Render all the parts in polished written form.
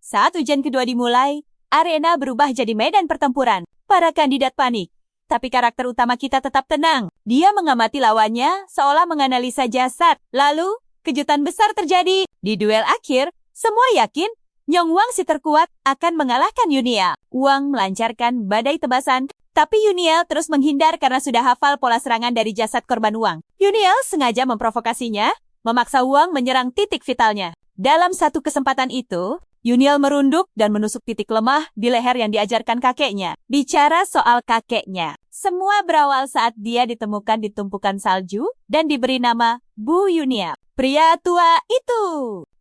Saat ujian kedua dimulai, arena berubah jadi medan pertempuran. Para kandidat panik. Tapi karakter utama kita tetap tenang. Dia mengamati lawannya seolah menganalisa jasad. Lalu, kejutan besar terjadi. Di duel akhir, semua yakin Nyong Wang si terkuat akan mengalahkan Yuniel. Wang melancarkan badai tebasan, tapi Yuniel terus menghindar karena sudah hafal pola serangan dari jasad korban Wang. Yuniel sengaja memprovokasinya, memaksa Wang menyerang titik vitalnya. Dalam satu kesempatan itu, Yuniel merunduk dan menusuk titik lemah di leher yang diajarkan kakeknya. Bicara soal kakeknya, semua berawal saat dia ditemukan di tumpukan salju dan diberi nama Bu Yuniel, pria tua itu.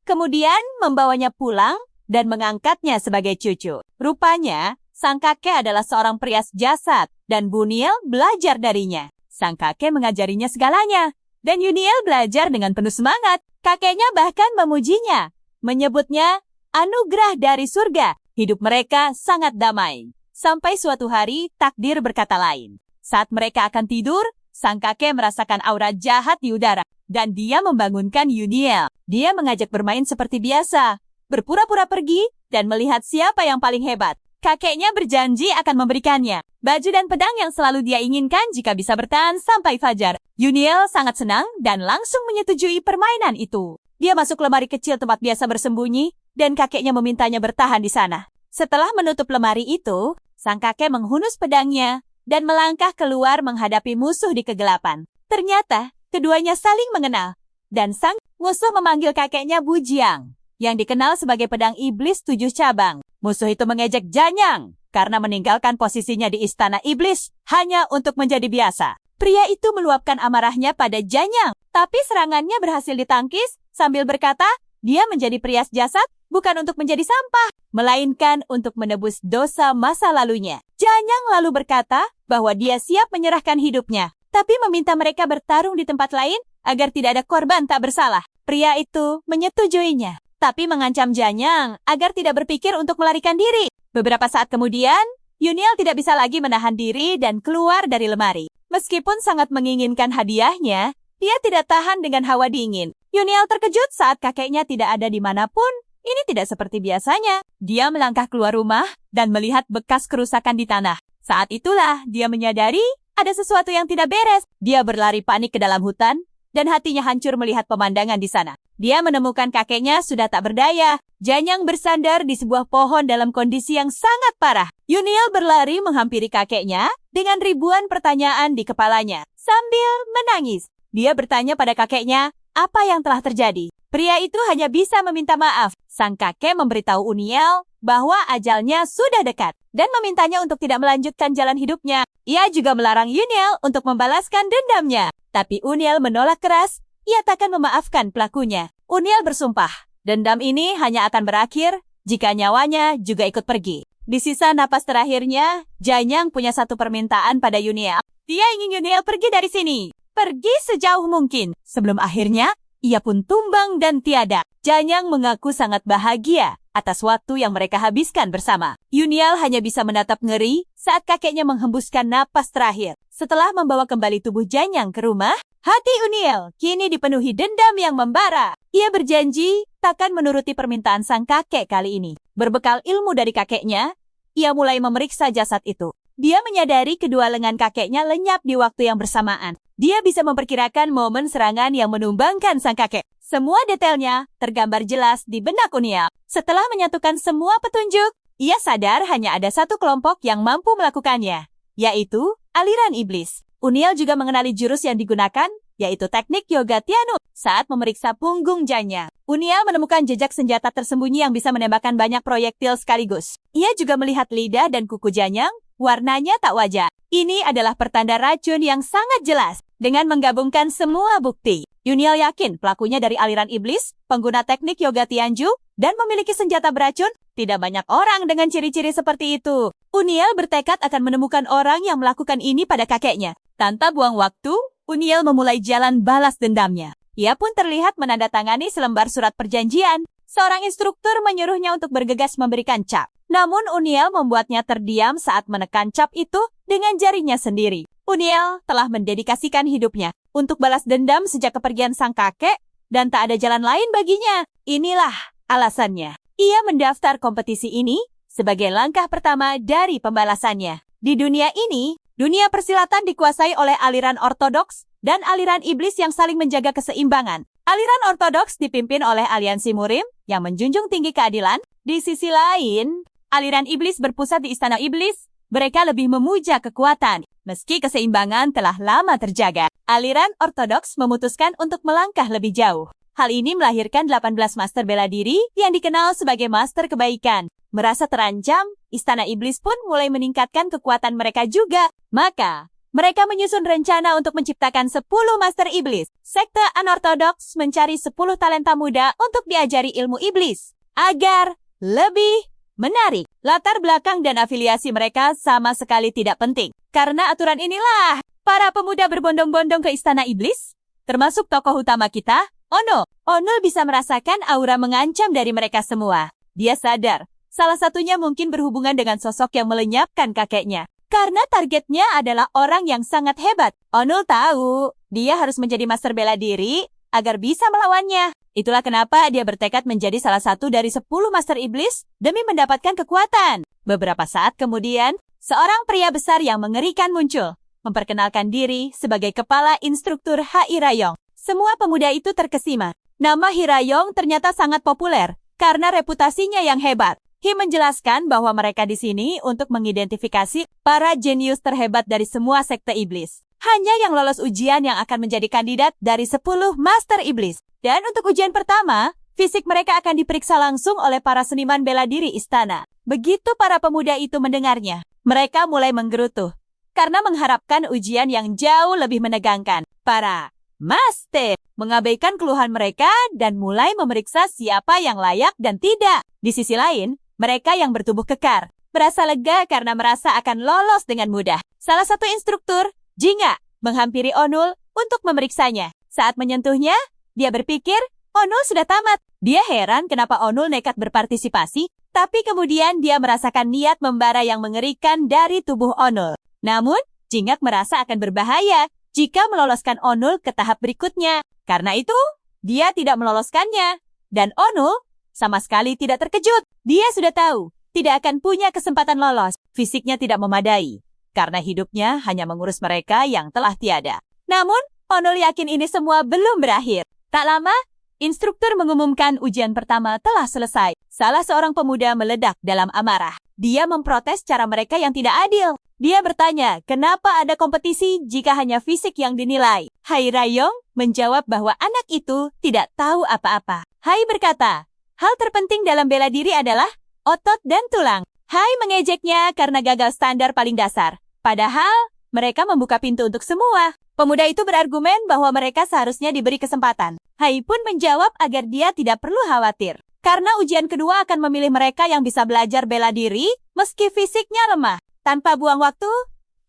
Kemudian membawanya pulang dan mengangkatnya sebagai cucu. Rupanya, sang kakek adalah seorang perias jasad dan Bu Yuniel belajar darinya. Sang kakek mengajarinya segalanya dan Yuniel belajar dengan penuh semangat. Kakeknya bahkan memujinya, menyebutnya anugerah dari surga. Hidup mereka sangat damai. Sampai suatu hari, takdir berkata lain. Saat mereka akan tidur, sang kakek merasakan aura jahat di udara. Dan dia membangunkan Yuniel. Dia mengajak bermain seperti biasa, berpura-pura pergi, dan melihat siapa yang paling hebat. Kakeknya berjanji akan memberikannya baju dan pedang yang selalu dia inginkan jika bisa bertahan sampai fajar. Yuniel sangat senang dan langsung menyetujui permainan itu. Dia masuk lemari kecil tempat biasa bersembunyi, dan kakeknya memintanya bertahan di sana. Setelah menutup lemari itu, sang kakek menghunus pedangnya dan melangkah keluar menghadapi musuh di kegelapan. Ternyata, keduanya saling mengenal, dan sang musuh memanggil kakeknya Bujiang, yang dikenal sebagai pedang iblis 7 cabang. Musuh itu mengejek Janyang karena meninggalkan posisinya di istana iblis hanya untuk menjadi biasa. Pria itu meluapkan amarahnya pada Janyang, tapi serangannya berhasil ditangkis sambil berkata, dia menjadi perias jasad bukan untuk menjadi sampah, melainkan untuk menebus dosa masa lalunya. Janyang lalu berkata bahwa dia siap menyerahkan hidupnya, tapi meminta mereka bertarung di tempat lain agar tidak ada korban tak bersalah. Pria itu menyetujuinya, tapi mengancam Janyang agar tidak berpikir untuk melarikan diri. Beberapa saat kemudian, Yuniel tidak bisa lagi menahan diri dan keluar dari lemari. Meskipun sangat menginginkan hadiahnya, dia tidak tahan dengan hawa dingin. Yuniel terkejut saat kakeknya tidak ada dimanapun. Ini tidak seperti biasanya. Dia melangkah keluar rumah dan melihat bekas kerusakan di tanah. Saat itulah dia menyadari ada sesuatu yang tidak beres. Dia berlari panik ke dalam hutan dan hatinya hancur melihat pemandangan di sana. Dia menemukan kakeknya sudah tak berdaya. Janyang bersandar di sebuah pohon dalam kondisi yang sangat parah. Yuniel berlari menghampiri kakeknya dengan ribuan pertanyaan di kepalanya. Sambil menangis, dia bertanya pada kakeknya apa yang telah terjadi. Pria itu hanya bisa meminta maaf. Sang kakek memberitahu Yuniel bahwa ajalnya sudah dekat dan memintanya untuk tidak melanjutkan jalan hidupnya. Ia juga melarang Yuniel untuk membalaskan dendamnya. Tapi Yuniel menolak keras. Ia takkan memaafkan pelakunya. Yuniel bersumpah, dendam ini hanya akan berakhir jika nyawanya juga ikut pergi. Di sisa napas terakhirnya, Janyang punya satu permintaan pada Yuniel. Dia ingin Yuniel pergi dari sini. Pergi sejauh mungkin. Sebelum akhirnya, ia pun tumbang dan tiada. Janyang mengaku sangat bahagia atas waktu yang mereka habiskan bersama. Yuniel hanya bisa menatap ngeri saat kakeknya menghembuskan napas terakhir. Setelah membawa kembali tubuh Janyang ke rumah, hati Yuniel kini dipenuhi dendam yang membara. Ia berjanji takkan menuruti permintaan sang kakek kali ini. Berbekal ilmu dari kakeknya, ia mulai memeriksa jasad itu. Dia menyadari kedua lengan kakeknya lenyap di waktu yang bersamaan. Dia bisa memperkirakan momen serangan yang menumbangkan sang kakek. Semua detailnya tergambar jelas di benak Yuniel. Setelah menyatukan semua petunjuk, ia sadar hanya ada satu kelompok yang mampu melakukannya, yaitu aliran iblis. Yuniel juga mengenali jurus yang digunakan, yaitu teknik yoga Tianu. Saat memeriksa punggung Janyang, Yuniel menemukan jejak senjata tersembunyi yang bisa menembakkan banyak proyektil sekaligus. Ia juga melihat lidah dan kuku Janyang, warnanya tak wajar. Ini adalah pertanda racun yang sangat jelas. Dengan menggabungkan semua bukti, Yuniel yakin pelakunya dari aliran iblis, pengguna teknik yoga Tianju, dan memiliki senjata beracun. Tidak banyak orang dengan ciri-ciri seperti itu. Yuniel bertekad akan menemukan orang yang melakukan ini pada kakeknya. Tanpa buang waktu, Yuniel memulai jalan balas dendamnya. Ia pun terlihat menandatangani selembar surat perjanjian. Seorang instruktur menyuruhnya untuk bergegas memberikan cap. Namun Yuniel membuatnya terdiam saat menekan cap itu dengan jarinya sendiri. Yuniel telah mendedikasikan hidupnya untuk balas dendam sejak kepergian sang kakek dan tak ada jalan lain baginya. Inilah alasannya. Ia mendaftar kompetisi ini sebagai langkah pertama dari pembalasannya. Di dunia ini, dunia persilatan dikuasai oleh aliran ortodoks dan aliran iblis yang saling menjaga keseimbangan. Aliran ortodoks dipimpin oleh aliansi Murim yang menjunjung tinggi keadilan. Di sisi lain, aliran iblis berpusat di istana iblis. Mereka lebih memuja kekuatan, meski keseimbangan telah lama terjaga. Aliran ortodoks memutuskan untuk melangkah lebih jauh. Hal ini melahirkan 18 master bela diri yang dikenal sebagai master kebaikan. Merasa terancam, istana iblis pun mulai meningkatkan kekuatan mereka juga. Maka, mereka menyusun rencana untuk menciptakan 10 master iblis. Sekte anortodoks mencari 10 talenta muda untuk diajari ilmu iblis, agar lebih menarik. Latar belakang dan afiliasi mereka sama sekali tidak penting. Karena aturan inilah, para pemuda berbondong-bondong ke istana iblis, termasuk tokoh utama kita, Onul. Onul bisa merasakan aura mengancam dari mereka semua. Dia sadar, salah satunya mungkin berhubungan dengan sosok yang melenyapkan kakeknya. Karena targetnya adalah orang yang sangat hebat. Onul tahu, dia harus menjadi master bela diri agar bisa melawannya. Itulah kenapa dia bertekad menjadi salah satu dari 10 master iblis demi mendapatkan kekuatan. Beberapa saat kemudian, seorang pria besar yang mengerikan muncul, memperkenalkan diri sebagai kepala instruktur Hirayong. Semua pemuda itu terkesima. Nama Hirayong ternyata sangat populer karena reputasinya yang hebat. He menjelaskan bahwa mereka di sini untuk mengidentifikasi para jenius terhebat dari semua sekte iblis. Hanya yang lolos ujian yang akan menjadi kandidat dari 10 master iblis. Dan untuk ujian pertama, fisik mereka akan diperiksa langsung oleh para seniman bela diri istana. Begitu para pemuda itu mendengarnya, mereka mulai menggerutu karena mengharapkan ujian yang jauh lebih menegangkan. Para master mengabaikan keluhan mereka dan mulai memeriksa siapa yang layak dan tidak. Di sisi lain, mereka yang bertubuh kekar merasa lega karena merasa akan lolos dengan mudah. Salah satu instruktur, Jinga, menghampiri Onul untuk memeriksanya. Saat menyentuhnya, dia berpikir Onul sudah tamat. Dia heran kenapa Onul nekat berpartisipasi, tapi kemudian dia merasakan niat membara yang mengerikan dari tubuh Onul. Namun, Jingak merasa akan berbahaya jika meloloskan Onul ke tahap berikutnya. Karena itu, dia tidak meloloskannya. Dan Onul sama sekali tidak terkejut. Dia sudah tahu, tidak akan punya kesempatan lolos. Fisiknya tidak memadai, karena hidupnya hanya mengurus mereka yang telah tiada. Namun, Onul yakin ini semua belum berakhir. Tak lama, instruktur mengumumkan ujian pertama telah selesai. Salah seorang pemuda meledak dalam amarah. Dia memprotes cara mereka yang tidak adil. Dia bertanya, kenapa ada kompetisi jika hanya fisik yang dinilai? Hirayong menjawab bahwa anak itu tidak tahu apa-apa. Hai berkata, hal terpenting dalam bela diri adalah otot dan tulang. Hai mengejeknya karena gagal standar paling dasar. Padahal, mereka membuka pintu untuk semua. Pemuda itu berargumen bahwa mereka seharusnya diberi kesempatan. Hai pun menjawab agar dia tidak perlu khawatir. Karena ujian kedua akan memilih mereka yang bisa belajar bela diri meski fisiknya lemah. Tanpa buang waktu,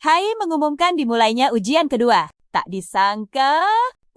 Hai mengumumkan dimulainya ujian kedua. Tak disangka,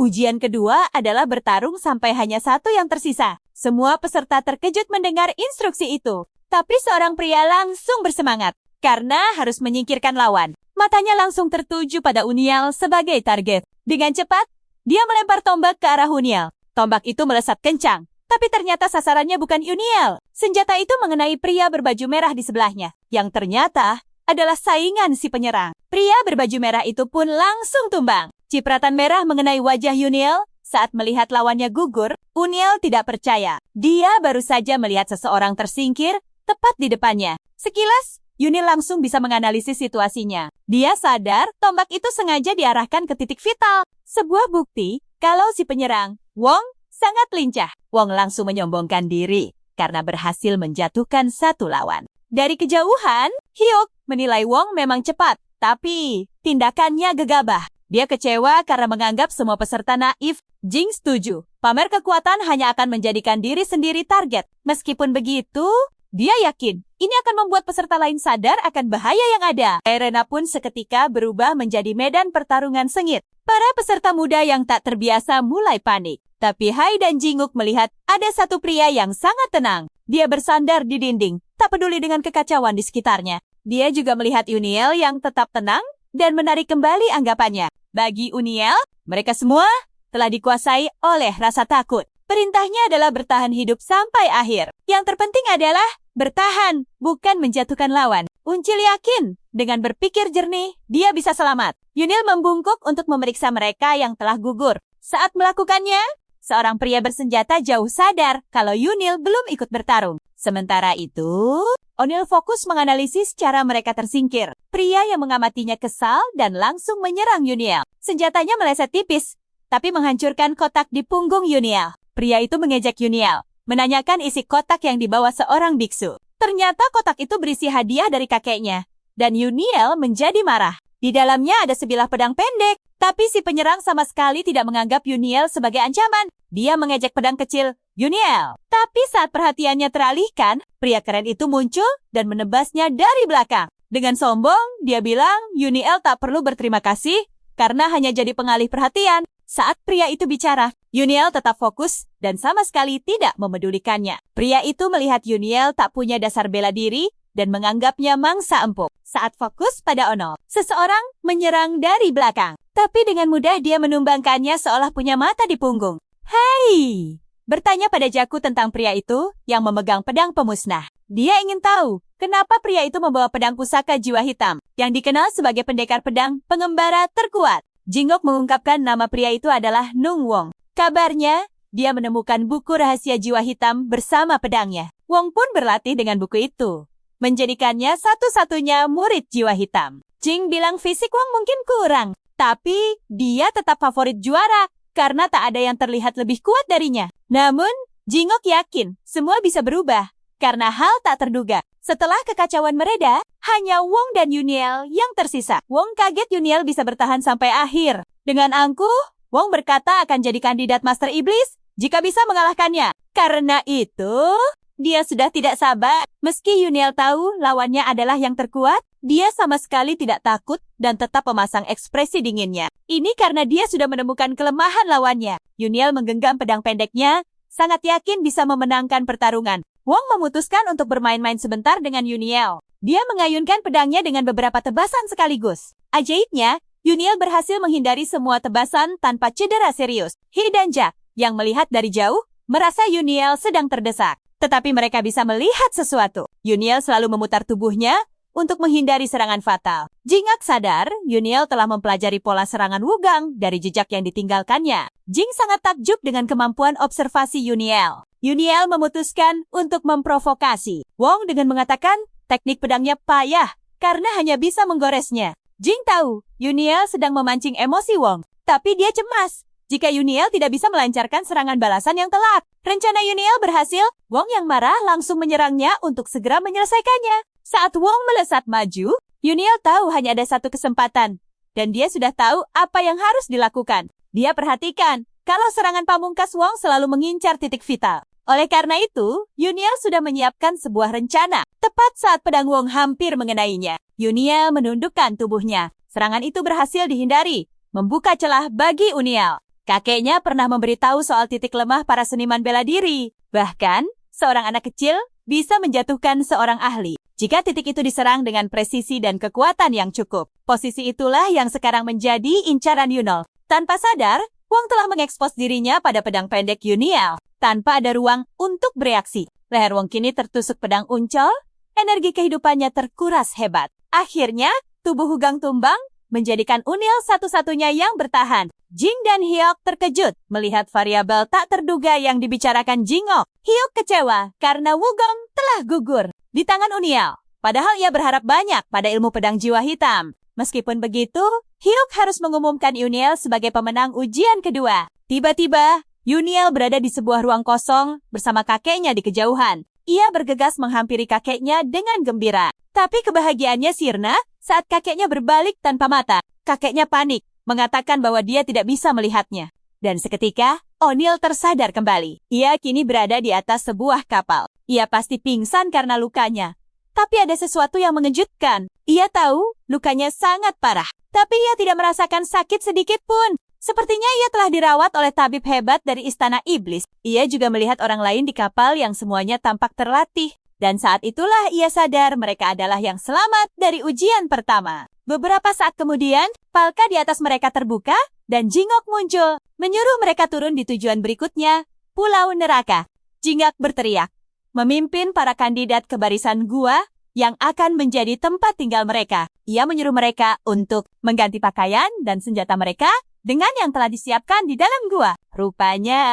ujian kedua adalah bertarung sampai hanya satu yang tersisa. Semua peserta terkejut mendengar instruksi itu. Tapi seorang pria langsung bersemangat karena harus menyingkirkan lawan. Matanya langsung tertuju pada Uniel sebagai target. Dengan cepat, dia melempar tombak ke arah Uniel. Tombak itu melesat kencang, tapi ternyata sasarannya bukan Uniel. Senjata itu mengenai pria berbaju merah di sebelahnya, yang ternyata adalah saingan si penyerang. Pria berbaju merah itu pun langsung tumbang. Cipratan merah mengenai wajah Uniel. Saat melihat lawannya gugur, Uniel tidak percaya. Dia baru saja melihat seseorang tersingkir tepat di depannya. Sekilas, Uniel langsung bisa menganalisis situasinya. Dia sadar tombak itu sengaja diarahkan ke titik vital. Sebuah bukti kalau si penyerang, Wong, sangat lincah. Wong langsung menyombongkan diri karena berhasil menjatuhkan satu lawan. Dari kejauhan, Hyuk menilai Wong memang cepat, tapi tindakannya gegabah. Dia kecewa karena menganggap semua peserta naif. Jing setuju, pamer kekuatan hanya akan menjadikan diri sendiri target. Meskipun begitu, dia yakin ini akan membuat peserta lain sadar akan bahaya yang ada. Arena pun seketika berubah menjadi medan pertarungan sengit. Para peserta muda yang tak terbiasa mulai panik. Tapi Hai dan Jinguk melihat ada satu pria yang sangat tenang. Dia bersandar di dinding, tak peduli dengan kekacauan di sekitarnya. Dia juga melihat Uniel yang tetap tenang dan menarik kembali anggapannya. Bagi Uniel, mereka semua telah dikuasai oleh rasa takut. Perintahnya adalah bertahan hidup sampai akhir. Yang terpenting adalah bertahan, bukan menjatuhkan lawan. Uncil yakin, dengan berpikir jernih, dia bisa selamat. Yunil membungkuk untuk memeriksa mereka yang telah gugur. Saat melakukannya, seorang pria bersenjata jauh sadar kalau Yunil belum ikut bertarung. Sementara itu, O'Neill fokus menganalisis cara mereka tersingkir. Pria yang mengamatinya kesal dan langsung menyerang Yunil. Senjatanya meleset tipis, tapi menghancurkan kotak di punggung Yunil. Pria itu mengejek Yunil, menanyakan isi kotak yang dibawa seorang biksu. Ternyata kotak itu berisi hadiah dari kakeknya, dan Yunil menjadi marah. Di dalamnya ada sebilah pedang pendek, tapi si penyerang sama sekali tidak menganggap Yunil sebagai ancaman. Dia mengejek pedang kecil Yunil. Tapi saat perhatiannya teralihkan, pria keren itu muncul dan menebasnya dari belakang. Dengan sombong, dia bilang Yunil tak perlu berterima kasih karena hanya jadi pengalih perhatian. Saat pria itu bicara, Yunil tetap fokus dan sama sekali tidak memedulikannya. Pria itu melihat Yunil tak punya dasar bela diri dan menganggapnya mangsa empuk. Saat fokus pada O'Neill, seseorang menyerang dari belakang. Tapi dengan mudah dia menumbangkannya seolah punya mata di punggung. Hei! Bertanya pada Jaku tentang pria itu yang memegang pedang pemusnah. Dia ingin tahu kenapa pria itu membawa pedang pusaka jiwa hitam yang dikenal sebagai pendekar pedang pengembara terkuat. Jingok mengungkapkan nama pria itu adalah Nung Wong. Kabarnya, dia menemukan buku rahasia jiwa hitam bersama pedangnya. Wong pun berlatih dengan buku itu, menjadikannya satu-satunya murid jiwa hitam. Jing bilang fisik Wong mungkin kurang, tapi dia tetap favorit juara karena tak ada yang terlihat lebih kuat darinya. Namun, Jingok yakin semua bisa berubah karena hal tak terduga. Setelah kekacauan mereda, hanya Wong dan Yunil yang tersisa. Wong kaget Yunil bisa bertahan sampai akhir. Dengan angkuh, Wong berkata akan jadi kandidat Master Iblis jika bisa mengalahkannya. Karena itu, dia sudah tidak sabar. Meski Yunil tahu lawannya adalah yang terkuat, dia sama sekali tidak takut dan tetap memasang ekspresi dinginnya. Ini karena dia sudah menemukan kelemahan lawannya. Yunil menggenggam pedang pendeknya, sangat yakin bisa memenangkan pertarungan. Wong memutuskan untuk bermain-main sebentar dengan Yunil. Dia mengayunkan pedangnya dengan beberapa tebasan sekaligus. Ajaibnya, Yunil berhasil menghindari semua tebasan tanpa cedera serius. He dan Jack, yang melihat dari jauh, merasa Yunil sedang terdesak. Tetapi mereka bisa melihat sesuatu. Yunil selalu memutar tubuhnya untuk menghindari serangan fatal. Jingak sadar, Yunil telah mempelajari pola serangan Wugang dari jejak yang ditinggalkannya. Jing sangat takjub dengan kemampuan observasi Yunil. Yunil memutuskan untuk memprovokasi Wong dengan mengatakan teknik pedangnya payah karena hanya bisa menggoresnya. Jing tahu Yunil sedang memancing emosi Wong, tapi dia cemas jika Yunil tidak bisa melancarkan serangan balasan yang telat. Rencana Yunil berhasil, Wong yang marah langsung menyerangnya untuk segera menyelesaikannya. Saat Wong melesat maju, Yunil tahu hanya ada satu kesempatan, dan dia sudah tahu apa yang harus dilakukan. Dia perhatikan kalau serangan pamungkas Wong selalu mengincar titik vital. Oleh karena itu, Yunil sudah menyiapkan sebuah rencana. Tepat saat pedang Wong hampir mengenainya, Yunil menundukkan tubuhnya. Serangan itu berhasil dihindari, membuka celah bagi Yunil. Kakeknya pernah memberitahu soal titik lemah para seniman bela diri. Bahkan, seorang anak kecil bisa menjatuhkan seorang ahli jika titik itu diserang dengan presisi dan kekuatan yang cukup. Posisi itulah yang sekarang menjadi incaran Yunil. Tanpa sadar, Wong telah mengekspos dirinya pada pedang pendek Yunil. Tanpa ada ruang untuk bereaksi, leher Wong kini tertusuk pedang uncol, energi kehidupannya terkuras hebat. Akhirnya, tubuh Wugang tumbang, menjadikan Yunil satu-satunya yang bertahan. Jing dan Hyuk terkejut melihat variabel tak terduga yang dibicarakan Jingok. Hyuk kecewa karena Wugang telah gugur di tangan Yunil. Padahal ia berharap banyak pada ilmu pedang jiwa hitam. Meskipun begitu, Hyuk harus mengumumkan Yunil sebagai pemenang ujian kedua. Tiba-tiba, Yunil berada di sebuah ruang kosong bersama kakeknya di kejauhan. Ia bergegas menghampiri kakeknya dengan gembira. Tapi kebahagiaannya sirna saat kakeknya berbalik tanpa mata. Kakeknya panik, mengatakan bahwa dia tidak bisa melihatnya. Dan seketika, O'Neill tersadar kembali. Ia kini berada di atas sebuah kapal. Ia pasti pingsan karena lukanya. Tapi ada sesuatu yang mengejutkan. Ia tahu lukanya sangat parah. Tapi ia tidak merasakan sakit sedikit pun. Sepertinya ia telah dirawat oleh tabib hebat dari Istana Iblis. Ia juga melihat orang lain di kapal yang semuanya tampak terlatih. Dan saat itulah ia sadar mereka adalah yang selamat dari ujian pertama. Beberapa saat kemudian, palka di atas mereka terbuka dan Jingok muncul, menyuruh mereka turun di tujuan berikutnya Pulau Neraka. Jingak berteriak, memimpin para kandidat ke barisan gua yang akan menjadi tempat tinggal mereka. Ia menyuruh mereka untuk mengganti pakaian dan senjata mereka dengan yang telah disiapkan di dalam gua. Rupanya,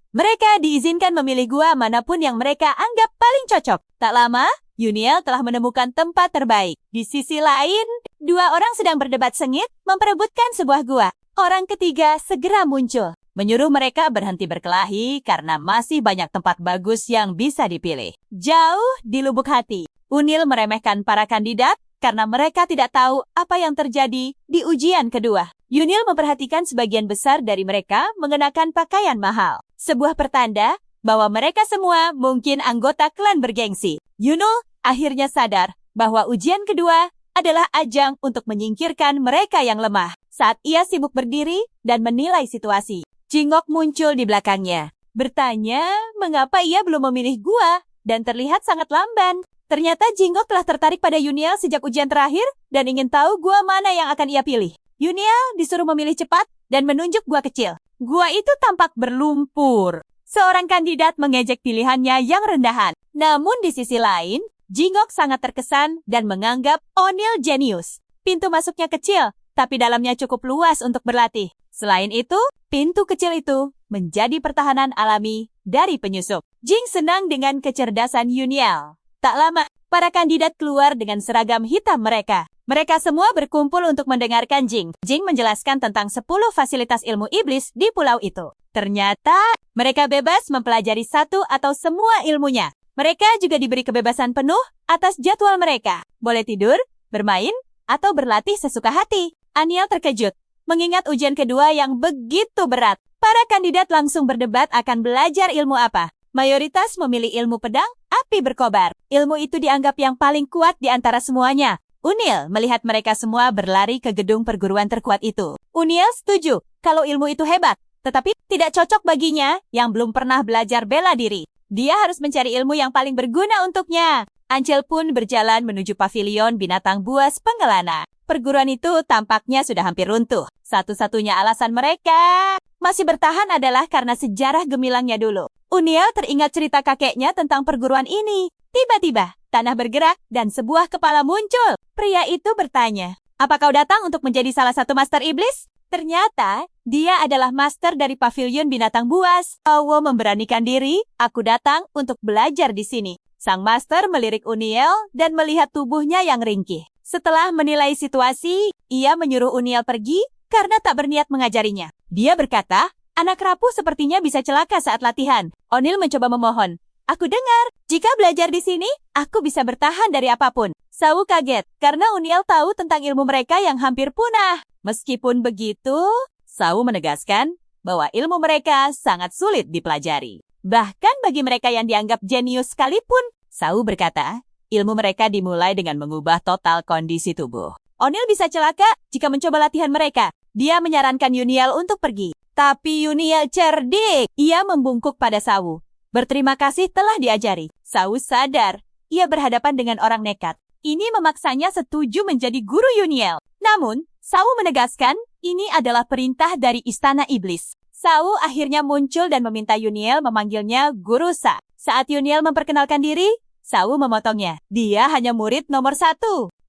mereka diizinkan memilih gua manapun yang mereka anggap paling cocok. Tak lama, Uniel telah menemukan tempat terbaik. Di sisi lain, dua orang sedang berdebat sengit memperebutkan sebuah gua. Orang ketiga segera muncul, menyuruh mereka berhenti berkelahi karena masih banyak tempat bagus yang bisa dipilih. Jauh di lubuk hati, Uniel meremehkan para kandidat karena mereka tidak tahu apa yang terjadi di ujian kedua. Uniel memperhatikan sebagian besar dari mereka mengenakan pakaian mahal. Sebuah pertanda bahwa mereka semua mungkin anggota klan bergengsi. Yunul akhirnya sadar bahwa ujian kedua adalah ajang untuk menyingkirkan mereka yang lemah. Saat ia sibuk berdiri dan menilai situasi, Jingok muncul di belakangnya, bertanya mengapa ia belum memilih gua dan terlihat sangat lamban. Ternyata Jingok telah tertarik pada Uniel sejak ujian terakhir dan ingin tahu gua mana yang akan ia pilih. Uniel disuruh memilih cepat dan menunjuk gua kecil. Gua itu tampak berlumpur. Seorang kandidat mengejek pilihannya yang rendahan. Namun di sisi lain, Jingok sangat terkesan dan menganggap O'Neil jenius. Pintu masuknya kecil, tapi dalamnya cukup luas untuk berlatih. Selain itu, pintu kecil itu menjadi pertahanan alami dari penyusup. Jing senang dengan kecerdasan Uniel. Tak lama, para kandidat keluar dengan seragam hitam mereka. Mereka semua berkumpul untuk mendengarkan Jing. Jing menjelaskan tentang 10 fasilitas ilmu iblis di pulau itu. Ternyata, mereka bebas mempelajari satu atau semua ilmunya. Mereka juga diberi kebebasan penuh atas jadwal mereka. Boleh tidur, bermain, atau berlatih sesuka hati. Aniel terkejut, mengingat ujian kedua yang begitu berat. Para kandidat langsung berdebat akan belajar ilmu apa. Mayoritas memilih ilmu pedang, api berkobar. Ilmu itu dianggap yang paling kuat di antara semuanya. Uniel melihat mereka semua berlari ke gedung perguruan terkuat itu. Uniel setuju kalau ilmu itu hebat, tetapi tidak cocok baginya yang belum pernah belajar bela diri. Dia harus mencari ilmu yang paling berguna untuknya. Ancel pun berjalan menuju pavilion binatang buas pengelana. Perguruan itu tampaknya sudah hampir runtuh. Satu-satunya alasan mereka masih bertahan adalah karena sejarah gemilangnya dulu. Uniel teringat cerita kakeknya tentang perguruan ini. Tiba-tiba, tanah bergerak dan sebuah kepala muncul. Pria itu bertanya, "Apa kau datang untuk menjadi salah satu master iblis?" Ternyata, dia adalah master dari pavilion binatang buas. Awo memberanikan diri, "Aku datang untuk belajar di sini." Sang master melirik Uniel dan melihat tubuhnya yang ringkih. Setelah menilai situasi, ia menyuruh Uniel pergi karena tak berniat mengajarinya. Dia berkata, "Anak rapuh sepertinya bisa celaka saat latihan." O'Neil mencoba memohon, "Aku dengar, jika belajar di sini, aku bisa bertahan dari apapun." Sawu kaget, karena Uniel tahu tentang ilmu mereka yang hampir punah. Meskipun begitu, Sawu menegaskan bahwa ilmu mereka sangat sulit dipelajari. Bahkan bagi mereka yang dianggap jenius sekalipun, Sawu berkata, ilmu mereka dimulai dengan mengubah total kondisi tubuh. O'Neil bisa celaka jika mencoba latihan mereka. Dia menyarankan Uniel untuk pergi. Tapi Uniel cerdik. Ia membungkuk pada Sawu. Berterima kasih telah diajari. Sawu sadar, ia berhadapan dengan orang nekat. Ini memaksanya setuju menjadi guru Uniel. Namun, Sawu menegaskan, ini adalah perintah dari Istana Iblis. Sawu akhirnya muncul dan meminta Uniel memanggilnya Guru Sa. Saat Uniel memperkenalkan diri, Sawu memotongnya. Dia hanya murid nomor 1.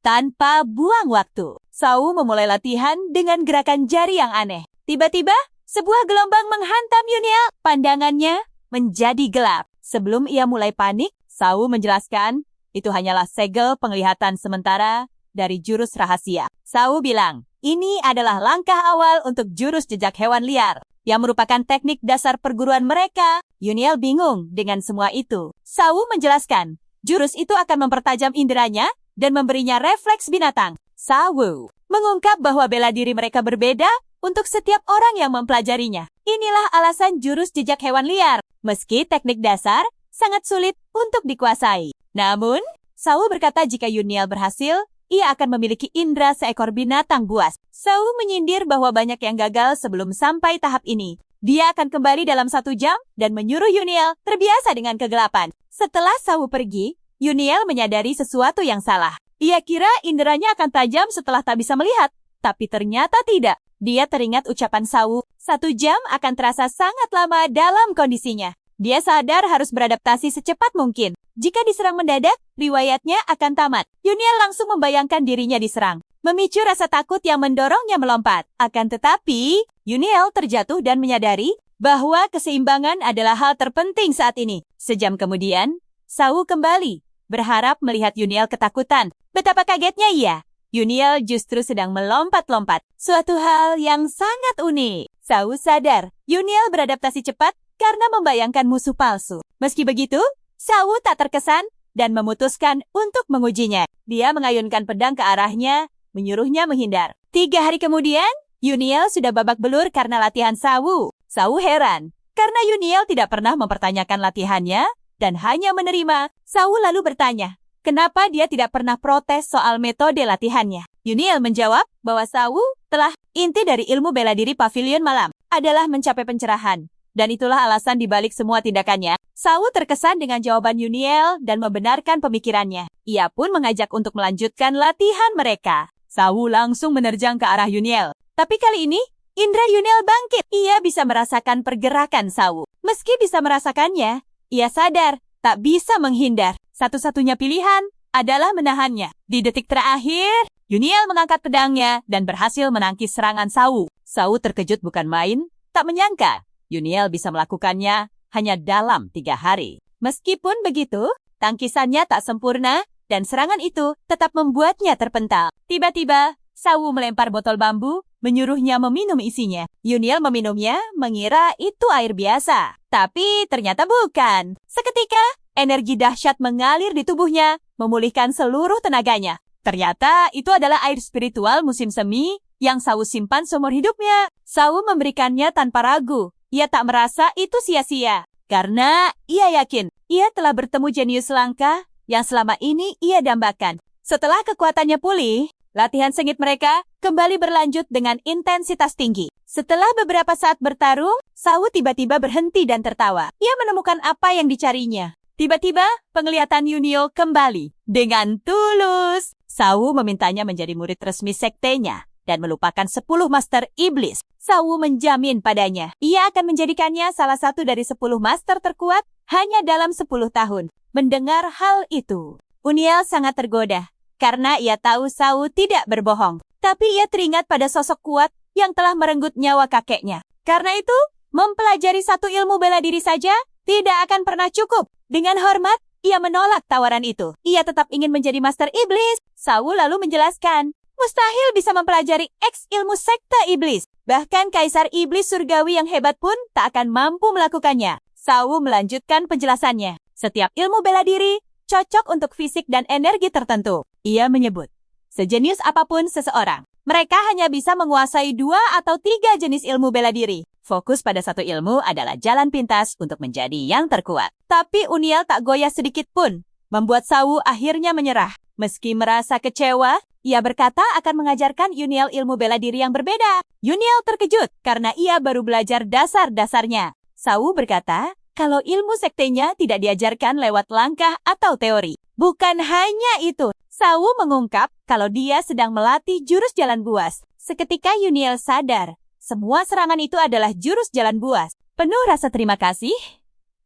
Tanpa buang waktu, Sawu memulai latihan dengan gerakan jari yang aneh. Tiba-tiba, sebuah gelombang menghantam Uniel. Pandangannya menjadi gelap. Sebelum ia mulai panik, Sawu menjelaskan, itu hanyalah segel penglihatan sementara dari jurus rahasia. Sawu bilang, ini adalah langkah awal untuk jurus jejak hewan liar, yang merupakan teknik dasar perguruan mereka. Uniel bingung dengan semua itu. Sawu menjelaskan, jurus itu akan mempertajam inderanya dan memberinya refleks binatang. Sawu mengungkap bahwa bela diri mereka berbeda untuk setiap orang yang mempelajarinya. Inilah alasan jurus jejak hewan liar. Meski teknik dasar sangat sulit untuk dikuasai. Namun, Sawu berkata jika Uniel berhasil, ia akan memiliki indera seekor binatang buas. Sawu menyindir bahwa banyak yang gagal sebelum sampai tahap ini. Dia akan kembali dalam 1 jam dan menyuruh Uniel terbiasa dengan kegelapan. Setelah Sawu pergi, Uniel menyadari sesuatu yang salah. Ia kira inderanya akan tajam setelah tak bisa melihat, tapi ternyata tidak. Dia teringat ucapan Sawu, 1 jam akan terasa sangat lama dalam kondisinya. Dia sadar harus beradaptasi secepat mungkin. Jika diserang mendadak, riwayatnya akan tamat. Yuniel langsung membayangkan dirinya diserang, memicu rasa takut yang mendorongnya melompat. Akan tetapi, Yuniel terjatuh dan menyadari bahwa keseimbangan adalah hal terpenting saat ini. Sejam kemudian, Sawu kembali, berharap melihat Yuniel ketakutan. Betapa kagetnya ia. Yuniel justru sedang melompat-lompat. Suatu hal yang sangat unik. Sawu sadar, Yuniel beradaptasi cepat karena membayangkan musuh palsu. Meski begitu, Sawu tak terkesan dan memutuskan untuk mengujinya. Dia mengayunkan pedang ke arahnya, menyuruhnya menghindar. 3 hari kemudian, Yuniel sudah babak belur karena latihan Sawu. Sawu heran, karena Yuniel tidak pernah mempertanyakan latihannya dan hanya menerima. Sawu lalu bertanya, kenapa dia tidak pernah protes soal metode latihannya? Yuniel menjawab bahwa Sawu telah inti dari ilmu bela diri pavilion malam adalah mencapai pencerahan. Dan itulah alasan dibalik semua tindakannya. Sawu terkesan dengan jawaban Yuniel dan membenarkan pemikirannya. Ia pun mengajak untuk melanjutkan latihan mereka. Sawu langsung menerjang ke arah Yuniel. Tapi kali ini, indera Yuniel bangkit. Ia bisa merasakan pergerakan Sawu. Meski bisa merasakannya, ia sadar tak bisa menghindar. Satu-satunya pilihan adalah menahannya. Di detik terakhir, Yuniel mengangkat pedangnya dan berhasil menangkis serangan Sawu. Sawu terkejut bukan main, tak menyangka Yuniel bisa melakukannya hanya dalam 3 hari. Meskipun begitu, tangkisannya tak sempurna dan serangan itu tetap membuatnya terpental. Tiba-tiba, Sawu melempar botol bambu, menyuruhnya meminum isinya. Yuniel meminumnya, mengira itu air biasa. Tapi ternyata bukan. Seketika, energi dahsyat mengalir di tubuhnya, memulihkan seluruh tenaganya. Ternyata itu adalah air spiritual musim semi yang Sawu simpan seumur hidupnya. Sawu memberikannya tanpa ragu. Ia tak merasa itu sia-sia, karena ia yakin ia telah bertemu jenius langka yang selama ini ia dambakan. Setelah kekuatannya pulih, latihan sengit mereka kembali berlanjut dengan intensitas tinggi. Setelah beberapa saat bertarung, Sawu tiba-tiba berhenti dan tertawa. Ia menemukan apa yang dicarinya. Tiba-tiba, penglihatan Yuniel kembali. Dengan tulus, Sawu memintanya menjadi murid resmi sektenya dan melupakan 10 master iblis. Sawu menjamin padanya, ia akan menjadikannya salah satu dari 10 master terkuat hanya dalam 10 tahun. Mendengar hal itu, Yuniel sangat tergoda, karena ia tahu Sawu tidak berbohong. Tapi ia teringat pada sosok kuat yang telah merenggut nyawa kakeknya. Karena itu, mempelajari 1 ilmu bela diri saja tidak akan pernah cukup. Dengan hormat, ia menolak tawaran itu. Ia tetap ingin menjadi master iblis. Sawu lalu menjelaskan, mustahil bisa mempelajari X ilmu sekte iblis. Bahkan kaisar iblis surgawi yang hebat pun tak akan mampu melakukannya. Sawu melanjutkan penjelasannya. Setiap ilmu bela diri cocok untuk fisik dan energi tertentu. Ia menyebut, sejenius apapun seseorang, mereka hanya bisa menguasai 2 atau 3 jenis ilmu bela diri. Fokus pada 1 ilmu adalah jalan pintas untuk menjadi yang terkuat. Tapi Yuniel tak goyah sedikit pun, membuat Sawu akhirnya menyerah. Meski merasa kecewa, ia berkata akan mengajarkan Yuniel ilmu bela diri yang berbeda. Yuniel terkejut karena ia baru belajar dasar-dasarnya. Sawu berkata kalau ilmu sektenya tidak diajarkan lewat langkah atau teori. Bukan hanya itu, Sawu mengungkap kalau dia sedang melatih jurus jalan buas. Seketika Yuniel sadar, semua serangan itu adalah jurus jalan buas. Penuh rasa terima kasih,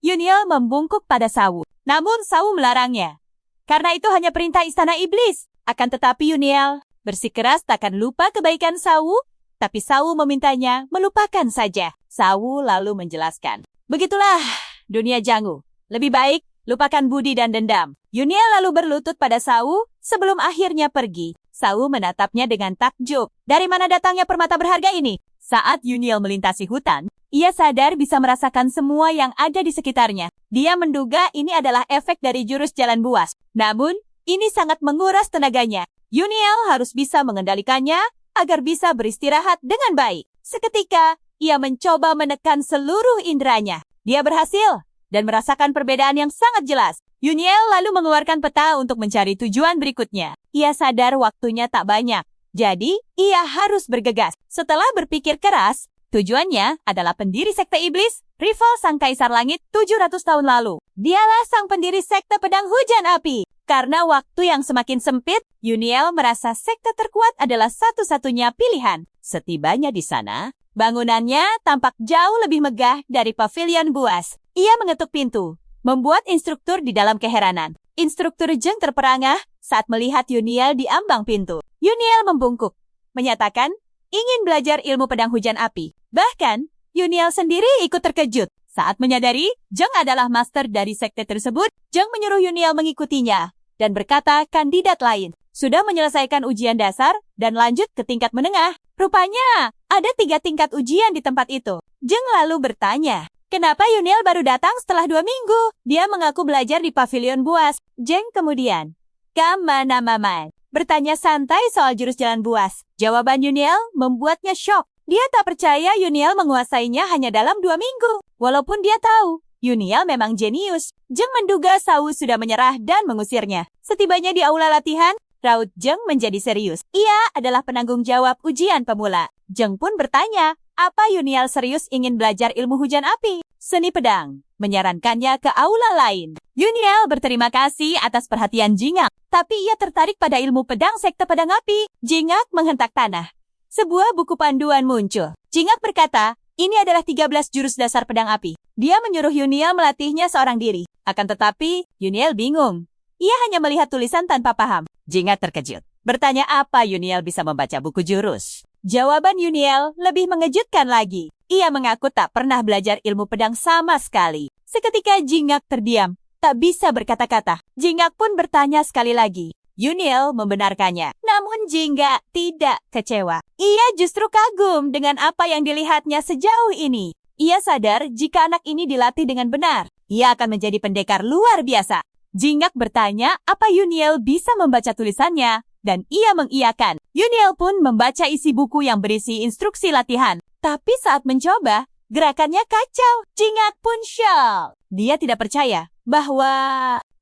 Yuniel membungkuk pada Sawu. Namun Sawu melarangnya. Karena itu hanya perintah istana iblis. Akan tetapi Yuniel bersikeras takkan lupa kebaikan Sawu, tapi Sawu memintanya melupakan saja. Sawu lalu menjelaskan, begitulah dunia Jangu. Lebih baik lupakan budi dan dendam. Yuniel lalu berlutut pada Sawu sebelum akhirnya pergi. Sawu menatapnya dengan takjub. Dari mana datangnya permata berharga ini? Saat Yuniel melintasi hutan, ia sadar bisa merasakan semua yang ada di sekitarnya. Dia menduga ini adalah efek dari jurus jalan buas. Namun, ini sangat menguras tenaganya. Yuniel harus bisa mengendalikannya agar bisa beristirahat dengan baik. Seketika, ia mencoba menekan seluruh inderanya. Dia berhasil dan merasakan perbedaan yang sangat jelas. Yuniel lalu mengeluarkan peta untuk mencari tujuan berikutnya. Ia sadar waktunya tak banyak. Jadi, ia harus bergegas. Setelah berpikir keras, tujuannya adalah pendiri sekte iblis, rival sang kaisar langit 700 tahun lalu. Dialah sang pendiri sekte pedang hujan api. Karena waktu yang semakin sempit, Yuniel merasa sekte terkuat adalah satu-satunya pilihan. Setibanya di sana, bangunannya tampak jauh lebih megah dari pavilion buas. Ia mengetuk pintu, membuat instruktur di dalam keheranan. Instruktur Zheng terperangah saat melihat Yuniel di ambang pintu. Yuniel membungkuk, menyatakan ingin belajar ilmu pedang hujan api. Bahkan, Yuniel sendiri ikut terkejut. Saat menyadari Zheng adalah master dari sekte tersebut, Zheng menyuruh Yuniel mengikutinya dan berkata kandidat lain sudah menyelesaikan ujian dasar dan lanjut ke tingkat menengah. Rupanya, ada 3 tingkat ujian di tempat itu. Zheng lalu bertanya, kenapa Yuniel baru datang setelah 2 minggu? Dia mengaku belajar di pavilion buas. Zheng kemudian, "Kamana Maman?" bertanya santai soal jurus jalan buas. Jawaban Yuniel membuatnya syok. Dia tak percaya Yuniel menguasainya hanya dalam 2 minggu. Walaupun dia tahu, Yuniel memang jenius. Zheng menduga Sau sudah menyerah dan mengusirnya. Setibanya di aula latihan, raut Zheng menjadi serius. Ia adalah penanggung jawab ujian pemula. Zheng pun bertanya, apa Yuniel serius ingin belajar ilmu hujan api? Seni pedang, menyarankannya ke aula lain. Yuniel berterima kasih atas perhatian Jingak, tapi ia tertarik pada ilmu pedang sekte pedang api. Jingak menghentak tanah. Sebuah buku panduan muncul. Jingak berkata, ini adalah 13 jurus dasar pedang api. Dia menyuruh Yuniel melatihnya seorang diri. Akan tetapi, Yuniel bingung. Ia hanya melihat tulisan tanpa paham. Jingak terkejut. Bertanya apa Yuniel bisa membaca buku jurus. Jawaban Yuniel lebih mengejutkan lagi. Ia mengaku tak pernah belajar ilmu pedang sama sekali. Seketika Jingak terdiam, tak bisa berkata-kata. Jingak pun bertanya sekali lagi. Yuniel membenarkannya. Namun Jingak tidak kecewa. Ia justru kagum dengan apa yang dilihatnya sejauh ini. Ia sadar jika anak ini dilatih dengan benar, ia akan menjadi pendekar luar biasa. Jingak bertanya apa Yuniel bisa membaca tulisannya, dan ia mengiyakan. Yuniel pun membaca isi buku yang berisi instruksi latihan. Tapi saat mencoba, gerakannya kacau. Jingak pun syok. Dia tidak percaya bahwa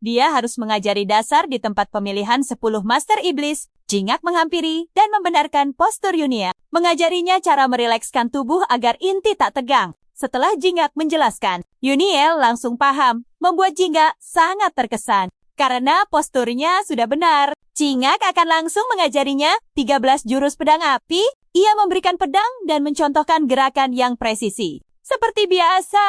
dia harus mengajari dasar di tempat pemilihan 10 Master Iblis. Jingak menghampiri dan membenarkan postur Yuniel. Mengajarinya cara merilekskan tubuh agar inti tak tegang. Setelah Jingak menjelaskan, Yuniel langsung paham, membuat Jingak sangat terkesan. Karena posturnya sudah benar, Jingak akan langsung mengajarinya 13 jurus pedang api. Ia memberikan pedang dan mencontohkan gerakan yang presisi. Seperti biasa,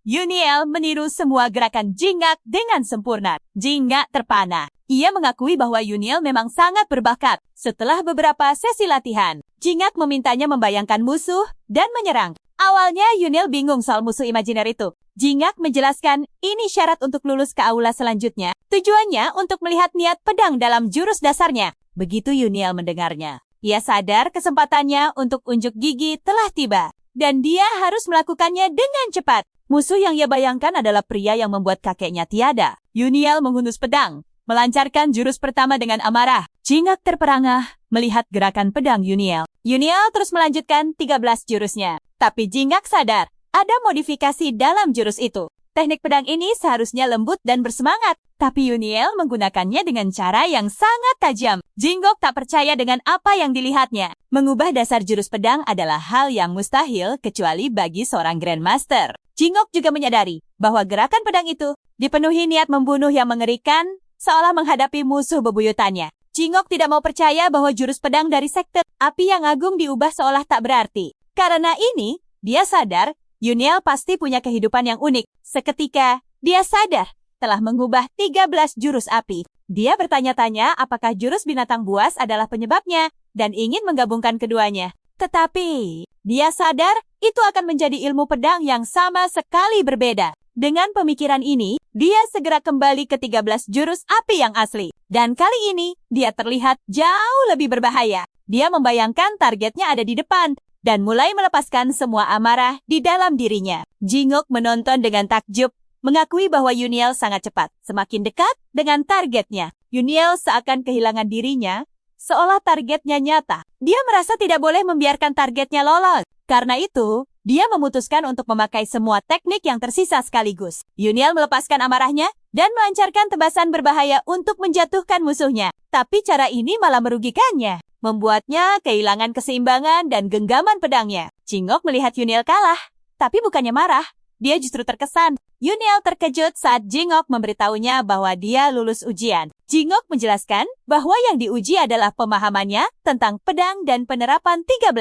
Yuniel meniru semua gerakan Jingak dengan sempurna. Jingak terpana. Ia mengakui bahwa Yuniel memang sangat berbakat. Setelah beberapa sesi latihan, Jingak memintanya membayangkan musuh dan menyerang. Awalnya Yuniel bingung soal musuh imajiner itu. Jingak menjelaskan ini syarat untuk lulus ke aula selanjutnya. Tujuannya untuk melihat niat pedang dalam jurus dasarnya. Begitu Yuniel mendengarnya, ia sadar kesempatannya untuk unjuk gigi telah tiba. Dan dia harus melakukannya dengan cepat. Musuh yang ia bayangkan adalah pria yang membuat kakeknya tiada. Yuniel menghunus pedang, melancarkan jurus pertama dengan amarah. Jingak terperangah melihat gerakan pedang Yuniel. Yuniel terus melanjutkan 13 jurusnya. Tapi Jingak sadar, ada modifikasi dalam jurus itu. Teknik pedang ini seharusnya lembut dan bersemangat. Tapi Yuniel menggunakannya dengan cara yang sangat tajam. Jingok tak percaya dengan apa yang dilihatnya. Mengubah dasar jurus pedang adalah hal yang mustahil kecuali bagi seorang Grandmaster. Jingok juga menyadari bahwa gerakan pedang itu dipenuhi niat membunuh yang mengerikan, seolah menghadapi musuh bebuyutannya. Jingok tidak mau percaya bahwa jurus pedang dari sekte api yang agung diubah seolah tak berarti. Karena ini, dia sadar Yuniel pasti punya kehidupan yang unik. Seketika, dia sadar telah mengubah 13 jurus api. Dia bertanya-tanya apakah jurus binatang buas adalah penyebabnya dan ingin menggabungkan keduanya. Tetapi, dia sadar itu akan menjadi ilmu pedang yang sama sekali berbeda. Dengan pemikiran ini, dia segera kembali ke 13 jurus api yang asli. Dan kali ini, dia terlihat jauh lebih berbahaya. Dia membayangkan targetnya ada di depan dan mulai melepaskan semua amarah di dalam dirinya. Jingok menonton dengan takjub, mengakui bahwa Yuniel sangat cepat, semakin dekat dengan targetnya. Yuniel seakan kehilangan dirinya, seolah targetnya nyata. Dia merasa tidak boleh membiarkan targetnya lolos. Karena itu, dia memutuskan untuk memakai semua teknik yang tersisa sekaligus. Yuniel melepaskan amarahnya dan melancarkan tebasan berbahaya untuk menjatuhkan musuhnya. Tapi cara ini malah merugikannya, membuatnya kehilangan keseimbangan dan genggaman pedangnya. Jingok melihat Yuniel kalah, tapi bukannya marah. dia justru terkesan. Yuniel terkejut saat Jingok memberitahunya bahwa dia lulus ujian. Jingok menjelaskan bahwa yang diuji adalah pemahamannya tentang pedang dan penerapan 13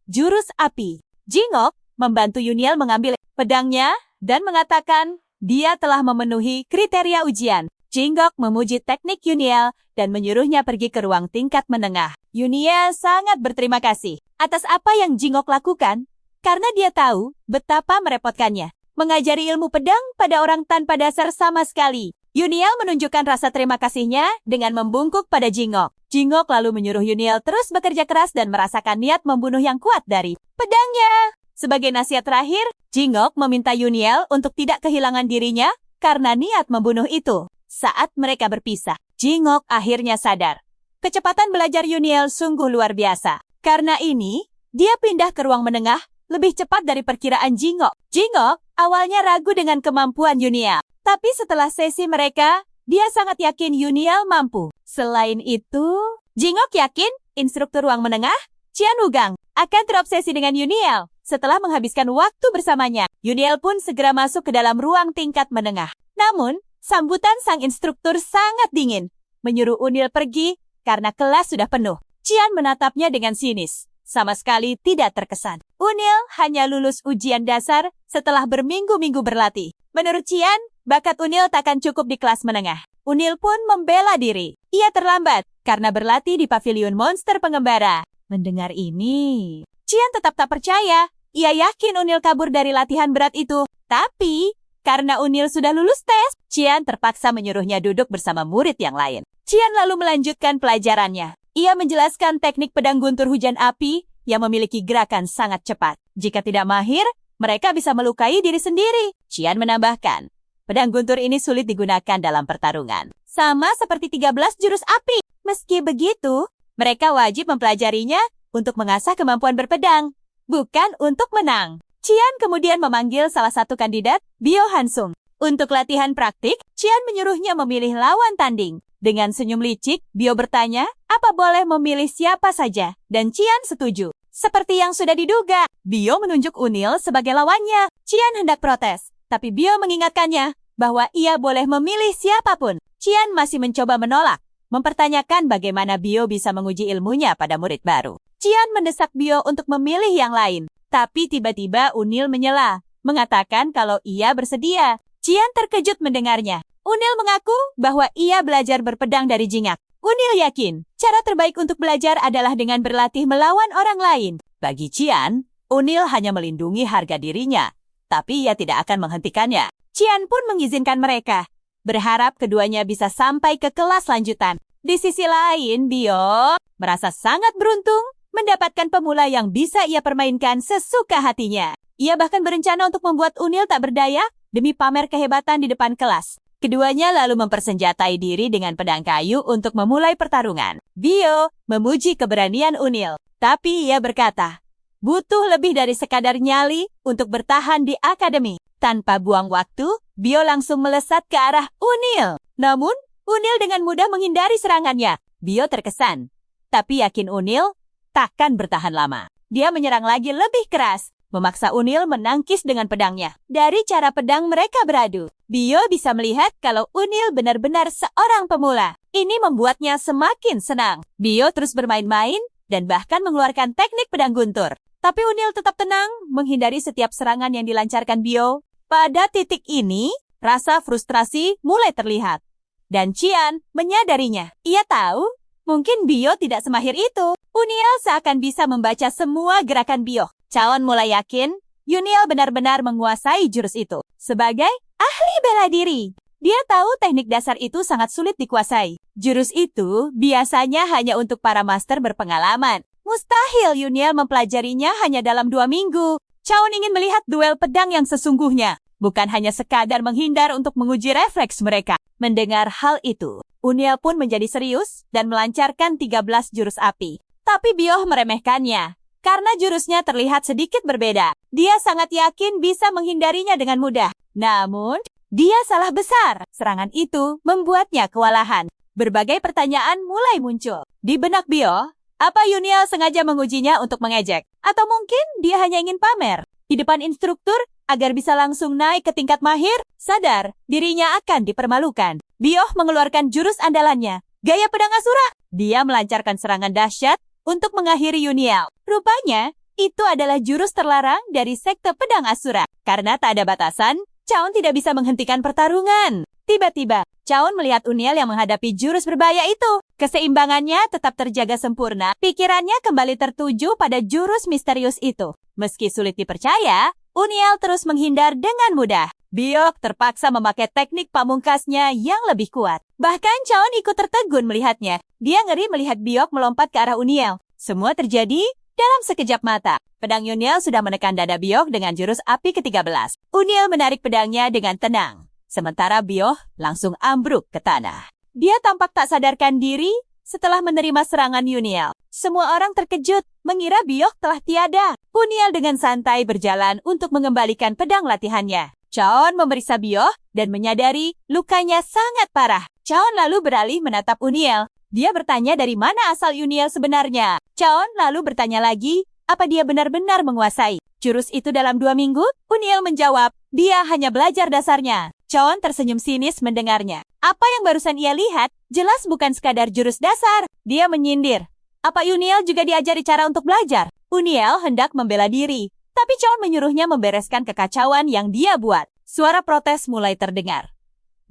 jurus api. Jingok membantu Yuniel mengambil pedangnya dan mengatakan dia telah memenuhi kriteria ujian. Jingok memuji teknik Yuniel dan menyuruhnya pergi ke ruang tingkat menengah. Yuniel sangat berterima kasih atas apa yang Jingok lakukan karena dia tahu betapa merepotkannya mengajari ilmu pedang pada orang tanpa dasar sama sekali. Yuniel menunjukkan rasa terima kasihnya dengan membungkuk pada Jingok. Jingok lalu menyuruh Yuniel terus bekerja keras dan merasakan niat membunuh yang kuat dari pedangnya. Sebagai nasihat terakhir, Jingok meminta Yuniel untuk tidak kehilangan dirinya karena niat membunuh itu. Saat mereka berpisah, Jingok akhirnya sadar. Kecepatan belajar Yuniel sungguh luar biasa. Karena ini, dia pindah ke ruang menengah lebih cepat dari perkiraan Jingok. Jingok awalnya ragu dengan kemampuan Yuniel. Tapi setelah sesi mereka, dia sangat yakin Yuniel mampu. Selain itu, Jingok yakin instruktur ruang menengah, Qian Wugang, akan terobsesi dengan Yuniel. Setelah menghabiskan waktu bersamanya, Yuniel pun segera masuk ke dalam ruang tingkat menengah. Namun, sambutan sang instruktur sangat dingin, menyuruh Unil pergi karena kelas sudah penuh. Qian menatapnya dengan sinis. Sama sekali tidak terkesan. Unil hanya lulus ujian dasar setelah berminggu-minggu berlatih. Menurut Qian, bakat Unil takkan cukup di kelas menengah. Unil pun membela diri. Ia terlambat karena berlatih di pavilion monster pengembara. Mendengar ini, Qian tetap tak percaya. Ia yakin Unil kabur dari latihan berat itu. Tapi, karena Unil sudah lulus tes, Qian terpaksa menyuruhnya duduk bersama murid yang lain. Qian lalu melanjutkan pelajarannya. Ia menjelaskan teknik pedang guntur hujan api yang memiliki gerakan sangat cepat. Jika tidak mahir, mereka bisa melukai diri sendiri. Qian menambahkan, pedang guntur ini sulit digunakan dalam pertarungan. Sama seperti 13 jurus api. Meski begitu, mereka wajib mempelajarinya untuk mengasah kemampuan berpedang, bukan untuk menang. Qian kemudian memanggil salah satu kandidat, Bio Hansung. Untuk latihan praktik, Qian menyuruhnya memilih lawan tanding. Dengan senyum licik, Bio bertanya, apa boleh memilih siapa saja? Dan Qian setuju. Seperti yang sudah diduga, Bio menunjuk Unil sebagai lawannya. Qian hendak protes, tapi Bio mengingatkannya bahwa ia boleh memilih siapapun. Qian masih mencoba menolak, mempertanyakan bagaimana Bio bisa menguji ilmunya pada murid baru. Qian mendesak Bio untuk memilih yang lain, tapi tiba-tiba Unil menyela, mengatakan kalau ia bersedia. Qian terkejut mendengarnya. Unil mengaku bahwa ia belajar berpedang dari Jingak. Unil yakin, cara terbaik untuk belajar adalah dengan berlatih melawan orang lain. Bagi Qian, Unil hanya melindungi harga dirinya, tapi ia tidak akan menghentikannya. Qian pun mengizinkan mereka, berharap keduanya bisa sampai ke kelas lanjutan. Di sisi lain, Bio merasa sangat beruntung mendapatkan pemula yang bisa ia permainkan sesuka hatinya. Ia bahkan berencana untuk membuat Unil tak berdaya demi pamer kehebatan di depan kelas. Keduanya lalu mempersenjatai diri dengan pedang kayu untuk memulai pertarungan. Bio memuji keberanian Unil, tapi ia berkata, butuh lebih dari sekadar nyali untuk bertahan di akademi. Tanpa buang waktu, Bio langsung melesat ke arah Unil. Namun, Unil dengan mudah menghindari serangannya. Bio terkesan, tapi yakin Unil takkan bertahan lama. Dia menyerang lagi lebih keras, memaksa Unil menangkis dengan pedangnya. Dari cara pedang mereka beradu, Bio bisa melihat kalau Unil benar-benar seorang pemula. Ini membuatnya semakin senang. Bio terus bermain-main dan bahkan mengeluarkan teknik pedang guntur. Tapi Unil tetap tenang, menghindari setiap serangan yang dilancarkan Bio. Pada titik ini, rasa frustrasi mulai terlihat. Dan Qian menyadarinya. Ia tahu, mungkin Bio tidak semahir itu. Unil seakan bisa membaca semua gerakan Bio. Qian mulai yakin, Unil benar-benar menguasai jurus itu. Sebagai ahli bela diri, dia tahu teknik dasar itu sangat sulit dikuasai. Jurus itu biasanya hanya untuk para master berpengalaman. Mustahil Unil mempelajarinya hanya dalam 2 minggu. Qian ingin melihat duel pedang yang sesungguhnya, bukan hanya sekadar menghindar untuk menguji refleks mereka. Mendengar hal itu, Unil pun menjadi serius dan melancarkan 13 jurus api. Tapi Bio meremehkannya, karena jurusnya terlihat sedikit berbeda. Dia sangat yakin bisa menghindarinya dengan mudah. Namun, dia salah besar. Serangan itu membuatnya kewalahan. Berbagai pertanyaan mulai muncul di benak Bio. Apa Unil sengaja mengujinya untuk mengejek? Atau mungkin dia hanya ingin pamer? Di depan instruktur, agar bisa langsung naik ke tingkat mahir, sadar dirinya akan dipermalukan. Bioh mengeluarkan jurus andalannya, gaya pedang Asura. Dia melancarkan serangan dahsyat untuk mengakhiri Yuniel. Rupanya, itu adalah jurus terlarang dari sekte pedang Asura. Karena tak ada batasan, Chaon tidak bisa menghentikan pertarungan. Tiba-tiba, Chaon melihat Uniel yang menghadapi jurus berbahaya itu. Keseimbangannya tetap terjaga sempurna. Pikirannya kembali tertuju pada jurus misterius itu. Meski sulit dipercaya, Uniel terus menghindar dengan mudah. Biok terpaksa memakai teknik pamungkasnya yang lebih kuat. Bahkan Chaon ikut tertegun melihatnya. Dia ngeri melihat Biok melompat ke arah Uniel. Semua terjadi dalam sekejap mata. Pedang Uniel sudah menekan dada Biok dengan jurus api ke-13. Uniel menarik pedangnya dengan tenang. Sementara Bioh langsung ambruk ke tanah. Dia tampak tak sadarkan diri setelah menerima serangan Yuniel. Semua orang terkejut mengira Bioh telah tiada. Uniel dengan santai berjalan untuk mengembalikan pedang latihannya. Chaon memeriksa Bioh dan menyadari lukanya sangat parah. Chaon lalu beralih menatap Uniel. Dia bertanya dari mana asal Uniel sebenarnya. Chaon lalu bertanya lagi, apa dia benar-benar menguasai jurus itu dalam 2 minggu? Uniel menjawab, dia hanya belajar dasarnya. Chaon tersenyum sinis mendengarnya. Apa yang barusan ia lihat, jelas bukan sekadar jurus dasar. Dia menyindir. Apa Uniel juga diajari cara untuk belajar? Uniel hendak membela diri, tapi Chaon menyuruhnya membereskan kekacauan yang dia buat. Suara protes mulai terdengar.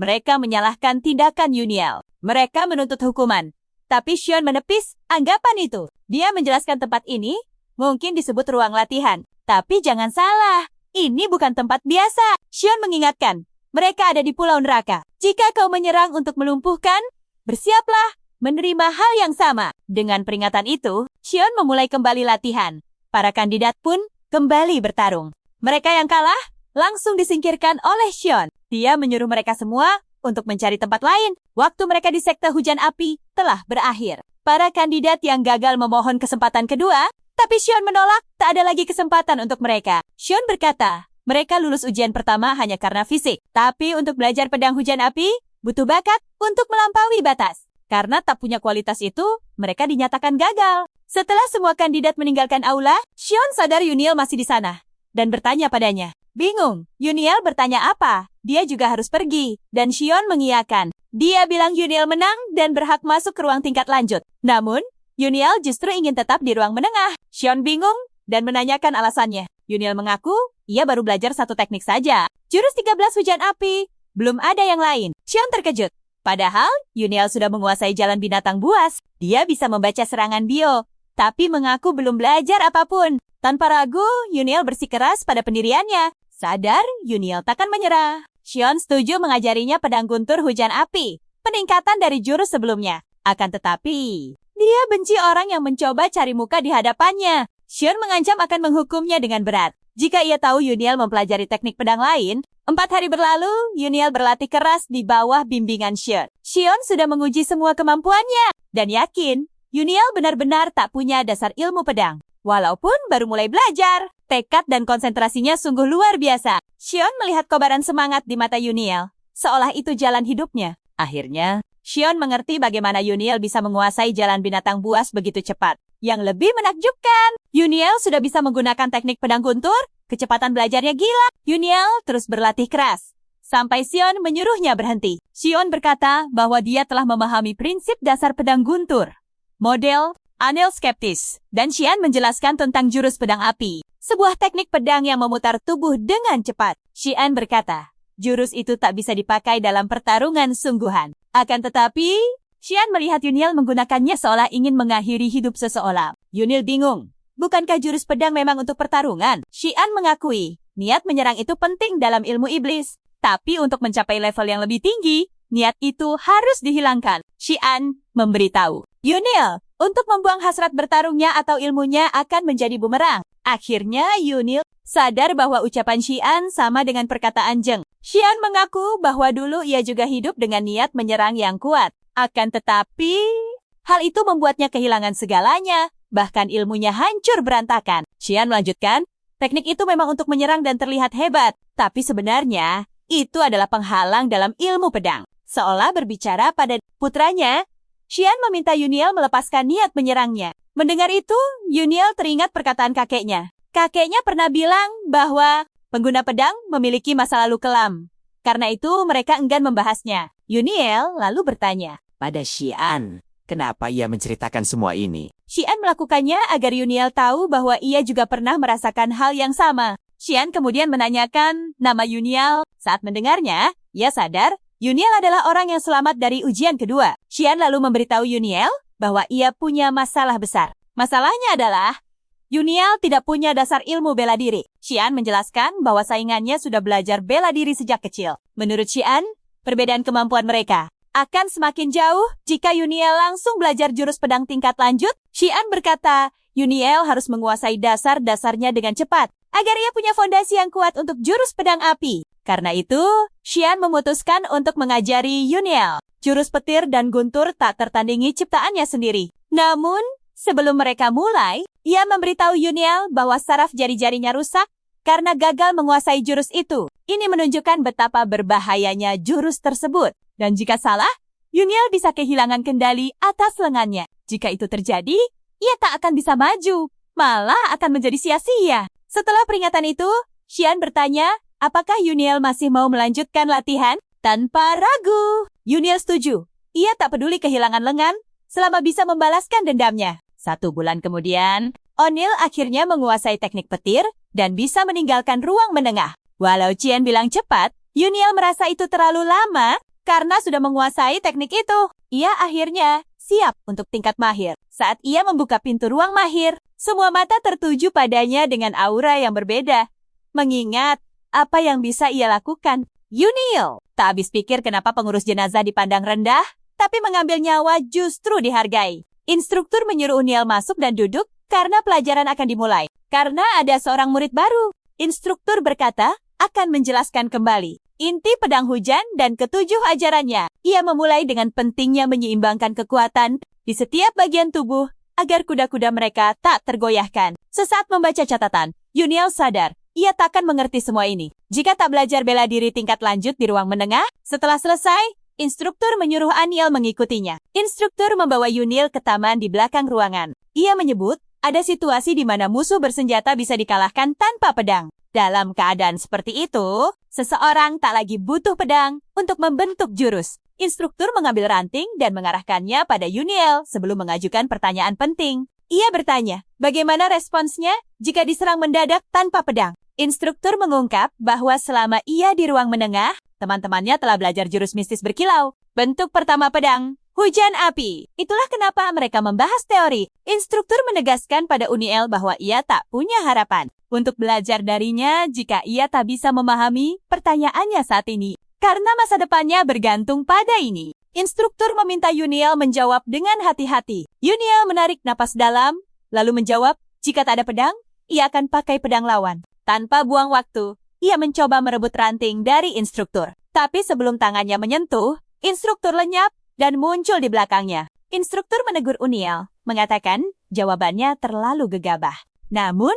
Mereka menyalahkan tindakan Uniel. Mereka menuntut hukuman. Tapi Xion menepis anggapan itu. Dia menjelaskan tempat ini mungkin disebut ruang latihan. Tapi jangan salah, ini bukan tempat biasa. Xion mengingatkan. Mereka ada di Pulau Neraka. Jika kau menyerang untuk melumpuhkan, bersiaplah menerima hal yang sama. Dengan peringatan itu, Xion memulai kembali latihan. Para kandidat pun kembali bertarung. Mereka yang kalah langsung disingkirkan oleh Xion. Dia menyuruh mereka semua untuk mencari tempat lain. Waktu mereka di sekte hujan api telah berakhir. Para kandidat yang gagal memohon kesempatan kedua, tapi Xion menolak, tak ada lagi kesempatan untuk mereka. Xion berkata, mereka lulus ujian pertama hanya karena fisik. Tapi untuk belajar pedang hujan api, butuh bakat untuk melampaui batas. Karena tak punya kualitas itu, mereka dinyatakan gagal. Setelah semua kandidat meninggalkan aula, Xion sadar Yuniel masih di sana. Dan bertanya padanya. Bingung, Yuniel bertanya apa? Dia juga harus pergi. Dan Xion mengiyakan. Dia bilang Yuniel menang dan berhak masuk ke ruang tingkat lanjut. Namun, Yuniel justru ingin tetap di ruang menengah. Xion bingung dan menanyakan alasannya. Yuniel mengaku, ia baru belajar 1 teknik saja. Jurus 13 hujan api, belum ada yang lain. Xion terkejut. Padahal, Yuniel sudah menguasai jalan binatang buas. Dia bisa membaca serangan bio, tapi mengaku belum belajar apapun. Tanpa ragu, Yuniel bersikeras pada pendiriannya. Sadar, Yuniel takkan menyerah. Xion setuju mengajarinya pedang guntur hujan api, peningkatan dari jurus sebelumnya. Akan tetapi, dia benci orang yang mencoba cari muka di hadapannya. Xion mengancam akan menghukumnya dengan berat. Jika ia tahu Yuniel mempelajari teknik pedang lain, 4 hari berlalu, Yuniel berlatih keras di bawah bimbingan Xion. Xion sudah menguji semua kemampuannya, dan yakin, Yuniel benar-benar tak punya dasar ilmu pedang. Walaupun baru mulai belajar, tekad dan konsentrasinya sungguh luar biasa. Xion melihat kobaran semangat di mata Yuniel, seolah itu jalan hidupnya. Akhirnya, Xion mengerti bagaimana Yuniel bisa menguasai jalan binatang buas begitu cepat. Yang lebih menakjubkan, Yuniel sudah bisa menggunakan teknik pedang guntur, kecepatan belajarnya gila. Yuniel terus berlatih keras, sampai Xion menyuruhnya berhenti. Xion berkata bahwa dia telah memahami prinsip dasar pedang guntur, model Anil Skeptis, dan Xian menjelaskan tentang jurus pedang api, sebuah teknik pedang yang memutar tubuh dengan cepat. Xian berkata, jurus itu tak bisa dipakai dalam pertarungan sungguhan. Akan tetapi, Xian melihat Yuniel menggunakannya seolah ingin mengakhiri hidup seseorang. Yuniel bingung. Bukankah jurus pedang memang untuk pertarungan? Xian mengakui, niat menyerang itu penting dalam ilmu iblis. Tapi untuk mencapai level yang lebih tinggi, niat itu harus dihilangkan. Xian memberitahu. Yuniel, untuk membuang hasrat bertarungnya atau ilmunya akan menjadi bumerang. Akhirnya Yuniel sadar bahwa ucapan Xian sama dengan perkataan Zheng. Xian mengaku bahwa dulu ia juga hidup dengan niat menyerang yang kuat. Akan tetapi, hal itu membuatnya kehilangan segalanya, bahkan ilmunya hancur berantakan. Xian melanjutkan, teknik itu memang untuk menyerang dan terlihat hebat, tapi sebenarnya itu adalah penghalang dalam ilmu pedang. Seolah berbicara pada putranya, Xian meminta Yuniel melepaskan niat menyerangnya. Mendengar itu, Yuniel teringat perkataan kakeknya. Kakeknya pernah bilang bahwa Pengguna pedang memiliki masa lalu kelam. Karena itu mereka enggan membahasnya. Yuniel lalu bertanya Pada Xian, kenapa ia menceritakan semua ini? Xian melakukannya agar Yuniel tahu bahwa ia juga pernah merasakan hal yang sama. Xian kemudian menanyakan nama Yuniel. Saat mendengarnya, ia sadar Yuniel adalah orang yang selamat dari ujian kedua. Xian lalu memberitahu Yuniel bahwa ia punya masalah besar. Masalahnya adalah Yuniel tidak punya dasar ilmu bela diri. Xian menjelaskan bahwa saingannya sudah belajar bela diri sejak kecil. Menurut Xian, perbedaan kemampuan mereka akan semakin jauh jika Yuniel langsung belajar jurus pedang tingkat lanjut. Xian berkata, Yuniel harus menguasai dasar-dasarnya dengan cepat agar ia punya fondasi yang kuat untuk jurus pedang api. Karena itu, Xian memutuskan untuk mengajari Yuniel. Jurus petir dan guntur tak tertandingi ciptaannya sendiri. Namun, sebelum mereka mulai, ia memberitahu Yuniel bahwa saraf jari-jarinya rusak karena gagal menguasai jurus itu. Ini menunjukkan betapa berbahayanya jurus tersebut. Dan jika salah, Yuniel bisa kehilangan kendali atas lengannya. Jika itu terjadi, ia tak akan bisa maju, malah akan menjadi sia-sia. Setelah peringatan itu, Xian bertanya, apakah Yuniel masih mau melanjutkan latihan? Tanpa ragu, Yuniel setuju. Ia tak peduli kehilangan lengan selama bisa membalaskan dendamnya. 1 bulan kemudian, O'Neil akhirnya menguasai teknik petir dan bisa meninggalkan ruang menengah. Walau Qian bilang cepat, Yuniel merasa itu terlalu lama karena sudah menguasai teknik itu. Ia akhirnya siap untuk tingkat mahir. Saat ia membuka pintu ruang mahir, semua mata tertuju padanya dengan aura yang berbeda. Mengingat apa yang bisa ia lakukan, Yuniel tak habis pikir kenapa pengurus jenazah dipandang rendah, tapi mengambil nyawa justru dihargai. Instruktur menyuruh Yuniel masuk dan duduk karena pelajaran akan dimulai. Karena ada seorang murid baru, instruktur berkata akan menjelaskan kembali inti pedang hujan dan ketujuh ajarannya. Ia memulai dengan pentingnya menyeimbangkan kekuatan di setiap bagian tubuh agar kuda-kuda mereka tak tergoyahkan. Sesaat membaca catatan, Yuniel sadar ia takkan mengerti semua ini jika tak belajar bela diri tingkat lanjut di ruang menengah. Setelah selesai, instruktur menyuruh Aniel mengikutinya. Instruktur membawa Yuniel ke taman di belakang ruangan. Ia menyebut ada situasi di mana musuh bersenjata bisa dikalahkan tanpa pedang. Dalam keadaan seperti itu, seseorang tak lagi butuh pedang untuk membentuk jurus. Instruktur mengambil ranting dan mengarahkannya pada Yuniel sebelum mengajukan pertanyaan penting. Ia bertanya, bagaimana responsnya jika diserang mendadak tanpa pedang? Instruktur mengungkap bahwa selama ia di ruang menengah, teman-temannya telah belajar jurus mistis berkilau. Bentuk pertama pedang, hujan api. Itulah kenapa mereka membahas teori. Instruktur menegaskan pada Yuniel bahwa ia tak punya harapan untuk belajar darinya jika ia tak bisa memahami pertanyaannya saat ini. Karena masa depannya bergantung pada ini. Instruktur meminta Yuniel menjawab dengan hati-hati. Yuniel menarik napas dalam, lalu menjawab, jika tak ada pedang, ia akan pakai pedang lawan. Tanpa buang waktu, ia mencoba merebut ranting dari instruktur. Tapi sebelum tangannya menyentuh, instruktur lenyap dan muncul di belakangnya. Instruktur menegur Yuniel, mengatakan jawabannya terlalu gegabah. Namun,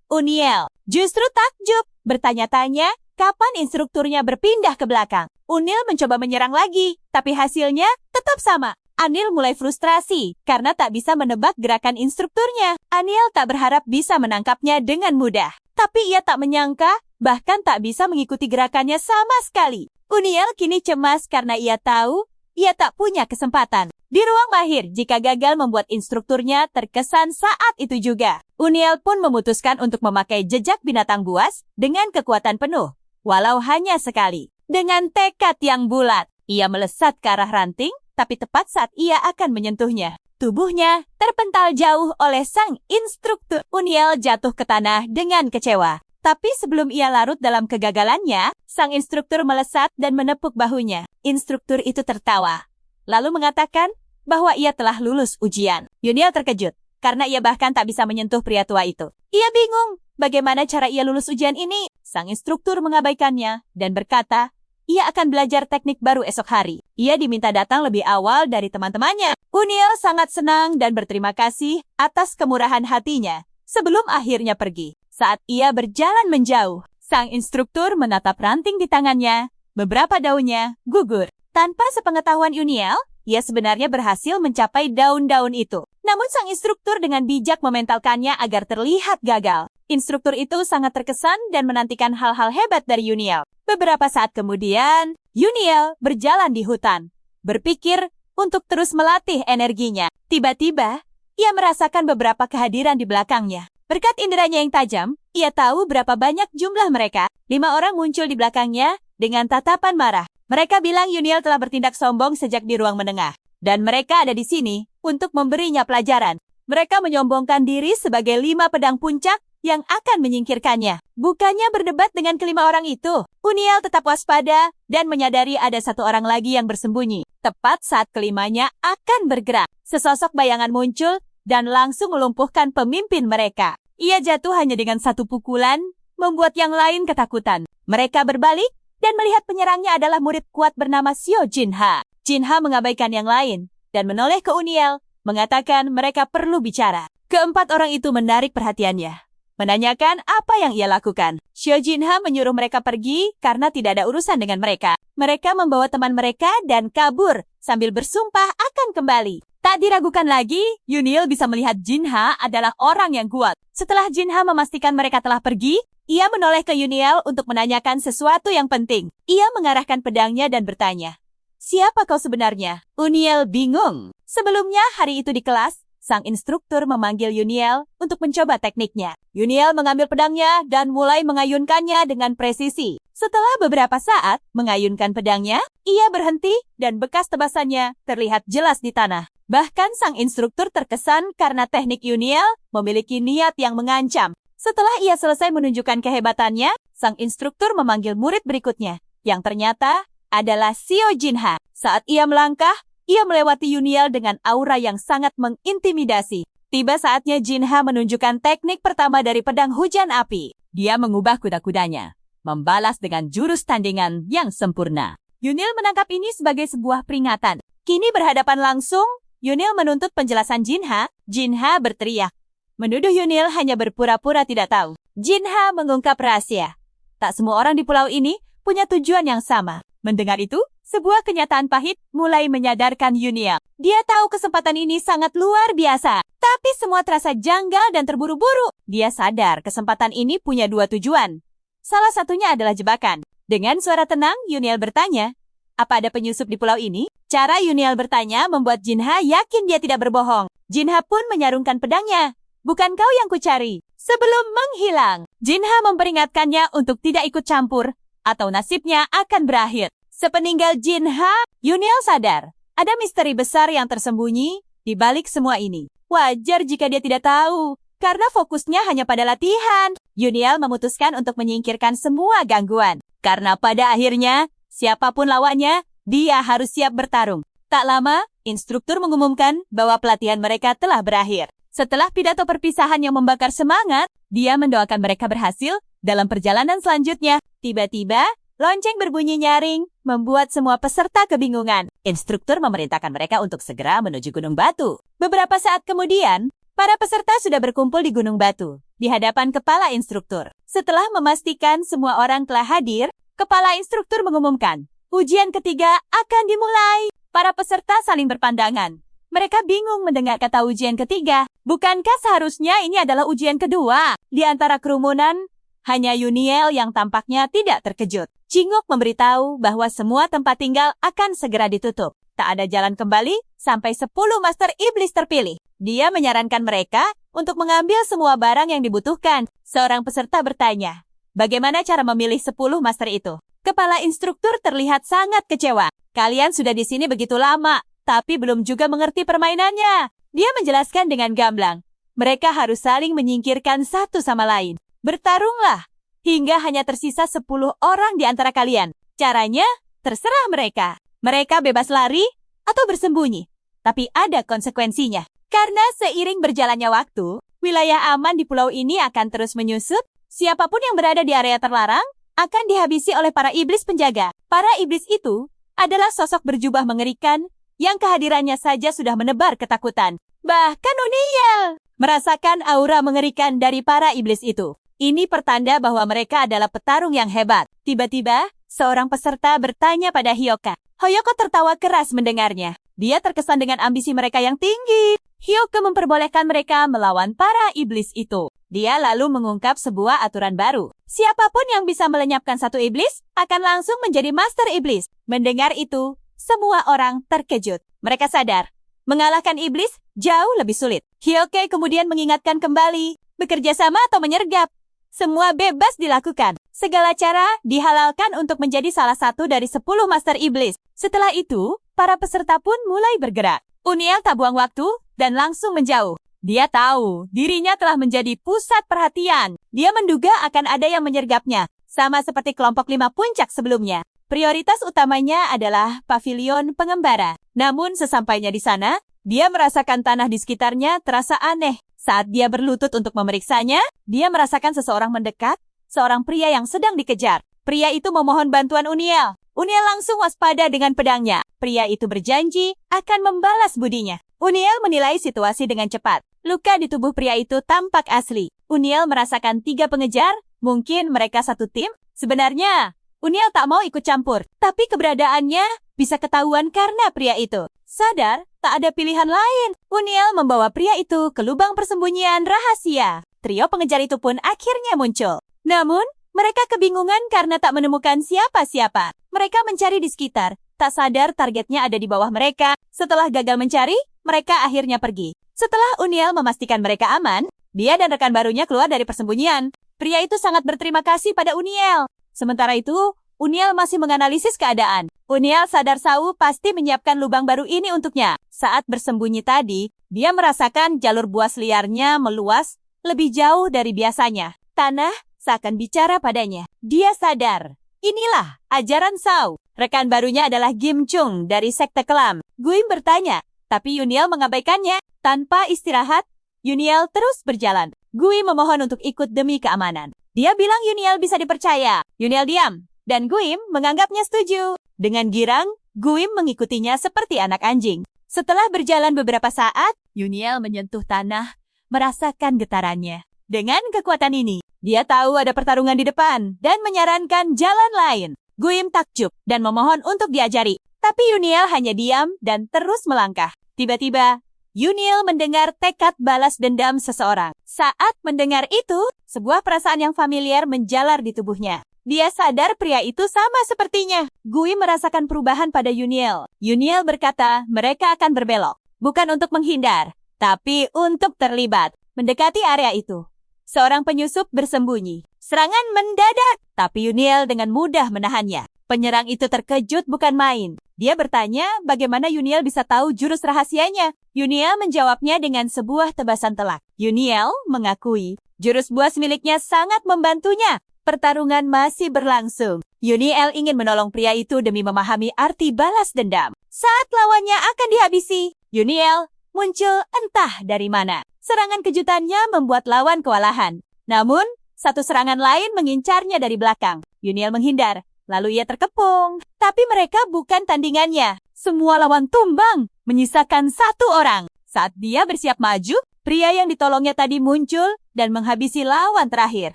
Yuniel justru takjub, bertanya-tanya kapan instrukturnya berpindah ke belakang. Yuniel mencoba menyerang lagi, tapi hasilnya tetap sama. Aniel mulai frustrasi karena tak bisa menebak gerakan instrukturnya. Aniel tak berharap bisa menangkapnya dengan mudah. Tapi ia tak menyangka, bahkan tak bisa mengikuti gerakannya sama sekali. Yuniel kini cemas karena ia tahu ia tak punya kesempatan. Di ruang mahir, jika gagal membuat instrukturnya terkesan saat itu juga. Yuniel pun memutuskan untuk memakai jejak binatang buas dengan kekuatan penuh, walau hanya sekali. Dengan tekad yang bulat, ia melesat ke arah ranting, tapi tepat saat ia akan menyentuhnya, tubuhnya terpental jauh oleh sang instruktur. Yuniel jatuh ke tanah dengan kecewa. Tapi sebelum ia larut dalam kegagalannya, sang instruktur melesat dan menepuk bahunya. Instruktur itu tertawa, lalu mengatakan bahwa ia telah lulus ujian. Yuniel terkejut, karena ia bahkan tak bisa menyentuh pria tua itu. Ia bingung, bagaimana cara ia lulus ujian ini? Sang instruktur mengabaikannya dan berkata, ia akan belajar teknik baru esok hari. Ia diminta datang lebih awal dari teman-temannya. Yuniel sangat senang dan berterima kasih atas kemurahan hatinya sebelum akhirnya pergi. Saat ia berjalan menjauh, sang instruktur menatap ranting di tangannya. Beberapa daunnya gugur. Tanpa sepengetahuan Yuniel, ia sebenarnya berhasil mencapai daun-daun itu. Namun sang instruktur dengan bijak mementalkannya agar terlihat gagal. Instruktur itu sangat terkesan dan menantikan hal-hal hebat dari Uniel. Beberapa saat kemudian, Uniel berjalan di hutan, berpikir untuk terus melatih energinya. Tiba-tiba, ia merasakan beberapa kehadiran di belakangnya. Berkat inderanya yang tajam, ia tahu berapa banyak jumlah mereka. 5 orang muncul di belakangnya dengan tatapan marah. Mereka bilang Uniel telah bertindak sombong sejak di ruang menengah. Dan mereka ada di sini untuk memberinya pelajaran. Mereka menyombongkan diri sebagai 5 pedang puncak yang akan menyingkirkannya. Bukannya berdebat dengan kelima orang itu, Uniel tetap waspada dan menyadari ada satu orang lagi yang bersembunyi. Tepat saat kelimanya akan bergerak, sesosok bayangan muncul dan langsung melumpuhkan pemimpin mereka. Ia jatuh hanya dengan satu pukulan, membuat yang lain ketakutan. Mereka berbalik dan melihat penyerangnya adalah murid kuat bernama Xiao Jinha. Jinha mengabaikan yang lain dan menoleh ke Uniel, mengatakan mereka perlu bicara. Keempat orang itu menarik perhatiannya, menanyakan apa yang ia lakukan. Xiao Jinha menyuruh mereka pergi karena tidak ada urusan dengan mereka. Mereka membawa teman mereka dan kabur sambil bersumpah akan kembali. Tak diragukan lagi, Uniel bisa melihat Jinha adalah orang yang kuat. Setelah Jinha memastikan mereka telah pergi, ia menoleh ke Uniel untuk menanyakan sesuatu yang penting. Ia mengarahkan pedangnya dan bertanya, "Siapa kau sebenarnya?" Uniel bingung. Sebelumnya hari itu di kelas, sang instruktur memanggil Uniel untuk mencoba tekniknya. Uniel mengambil pedangnya dan mulai mengayunkannya dengan presisi. Setelah beberapa saat mengayunkan pedangnya, ia berhenti dan bekas tebasannya terlihat jelas di tanah. Bahkan sang instruktur terkesan karena teknik Uniel memiliki niat yang mengancam. Setelah ia selesai menunjukkan kehebatannya, sang instruktur memanggil murid berikutnya, yang ternyata adalah Xiao Jinha. Saat ia melangkah, ia melewati Uniel dengan aura yang sangat mengintimidasi. Tiba saatnya Jinha menunjukkan teknik pertama dari pedang hujan api. Dia mengubah kuda-kudanya, membalas dengan jurus tandingan yang sempurna. Uniel menangkap ini sebagai sebuah peringatan. Kini berhadapan langsung, Uniel menuntut penjelasan Jinha. Jinha berteriak, menuduh Uniel hanya berpura-pura tidak tahu. Jinha mengungkap rahasia. Tak semua orang di pulau ini punya tujuan yang sama. Mendengar itu, sebuah kenyataan pahit mulai menyadarkan Uniel. Dia tahu kesempatan ini sangat luar biasa, tapi semua terasa janggal dan terburu-buru. Dia sadar kesempatan ini punya 2 tujuan. Salah satunya adalah jebakan. Dengan suara tenang, Uniel bertanya, "Apa ada penyusup di pulau ini?" Cara Uniel bertanya membuat Jinha yakin dia tidak berbohong. Jinha pun menyarungkan pedangnya. "Bukan kau yang kucari." Sebelum menghilang, Jinha memperingatkannya untuk tidak ikut campur, atau nasibnya akan berakhir. Sepeninggal Jinha, Uniel sadar ada misteri besar yang tersembunyi di balik semua ini. Wajar jika dia tidak tahu, karena fokusnya hanya pada latihan. Uniel memutuskan untuk menyingkirkan semua gangguan. Karena pada akhirnya, siapapun lawannya, dia harus siap bertarung. Tak lama, instruktur mengumumkan bahwa pelatihan mereka telah berakhir. Setelah pidato perpisahan yang membakar semangat, dia mendoakan mereka berhasil dalam perjalanan selanjutnya. Tiba-tiba, lonceng berbunyi nyaring, membuat semua peserta kebingungan. Instruktur memerintahkan mereka untuk segera menuju Gunung Batu. Beberapa saat kemudian, para peserta sudah berkumpul di Gunung Batu, di hadapan kepala instruktur. Setelah memastikan semua orang telah hadir, kepala instruktur mengumumkan, ujian ketiga akan dimulai. Para peserta saling berpandangan. Mereka bingung mendengar kata ujian ketiga. Bukankah seharusnya ini adalah ujian kedua? Di antara kerumunan, hanya Uniel yang tampaknya tidak terkejut. Jingok memberitahu bahwa semua tempat tinggal akan segera ditutup. Tak ada jalan kembali sampai 10 Master Iblis terpilih. Dia menyarankan mereka untuk mengambil semua barang yang dibutuhkan. Seorang peserta bertanya, bagaimana cara memilih 10 Master itu? Kepala instruktur terlihat sangat kecewa. Kalian sudah di sini begitu lama, tapi belum juga mengerti permainannya. Dia menjelaskan dengan gamblang. Mereka harus saling menyingkirkan satu sama lain. Bertarunglah, hingga hanya tersisa 10 orang di antara kalian. Caranya, terserah mereka. Mereka bebas lari atau bersembunyi. Tapi ada konsekuensinya. Karena seiring berjalannya waktu, wilayah aman di pulau ini akan terus menyusut. Siapapun yang berada di area terlarang akan dihabisi oleh para iblis penjaga. Para iblis itu adalah sosok berjubah mengerikan yang kehadirannya saja sudah menebar ketakutan. Bahkan Uniel merasakan aura mengerikan dari para iblis itu. Ini pertanda bahwa mereka adalah petarung yang hebat. Tiba-tiba, seorang peserta bertanya pada Hyoka. Hyoka tertawa keras mendengarnya. Dia terkesan dengan ambisi mereka yang tinggi. Hyoka memperbolehkan mereka melawan para iblis itu. Dia lalu mengungkap sebuah aturan baru. Siapapun yang bisa melenyapkan satu iblis akan langsung menjadi master iblis. Mendengar itu, semua orang terkejut. Mereka sadar, mengalahkan iblis jauh lebih sulit. Hyoke kemudian mengingatkan kembali, bekerja sama atau menyergap. Semua bebas dilakukan. Segala cara dihalalkan untuk menjadi salah satu dari 10 master iblis. Setelah itu, para peserta pun mulai bergerak. Uniel tak buang waktu dan langsung menjauh. Dia tahu dirinya telah menjadi pusat perhatian. Dia menduga akan ada yang menyergapnya, sama seperti kelompok 5 puncak sebelumnya. Prioritas utamanya adalah pavilion pengembara. Namun sesampainya di sana, dia merasakan tanah di sekitarnya terasa aneh. Saat dia berlutut untuk memeriksanya, dia merasakan seseorang mendekat, seorang pria yang sedang dikejar. Pria itu memohon bantuan Uniel. Uniel langsung waspada dengan pedangnya. Pria itu berjanji akan membalas budinya. Uniel menilai situasi dengan cepat. Luka di tubuh pria itu tampak asli. Uniel merasakan 3 pengejar, mungkin mereka satu tim. Sebenarnya, Uniel tak mau ikut campur, tapi keberadaannya bisa ketahuan karena pria itu. Sadar, tak ada pilihan lain. Uniel membawa pria itu ke lubang persembunyian rahasia. Trio pengejar itu pun akhirnya muncul. Namun, mereka kebingungan karena tak menemukan siapa-siapa. Mereka mencari di sekitar, tak sadar targetnya ada di bawah mereka. Setelah gagal mencari, mereka akhirnya pergi. Setelah Uniel memastikan mereka aman, dia dan rekan barunya keluar dari persembunyian. Pria itu sangat berterima kasih pada Uniel. Sementara itu, Uniel masih menganalisis keadaan. Uniel sadar Sau pasti menyiapkan lubang baru ini untuknya. Saat bersembunyi tadi, dia merasakan jalur buas liarnya meluas lebih jauh dari biasanya. Tanah seakan bicara padanya. Dia sadar. Inilah ajaran Sau. Rekan barunya adalah Gim Chung dari Sekte Kelam. Guim bertanya, tapi Uniel mengabaikannya. Tanpa istirahat, Uniel terus berjalan. Guim memohon untuk ikut demi keamanan. Dia bilang Uniel bisa dipercaya. Uniel diam, dan Guim menganggapnya setuju. Dengan girang, Guim mengikutinya seperti anak anjing. Setelah berjalan beberapa saat, Uniel menyentuh tanah, merasakan getarannya. Dengan kekuatan ini, dia tahu ada pertarungan di depan dan menyarankan jalan lain. Guim takjub dan memohon untuk diajari. Tapi Uniel hanya diam dan terus melangkah. Tiba-tiba, Uniel mendengar tekad balas dendam seseorang. Saat mendengar itu, sebuah perasaan yang familiar menjalar di tubuhnya. Dia sadar pria itu sama sepertinya. Guim merasakan perubahan pada Uniel. Uniel berkata mereka akan berbelok. Bukan untuk menghindar, tapi untuk terlibat. Mendekati area itu, seorang penyusup bersembunyi. Serangan mendadak, tapi Uniel dengan mudah menahannya. Penyerang itu terkejut bukan main. Dia bertanya bagaimana Uniel bisa tahu jurus rahasianya. Uniel menjawabnya dengan sebuah tebasan telak. Uniel mengakui jurus buas miliknya sangat membantunya. Pertarungan masih berlangsung. Uniel ingin menolong pria itu demi memahami arti balas dendam. Saat lawannya akan dihabisi, Uniel muncul entah dari mana. Serangan kejutannya membuat lawan kewalahan. Namun, satu serangan lain mengincarnya dari belakang. Uniel menghindar. Lalu ia terkepung. Tapi mereka bukan tandingannya. Semua lawan tumbang, menyisakan satu orang. Saat dia bersiap maju, pria yang ditolongnya tadi muncul dan menghabisi lawan terakhir.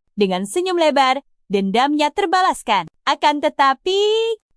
Dengan senyum lebar, dendamnya terbalaskan. Akan tetapi,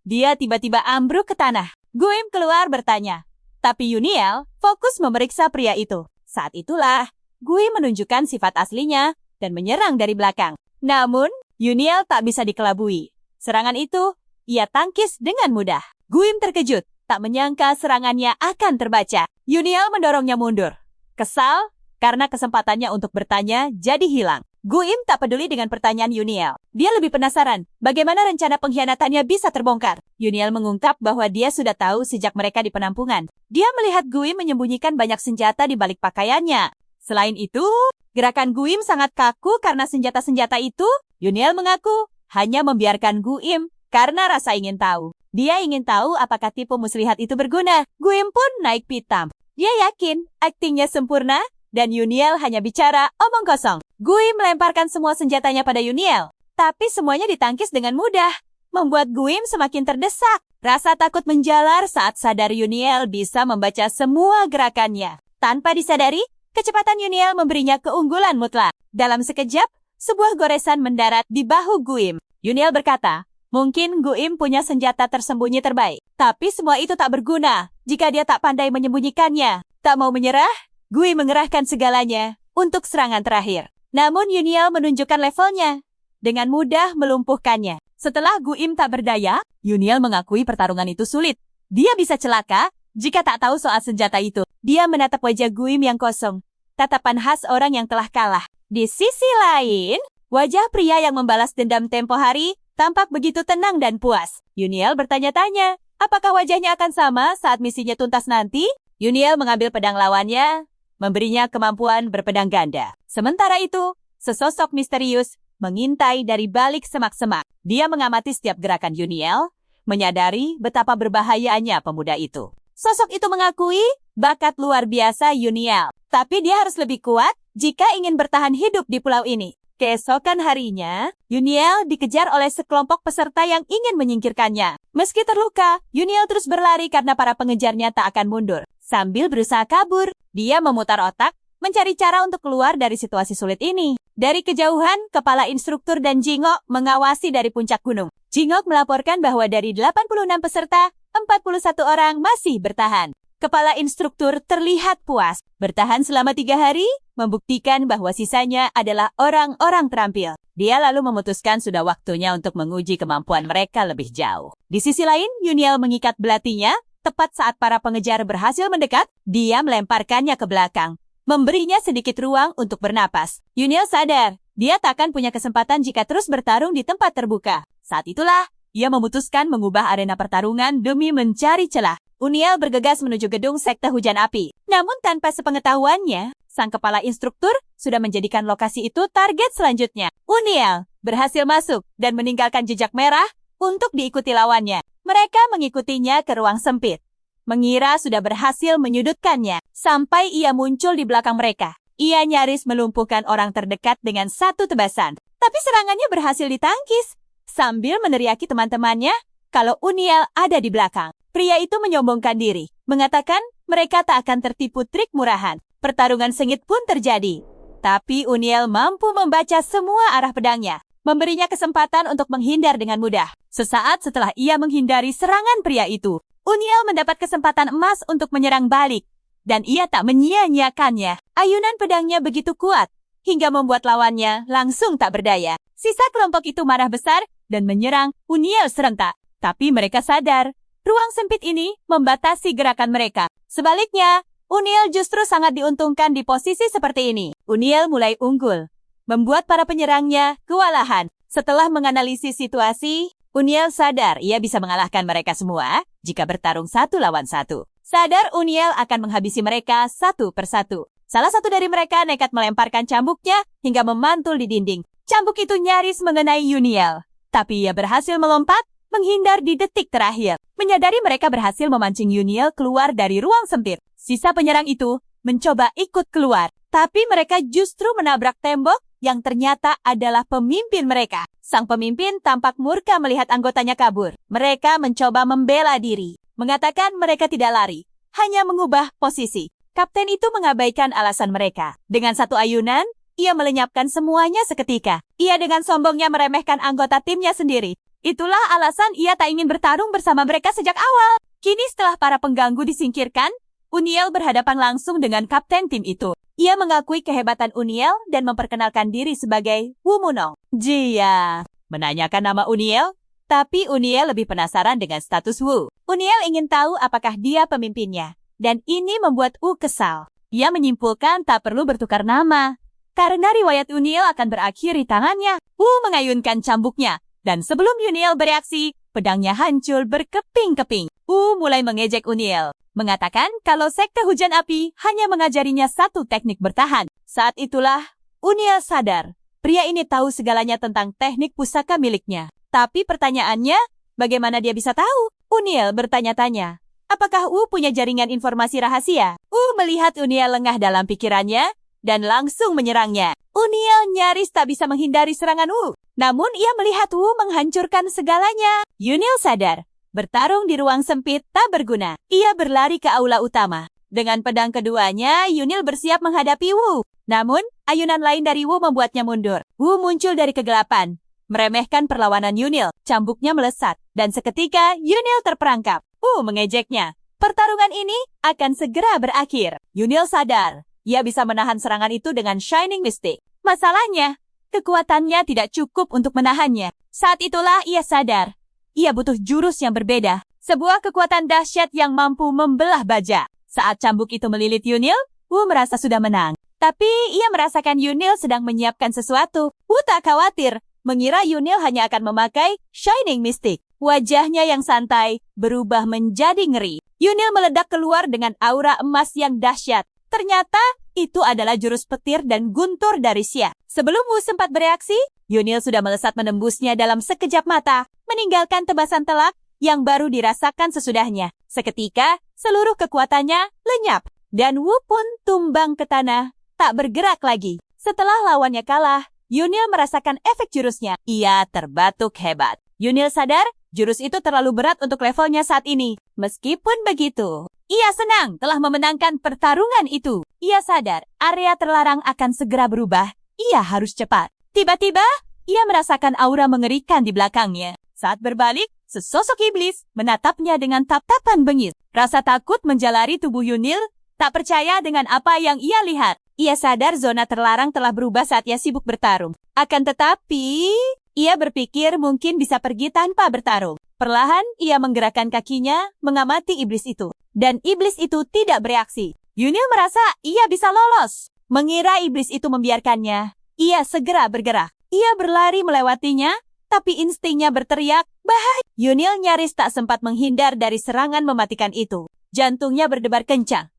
dia tiba-tiba ambruk ke tanah. Guim keluar bertanya. Tapi Uniel fokus memeriksa pria itu. Saat itulah, Guim menunjukkan sifat aslinya dan menyerang dari belakang. Namun, Uniel tak bisa dikelabui. Serangan itu, ia tangkis dengan mudah. Guim terkejut, tak menyangka serangannya akan terbaca. Uniel mendorongnya mundur. Kesal, karena kesempatannya untuk bertanya jadi hilang. Guim tak peduli dengan pertanyaan Uniel. Dia lebih penasaran, bagaimana rencana pengkhianatannya bisa terbongkar. Uniel mengungkap bahwa dia sudah tahu sejak mereka di penampungan. Dia melihat Guim menyembunyikan banyak senjata di balik pakaiannya. Selain itu, gerakan Guim sangat kaku karena senjata-senjata itu. Uniel mengaku hanya membiarkan Guim karena rasa ingin tahu. Dia ingin tahu apakah tipu muslihat itu berguna. Guim pun naik pitam. Dia yakin aktingnya sempurna dan Uniel hanya bicara omong kosong. Guim melemparkan semua senjatanya pada Uniel, tapi semuanya ditangkis dengan mudah, membuat Guim semakin terdesak. Rasa takut menjalar saat sadar Uniel bisa membaca semua gerakannya. Tanpa disadari, kecepatan Uniel memberinya keunggulan mutlak. Dalam sekejap, sebuah goresan mendarat di bahu Guim. Uniel berkata, mungkin Guim punya senjata tersembunyi terbaik. Tapi semua itu tak berguna jika dia tak pandai menyembunyikannya. Tak mau menyerah, Guim mengerahkan segalanya untuk serangan terakhir. Namun Yuniel menunjukkan levelnya. Dengan mudah melumpuhkannya. Setelah Guim tak berdaya, Yuniel mengakui pertarungan itu sulit. Dia bisa celaka jika tak tahu soal senjata itu. Dia menatap wajah Guim yang kosong. Tatapan khas orang yang telah kalah. Di sisi lain, wajah pria yang membalas dendam tempo hari tampak begitu tenang dan puas. Yuniel bertanya-tanya, apakah wajahnya akan sama saat misinya tuntas nanti? Yuniel mengambil pedang lawannya, memberinya kemampuan berpedang ganda. Sementara itu, sesosok misterius mengintai dari balik semak-semak. Dia mengamati setiap gerakan Yuniel, menyadari betapa berbahayanya pemuda itu. Sosok itu mengakui bakat luar biasa Yuniel, tapi dia harus lebih kuat jika ingin bertahan hidup di pulau ini. Keesokan harinya, Yuniel dikejar oleh sekelompok peserta yang ingin menyingkirkannya. Meski terluka, Yuniel terus berlari karena para pengejarnya tak akan mundur. Sambil berusaha kabur, dia memutar otak, mencari cara untuk keluar dari situasi sulit ini. Dari kejauhan, kepala instruktur dan Jingok mengawasi dari puncak gunung. Jingok melaporkan bahwa dari 86 peserta, 41 orang masih bertahan. Kepala instruktur terlihat puas. Bertahan selama 3 hari, membuktikan bahwa sisanya adalah orang-orang terampil. Dia lalu memutuskan sudah waktunya untuk menguji kemampuan mereka lebih jauh. Di sisi lain, Yuniel mengikat belatinya. Tepat saat para pengejar berhasil mendekat, dia melemparkannya ke belakang. Memberinya sedikit ruang untuk bernapas. Yuniel sadar, dia takkan punya kesempatan jika terus bertarung di tempat terbuka. Saat itulah, ia memutuskan mengubah arena pertarungan demi mencari celah. Yuniel bergegas menuju gedung sekte hujan api. Namun tanpa sepengetahuannya, sang kepala instruktur sudah menjadikan lokasi itu target selanjutnya. Yuniel berhasil masuk dan meninggalkan jejak merah untuk diikuti lawannya. Mereka mengikutinya ke ruang sempit. Mengira sudah berhasil menyudutkannya, sampai ia muncul di belakang mereka. Ia nyaris melumpuhkan orang terdekat dengan satu tebasan. Tapi serangannya berhasil ditangkis. Sambil meneriaki teman-temannya, kalau Yuniel ada di belakang. Pria itu menyombongkan diri, mengatakan mereka tak akan tertipu trik murahan. Pertarungan sengit pun terjadi. Tapi Yuniel mampu membaca semua arah pedangnya, memberinya kesempatan untuk menghindar dengan mudah. Sesaat setelah ia menghindari serangan pria itu, Yuniel mendapat kesempatan emas untuk menyerang balik, dan ia tak menyia-nyiakannya. Ayunan pedangnya begitu kuat, hingga membuat lawannya langsung tak berdaya. Sisa kelompok itu marah besar dan menyerang Yuniel serentak. Tapi mereka sadar, ruang sempit ini membatasi gerakan mereka. Sebaliknya, Yuniel justru sangat diuntungkan di posisi seperti ini. Yuniel mulai unggul, membuat para penyerangnya kewalahan. Setelah menganalisis situasi, Yuniel sadar ia bisa mengalahkan mereka semua jika bertarung 1 lawan 1. Sadar Yuniel akan menghabisi mereka satu persatu. Salah satu dari mereka nekat melemparkan cambuknya hingga memantul di dinding. Cambuk itu nyaris mengenai Yuniel. Tapi ia berhasil melompat, menghindar di detik terakhir. Menyadari mereka berhasil memancing Yuniel keluar dari ruang sempit. Sisa penyerang itu mencoba ikut keluar. Tapi mereka justru menabrak tembok yang ternyata adalah pemimpin mereka. Sang pemimpin tampak murka melihat anggotanya kabur. Mereka mencoba membela diri, mengatakan mereka tidak lari, hanya mengubah posisi. Kapten itu mengabaikan alasan mereka. Dengan satu ayunan, ia melenyapkan semuanya seketika. Ia dengan sombongnya meremehkan anggota timnya sendiri. Itulah alasan ia tak ingin bertarung bersama mereka sejak awal. Kini setelah para pengganggu disingkirkan, Yuniel berhadapan langsung dengan kapten tim itu. Ia mengakui kehebatan Yuniel dan memperkenalkan diri sebagai Wu Munong. Jia menanyakan nama Yuniel, tapi Yuniel lebih penasaran dengan status Wu. Yuniel ingin tahu apakah dia pemimpinnya, dan ini membuat Wu kesal. Ia menyimpulkan tak perlu bertukar nama, karena riwayat Yuniel akan berakhir di tangannya. Wu mengayunkan cambuknya, dan sebelum Yuniel bereaksi, pedangnya hancur berkeping-keping. Wu mulai mengejek Yuniel, mengatakan kalau sekte hujan api hanya mengajarinya satu teknik bertahan. Saat itulah, Yuniel sadar, pria ini tahu segalanya tentang teknik pusaka miliknya. Tapi pertanyaannya, bagaimana dia bisa tahu? Yuniel bertanya-tanya, apakah Wu punya jaringan informasi rahasia? Wu melihat Yuniel lengah dalam pikirannya, dan langsung menyerangnya. Yuniel nyaris tak bisa menghindari serangan Wu. Namun ia melihat Wu menghancurkan segalanya. Yuniel sadar, bertarung di ruang sempit tak berguna. Ia berlari ke aula utama. Dengan pedang keduanya, Yuniel bersiap menghadapi Wu. Namun, ayunan lain dari Wu membuatnya mundur. Wu muncul dari kegelapan, meremehkan perlawanan Yuniel. Cambuknya melesat, dan seketika Yuniel terperangkap. Wu mengejeknya. Pertarungan ini akan segera berakhir. Yuniel sadar, ia bisa menahan serangan itu dengan Shining Mystic. Masalahnya, kekuatannya tidak cukup untuk menahannya. Saat itulah ia sadar. Ia butuh jurus yang berbeda. Sebuah kekuatan dahsyat yang mampu membelah baja. Saat cambuk itu melilit Yunil, Wu merasa sudah menang. Tapi ia merasakan Yunil sedang menyiapkan sesuatu. Wu tak khawatir, mengira Yunil hanya akan memakai Shining Mystic. Wajahnya yang santai berubah menjadi ngeri. Yunil meledak keluar dengan aura emas yang dahsyat. Ternyata itu adalah jurus petir dan guntur dari Xia. Sebelum Wu sempat bereaksi, Yunil sudah melesat menembusnya dalam sekejap mata, meninggalkan tebasan telak yang baru dirasakan sesudahnya. Seketika, seluruh kekuatannya lenyap, dan Wu pun tumbang ke tanah, tak bergerak lagi. Setelah lawannya kalah, Yunil merasakan efek jurusnya. Ia terbatuk hebat. Yunil sadar, jurus itu terlalu berat untuk levelnya saat ini. Meskipun begitu, ia senang telah memenangkan pertarungan itu. Ia sadar, area terlarang akan segera berubah. Ia harus cepat. Tiba-tiba, ia merasakan aura mengerikan di belakangnya. Saat berbalik, sesosok iblis menatapnya dengan tatapan bengis. Rasa takut menjalari tubuh Yunil, tak percaya dengan apa yang ia lihat. Ia sadar zona terlarang telah berubah saat ia sibuk bertarung. Akan tetapi, ia berpikir mungkin bisa pergi tanpa bertarung. Perlahan, ia menggerakkan kakinya mengamati iblis itu. Dan iblis itu tidak bereaksi. Yunil merasa ia bisa lolos. Mengira iblis itu membiarkannya, ia segera bergerak. Ia berlari melewatinya, tapi instingnya berteriak, bahaya. Yunil nyaris tak sempat menghindar dari serangan mematikan itu. Jantungnya berdebar kencang.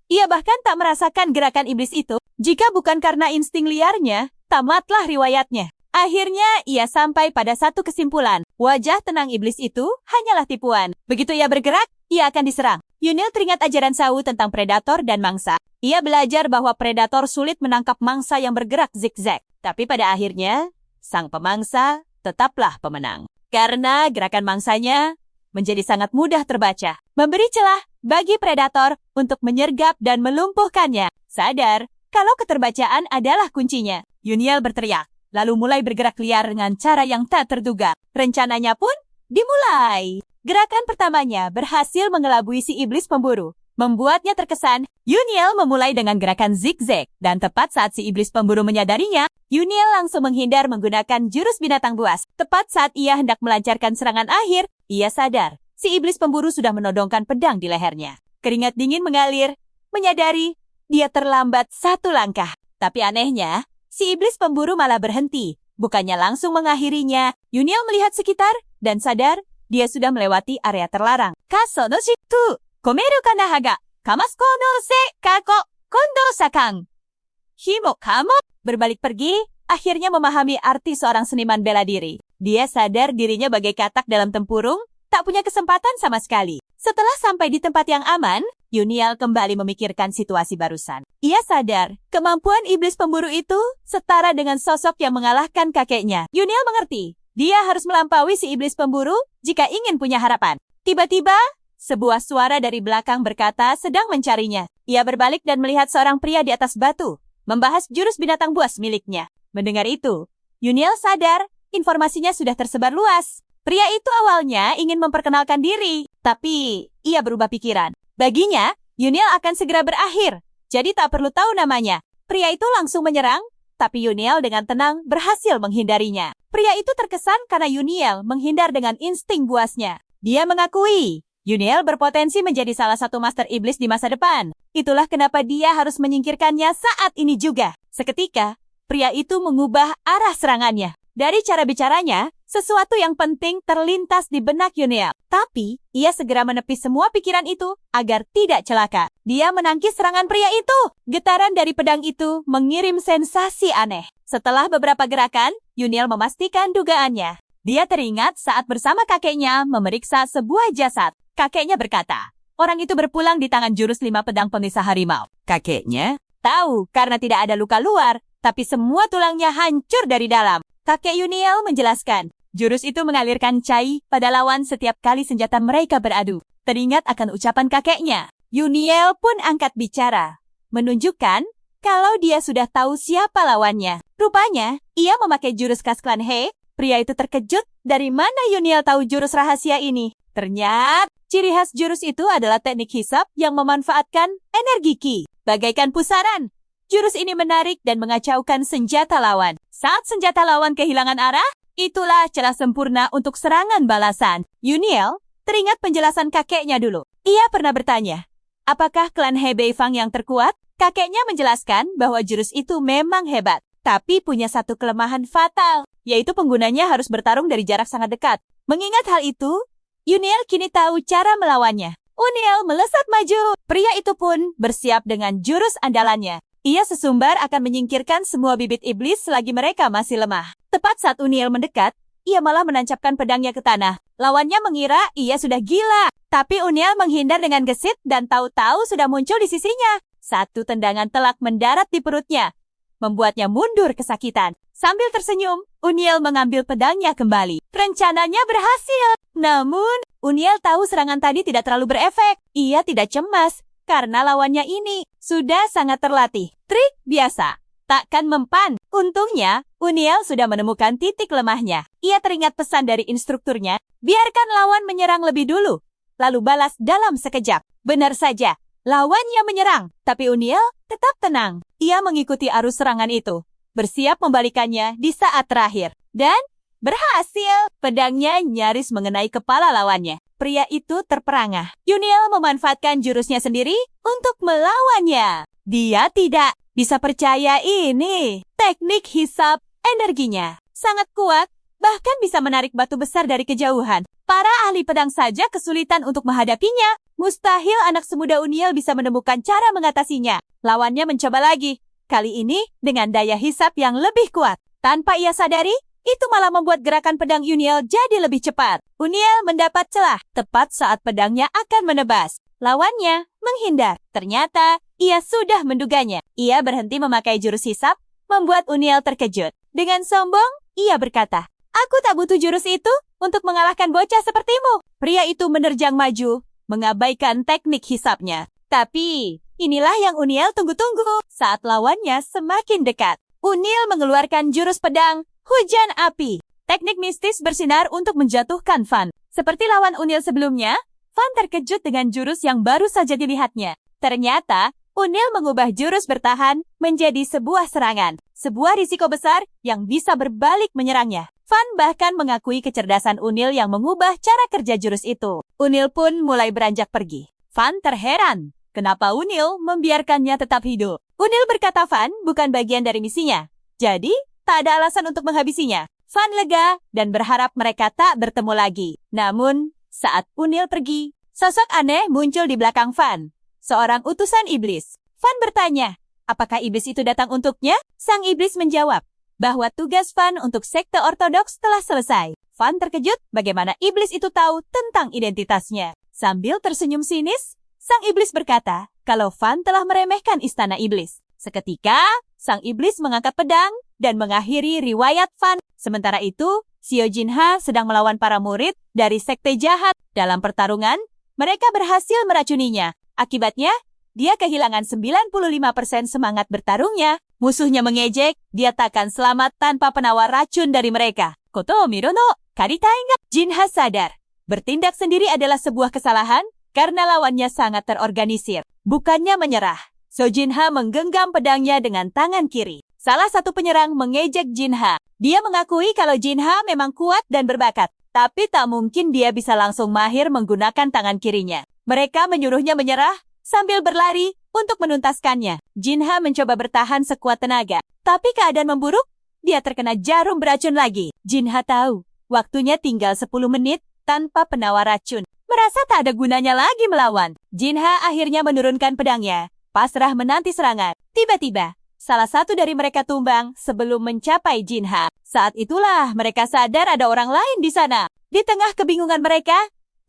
Ia bahkan tak merasakan gerakan iblis itu. Jika bukan karena insting liarnya, tamatlah riwayatnya. Akhirnya, ia sampai pada satu kesimpulan. Wajah tenang iblis itu hanyalah tipuan. Begitu ia bergerak, ia akan diserang. Yunil teringat ajaran Sawu tentang predator dan mangsa. Ia belajar bahwa predator sulit menangkap mangsa yang bergerak zigzag. Tapi pada akhirnya, sang pemangsa tetaplah pemenang. Karena gerakan mangsanya menjadi sangat mudah terbaca. Memberi celah bagi predator untuk menyergap dan melumpuhkannya. Sadar kalau keterbacaan adalah kuncinya. Yunil berteriak, lalu mulai bergerak liar dengan cara yang tak terduga. Rencananya pun dimulai. Gerakan pertamanya berhasil mengelabui si iblis pemburu. Membuatnya terkesan, Yunil memulai dengan gerakan zigzag. Dan tepat saat si iblis pemburu menyadarinya, Yunil langsung menghindar menggunakan jurus binatang buas. Tepat saat ia hendak melancarkan serangan akhir, ia sadar, si iblis pemburu sudah menodongkan pedang di lehernya. Keringat dingin mengalir, menyadari dia terlambat satu langkah. Tapi anehnya, si iblis pemburu malah berhenti. Bukannya langsung mengakhirinya, Yunil melihat sekitar dan sadar dia sudah melewati area terlarang. Kaso no shitu, komeru kanahaga, kamasko no se kako, kondo sakang. Himo kamo, berbalik pergi, akhirnya memahami arti seorang seniman bela diri. Dia sadar dirinya bagai katak dalam tempurung, tak punya kesempatan sama sekali. Setelah sampai di tempat yang aman, Yunil kembali memikirkan situasi barusan. Ia sadar, kemampuan iblis pemburu itu setara dengan sosok yang mengalahkan kakeknya. Yunil mengerti, dia harus melampaui si iblis pemburu jika ingin punya harapan. Tiba-tiba, sebuah suara dari belakang berkata sedang mencarinya. Ia berbalik dan melihat seorang pria di atas batu, membahas jurus binatang buas miliknya. Mendengar itu, Yunil sadar informasinya sudah tersebar luas. Pria itu awalnya ingin memperkenalkan diri, tapi ia berubah pikiran. Baginya, Yunil akan segera berakhir, jadi tak perlu tahu namanya. Pria itu langsung menyerang, tapi Yunil dengan tenang berhasil menghindarinya. Pria itu terkesan karena Yunil menghindar dengan insting buasnya. Dia mengakui, Yunil berpotensi menjadi salah satu master iblis di masa depan. Itulah kenapa dia harus menyingkirkannya saat ini juga. Seketika, pria itu mengubah arah serangannya. Dari cara bicaranya, sesuatu yang penting terlintas di benak Yunil. Tapi, ia segera menepis semua pikiran itu agar tidak celaka. Dia menangkis serangan pria itu. Getaran dari pedang itu mengirim sensasi aneh. Setelah beberapa gerakan, Yunil memastikan dugaannya. Dia teringat saat bersama kakeknya memeriksa sebuah jasad. Kakeknya berkata, orang itu berpulang di tangan jurus 5 pedang pemisah harimau. Kakeknya? Tahu karena tidak ada luka luar, tapi semua tulangnya hancur dari dalam. Kakek Yunil menjelaskan, jurus itu mengalirkan cai pada lawan setiap kali senjata mereka beradu. Teringat akan ucapan kakeknya. Yunil pun angkat bicara, menunjukkan kalau dia sudah tahu siapa lawannya. Rupanya, ia memakai jurus khas klan He. Pria itu terkejut dari mana Yunil tahu jurus rahasia ini. Ternyata, ciri khas jurus itu adalah teknik hisap yang memanfaatkan energi ki. Bagaikan pusaran, jurus ini menarik dan mengacaukan senjata lawan. Saat senjata lawan kehilangan arah, itulah celah sempurna untuk serangan balasan. Uniel teringat penjelasan kakeknya dulu. Ia pernah bertanya, apakah klan Hebei Fang yang terkuat? Kakeknya menjelaskan bahwa jurus itu memang hebat, tapi punya satu kelemahan fatal, yaitu penggunanya harus bertarung dari jarak sangat dekat. Mengingat hal itu, Uniel kini tahu cara melawannya. Uniel melesat maju. Pria itu pun bersiap dengan jurus andalannya. Ia sesumbar akan menyingkirkan semua bibit iblis selagi mereka masih lemah. Tepat saat Uniel mendekat, ia malah menancapkan pedangnya ke tanah. Lawannya mengira ia sudah gila. Tapi Uniel menghindar dengan gesit dan tahu-tahu sudah muncul di sisinya. Satu tendangan telak mendarat di perutnya, membuatnya mundur kesakitan. Sambil tersenyum, Uniel mengambil pedangnya kembali. Rencananya berhasil. Namun, Uniel tahu serangan tadi tidak terlalu berefek. Ia tidak cemas karena lawannya ini sudah sangat terlatih. Trik biasa, takkan mempan. Untungnya, Uniel sudah menemukan titik lemahnya. Ia teringat pesan dari instrukturnya, biarkan lawan menyerang lebih dulu, lalu balas dalam sekejap. Benar saja, lawannya menyerang, tapi Uniel tetap tenang. Ia mengikuti arus serangan itu, bersiap membalikannya di saat terakhir. Dan berhasil. Pedangnya nyaris mengenai kepala lawannya. Pria itu terperangah. Uniel memanfaatkan jurusnya sendiri untuk melawannya. Dia tidak bisa percaya ini. Teknik hisap energinya sangat kuat, bahkan bisa menarik batu besar dari kejauhan. Para ahli pedang saja kesulitan untuk menghadapinya. Mustahil anak semuda Uniel bisa menemukan cara mengatasinya. Lawannya mencoba lagi. Kali ini dengan daya hisap yang lebih kuat. Tanpa ia sadari, itu malah membuat gerakan pedang Uniel jadi lebih cepat. Uniel mendapat celah tepat saat pedangnya akan menebas. Lawannya menghindar. Ternyata ia sudah menduganya. Ia berhenti memakai jurus hisap, membuat Uniel terkejut. Dengan sombong, ia berkata, aku tak butuh jurus itu untuk mengalahkan bocah sepertimu. Pria itu menerjang maju, mengabaikan teknik hisapnya. Tapi inilah yang Uniel tunggu-tunggu. Saat lawannya semakin dekat, Uniel mengeluarkan jurus pedang hujan api. Teknik mistis bersinar untuk menjatuhkan Fan. Seperti lawan Uniel sebelumnya, Fan terkejut dengan jurus yang baru saja dilihatnya. Ternyata, Uniel mengubah jurus bertahan menjadi sebuah serangan. Sebuah risiko besar yang bisa berbalik menyerangnya. Fan bahkan mengakui kecerdasan Uniel yang mengubah cara kerja jurus itu. Uniel pun mulai beranjak pergi. Fan terheran. Kenapa Uniel membiarkannya tetap hidup? Uniel berkata Fan bukan bagian dari misinya. Jadi, tak ada alasan untuk menghabisinya. Fan lega dan berharap mereka tak bertemu lagi. Namun, saat Uniel pergi, sosok aneh muncul di belakang Fan. Seorang utusan iblis. Fan bertanya, apakah iblis itu datang untuknya? Sang iblis menjawab bahwa tugas Fan untuk sekte ortodoks telah selesai. Fan terkejut bagaimana iblis itu tahu tentang identitasnya. Sambil tersenyum sinis, sang iblis berkata kalau Fan telah meremehkan istana iblis. Seketika, sang iblis mengangkat pedang dan mengakhiri riwayat Fan. Sementara itu, Xiao Jinha sedang melawan para murid dari sekte jahat. Dalam pertarungan, mereka berhasil meracuninya. Akibatnya, dia kehilangan 95% semangat bertarungnya. Musuhnya mengejek, dia takkan selamat tanpa penawar racun dari mereka. Koto Miro no karitai ga? Jinha sadar. Bertindak sendiri adalah sebuah kesalahan karena lawannya sangat terorganisir. Bukannya menyerah, So Jinha menggenggam pedangnya dengan tangan kiri. Salah satu penyerang mengejek Jinha. Dia mengakui kalau Jinha memang kuat dan berbakat, tapi tak mungkin dia bisa langsung mahir menggunakan tangan kirinya. Mereka menyuruhnya menyerah sambil berlari untuk menuntaskannya. Jinha mencoba bertahan sekuat tenaga, tapi keadaan memburuk. Dia terkena jarum beracun lagi. Jinha tahu, waktunya tinggal 10 menit tanpa penawar racun. Merasa tak ada gunanya lagi melawan. Jinha akhirnya menurunkan pedangnya, pasrah menanti serangan. Tiba-tiba, salah satu dari mereka tumbang sebelum mencapai Jinha. Saat itulah mereka sadar ada orang lain di sana. Di tengah kebingungan mereka,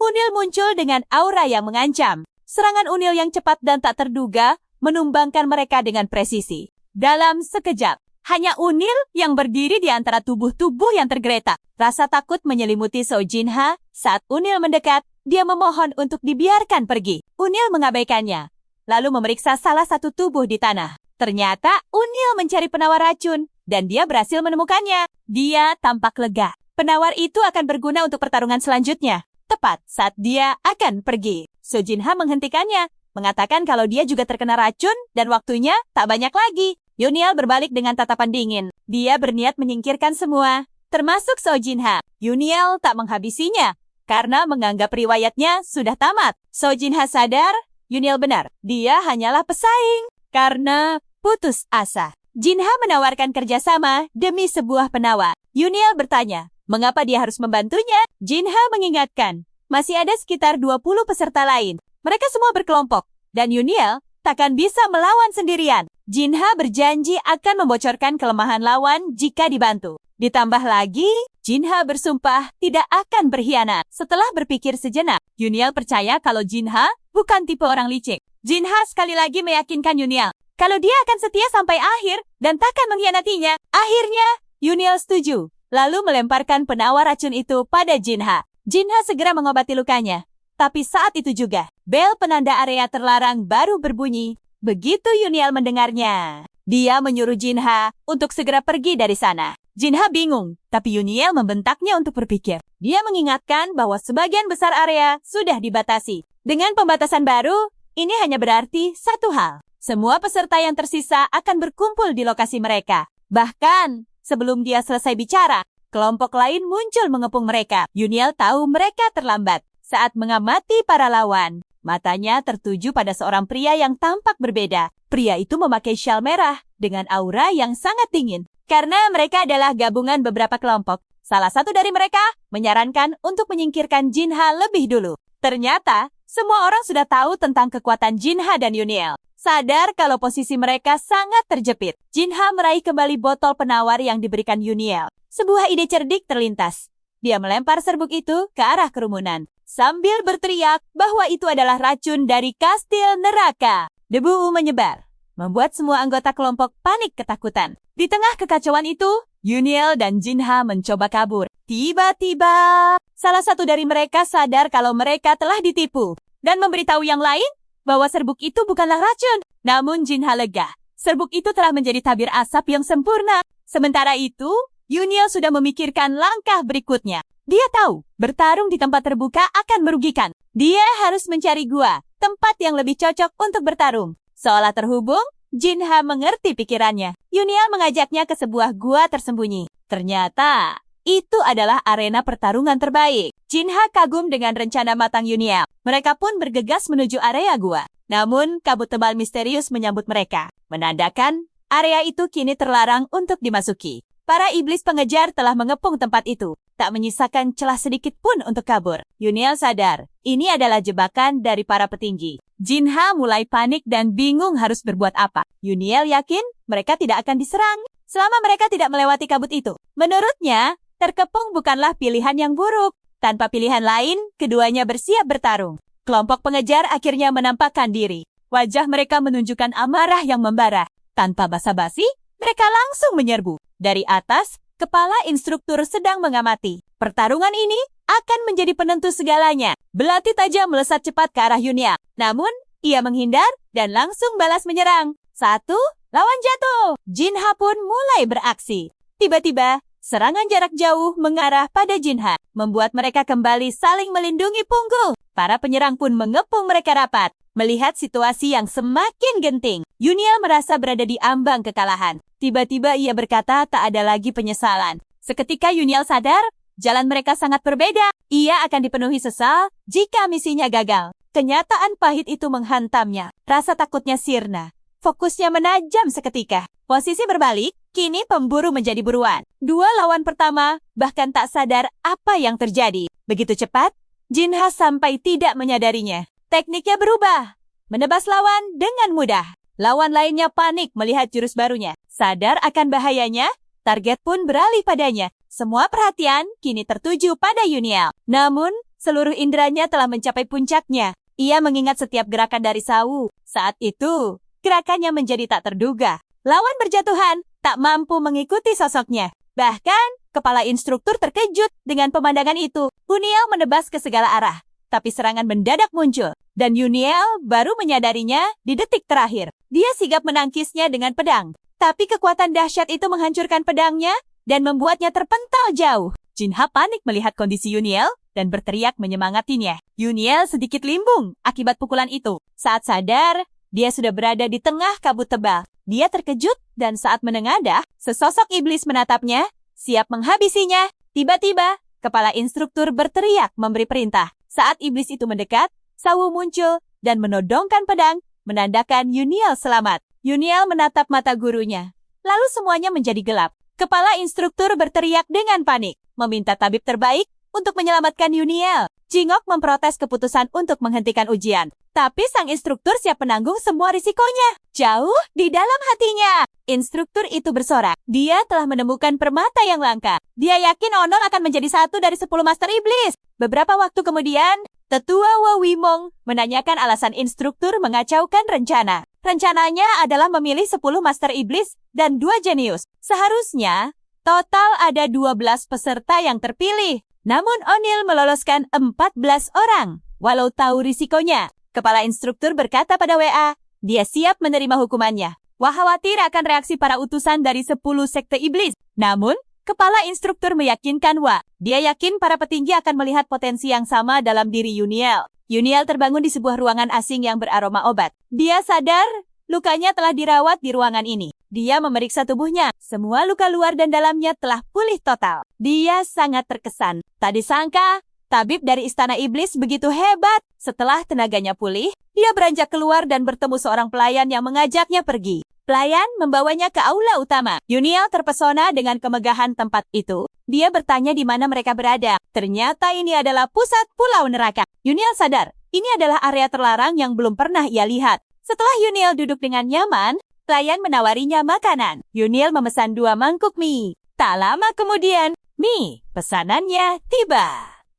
Uniel muncul dengan aura yang mengancam. Serangan Uniel yang cepat dan tak terduga menumbangkan mereka dengan presisi. Dalam sekejap, hanya Uniel yang berdiri di antara tubuh-tubuh yang tergeletak. Rasa takut menyelimuti So Jinha. Saat Uniel mendekat, dia memohon untuk dibiarkan pergi. Uniel mengabaikannya, lalu memeriksa salah satu tubuh di tanah. Ternyata Uniel mencari penawar racun, dan dia berhasil menemukannya. Dia tampak lega. Penawar itu akan berguna untuk pertarungan selanjutnya. Tepat saat dia akan pergi, So Jinha menghentikannya. mengatakan kalau dia juga terkena racun dan waktunya tak banyak lagi. Yuniel berbalik dengan tatapan dingin. Dia berniat menyingkirkan semua, termasuk Seo Jinha. Yuniel tak menghabisinya karena menganggap riwayatnya sudah tamat. Seo Jinha sadar, Yuniel benar. Dia hanyalah pesaing karena putus asa. Jinha menawarkan kerjasama demi sebuah penawar. Yuniel bertanya, mengapa dia harus membantunya? Jinha mengingatkan, masih ada sekitar 20 peserta lain. Mereka semua berkelompok, dan Yuniel takkan bisa melawan sendirian. Jinha berjanji akan membocorkan kelemahan lawan jika dibantu. Ditambah lagi, Jinha bersumpah tidak akan berkhianat. Setelah berpikir sejenak, Yuniel percaya kalau Jinha bukan tipe orang licik. Jinha sekali lagi meyakinkan Yuniel kalau dia akan setia sampai akhir dan takkan mengkhianatinya. Akhirnya, Yuniel setuju, lalu melemparkan penawar racun itu pada Jinha. Jinha segera mengobati lukanya. Tapi saat itu juga, bel penanda area terlarang baru berbunyi. Begitu Yuniel mendengarnya, dia menyuruh Jinha untuk segera pergi dari sana. Jinha bingung, tapi Yuniel membentaknya untuk berpikir. Dia mengingatkan bahwa sebagian besar area sudah dibatasi. Dengan pembatasan baru, ini hanya berarti satu hal. Semua peserta yang tersisa akan berkumpul di lokasi mereka. Bahkan, sebelum dia selesai bicara, kelompok lain muncul mengepung mereka. Yuniel tahu mereka terlambat. Saat mengamati para lawan, matanya tertuju pada seorang pria yang tampak berbeda. Pria itu memakai syal merah dengan aura yang sangat dingin. Karena mereka adalah gabungan beberapa kelompok, salah satu dari mereka menyarankan untuk menyingkirkan Jinha lebih dulu. Ternyata, semua orang sudah tahu tentang kekuatan Jinha dan Yuniel. Sadar kalau posisi mereka sangat terjepit, Jinha meraih kembali botol penawar yang diberikan Yuniel. Sebuah ide cerdik terlintas. Dia melempar serbuk itu ke arah kerumunan, sambil berteriak bahwa itu adalah racun dari kastil neraka. Debu menyebar, membuat semua anggota kelompok panik ketakutan. Di tengah kekacauan itu, Yuniel dan Jinha mencoba kabur. Tiba-tiba, salah satu dari mereka sadar kalau mereka telah ditipu dan memberitahu yang lain bahwa serbuk itu bukanlah racun. Namun Jinha lega. Serbuk itu telah menjadi tabir asap yang sempurna. Sementara itu, Yuniel sudah memikirkan langkah berikutnya. Dia tahu, bertarung di tempat terbuka akan merugikan. Dia harus mencari gua, tempat yang lebih cocok untuk bertarung. Seolah terhubung, Jinha mengerti pikirannya. Yuniel mengajaknya ke sebuah gua tersembunyi. Ternyata, itu adalah arena pertarungan terbaik. Jinha kagum dengan rencana matang Yuniel. Mereka pun bergegas menuju area gua. Namun, kabut tebal misterius menyambut mereka, menandakan area itu kini terlarang untuk dimasuki. Para iblis pengejar telah mengepung tempat itu, tak menyisakan celah sedikit pun untuk kabur. Yuniel sadar, ini adalah jebakan dari para petinggi. Jinha mulai panik dan bingung harus berbuat apa. Yuniel yakin mereka tidak akan diserang selama mereka tidak melewati kabut itu. Menurutnya, terkepung bukanlah pilihan yang buruk. Tanpa pilihan lain, keduanya bersiap bertarung. Kelompok pengejar akhirnya menampakkan diri. Wajah mereka menunjukkan amarah yang membara. Tanpa basa-basi, mereka langsung menyerbu. Dari atas, kepala instruktur sedang mengamati. Pertarungan ini akan menjadi penentu segalanya. Belati tajam melesat cepat ke arah Yuniel. Namun, ia menghindar dan langsung balas menyerang. Satu, lawan jatuh. Jinha pun mulai beraksi. Tiba-tiba, serangan jarak jauh mengarah pada Jinha, membuat mereka kembali saling melindungi punggul. Para penyerang pun mengepung mereka rapat. Melihat situasi yang semakin genting, Yuniel merasa berada di ambang kekalahan. Tiba-tiba ia berkata tak ada lagi penyesalan. Seketika Yuniel sadar, jalan mereka sangat berbeda. Ia akan dipenuhi sesal jika misinya gagal. Kenyataan pahit itu menghantamnya. Rasa takutnya sirna. Fokusnya menajam seketika. Posisi berbalik, kini pemburu menjadi buruan. Dua lawan pertama bahkan tak sadar apa yang terjadi. Begitu cepat, Jinha sampai tidak menyadarinya. Tekniknya berubah, menebas lawan dengan mudah. Lawan lainnya panik melihat jurus barunya. Sadar akan bahayanya, target pun beralih padanya. Semua perhatian kini tertuju pada Yuniel. Namun, seluruh inderanya telah mencapai puncaknya. Ia mengingat setiap gerakan dari Sawu. Saat itu, gerakannya menjadi tak terduga. Lawan berjatuhan, tak mampu mengikuti sosoknya. Bahkan, kepala instruktur terkejut dengan pemandangan itu. Yuniel menebas ke segala arah. Tapi serangan mendadak muncul, dan Yuniel baru menyadarinya di detik terakhir. Dia sigap menangkisnya dengan pedang, tapi kekuatan dahsyat itu menghancurkan pedangnya dan membuatnya terpental jauh. Jinha panik melihat kondisi Yuniel dan berteriak menyemangatinya. Yuniel sedikit limbung akibat pukulan itu. Saat sadar, dia sudah berada di tengah kabut tebal. Dia terkejut dan saat menengadah, sesosok iblis menatapnya, siap menghabisinya. Tiba-tiba, kepala instruktur berteriak memberi perintah. Saat iblis itu mendekat, Sawu muncul dan menodongkan pedang, menandakan Yuniel selamat. Yuniel menatap mata gurunya. Lalu semuanya menjadi gelap. Kepala instruktur berteriak dengan panik, meminta tabib terbaik untuk menyelamatkan Yuniel. Jingok memprotes keputusan untuk menghentikan ujian. Tapi sang instruktur siap menanggung semua risikonya. Jauh di dalam hatinya, instruktur itu bersorak. Dia telah menemukan permata yang langka. Dia yakin Onol akan menjadi satu dari 10 Master Iblis. Beberapa waktu kemudian, Tetua Wawimong menanyakan alasan instruktur mengacaukan rencana. Rencananya adalah memilih 10 Master Iblis dan 2 jenius. Seharusnya, total ada 12 peserta yang terpilih. Namun O'Neill meloloskan 14 orang, walau tahu risikonya. Kepala instruktur berkata pada WA, dia siap menerima hukumannya. Wah khawatir akan reaksi para utusan dari 10 sekte iblis. Namun, kepala instruktur meyakinkan Wah, dia yakin para petinggi akan melihat potensi yang sama dalam diri Yuniel. Yuniel terbangun di sebuah ruangan asing yang beraroma obat. Dia sadar, lukanya telah dirawat di ruangan ini. Dia memeriksa tubuhnya. Semua luka luar dan dalamnya telah pulih total. Dia sangat terkesan. Tak disangka, tabib dari Istana Iblis begitu hebat. Setelah tenaganya pulih, dia beranjak keluar dan bertemu seorang pelayan yang mengajaknya pergi. Pelayan membawanya ke aula utama. Yuniel terpesona dengan kemegahan tempat itu. Dia bertanya di mana mereka berada. Ternyata ini adalah pusat pulau neraka. Yuniel sadar, ini adalah area terlarang yang belum pernah ia lihat. Setelah Yuniel duduk dengan nyaman, pelayan menawarinya makanan. Yuniel memesan 2 mangkuk mie. Tak lama kemudian, mie pesanannya tiba.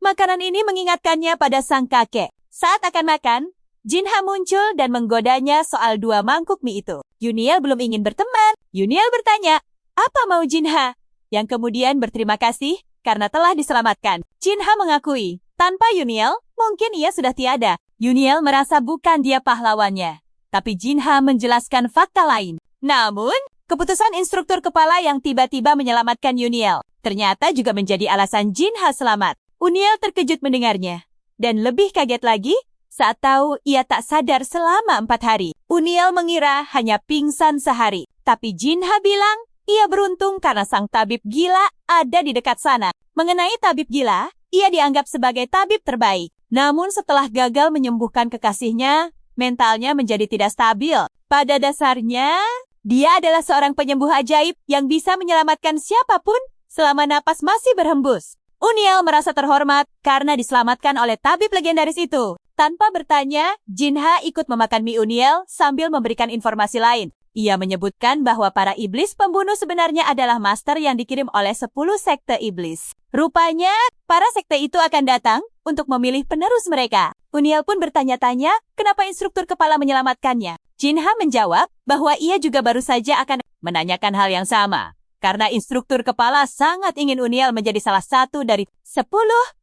Makanan ini mengingatkannya pada sang kakek. Saat akan makan, Jinha muncul dan menggodanya soal 2 mangkuk mie itu. Yuniel belum ingin berteman. Yuniel bertanya, apa mau Jinha? Yang kemudian berterima kasih karena telah diselamatkan. Jinha mengakui, tanpa Yuniel, mungkin ia sudah tiada. Yuniel merasa bukan dia pahlawannya. Tapi Jinha menjelaskan fakta lain. Namun, keputusan instruktur kepala yang tiba-tiba menyelamatkan Yuniel ternyata juga menjadi alasan Jinha selamat. Yuniel terkejut mendengarnya. Dan lebih kaget lagi saat tahu ia tak sadar selama 4 hari. Yuniel mengira hanya pingsan sehari. Tapi Jinha bilang ia beruntung karena sang tabib gila ada di dekat sana. Mengenai tabib gila, ia dianggap sebagai tabib terbaik. Namun setelah gagal menyembuhkan kekasihnya, mentalnya menjadi tidak stabil. Pada dasarnya, dia adalah seorang penyembuh ajaib yang bisa menyelamatkan siapapun selama napas masih berhembus. Yuniel merasa terhormat karena diselamatkan oleh tabib legendaris itu. Tanpa bertanya, Jinha ikut memakan mie Yuniel sambil memberikan informasi lain. Ia menyebutkan bahwa para iblis pembunuh sebenarnya adalah master yang dikirim oleh 10 sekte iblis. Rupanya, para sekte itu akan datang untuk memilih penerus mereka. Yuniel pun bertanya-tanya kenapa instruktur kepala menyelamatkannya. Jinha menjawab bahwa ia juga baru saja akan menanyakan hal yang sama. Karena instruktur kepala sangat ingin Yuniel menjadi salah satu dari 10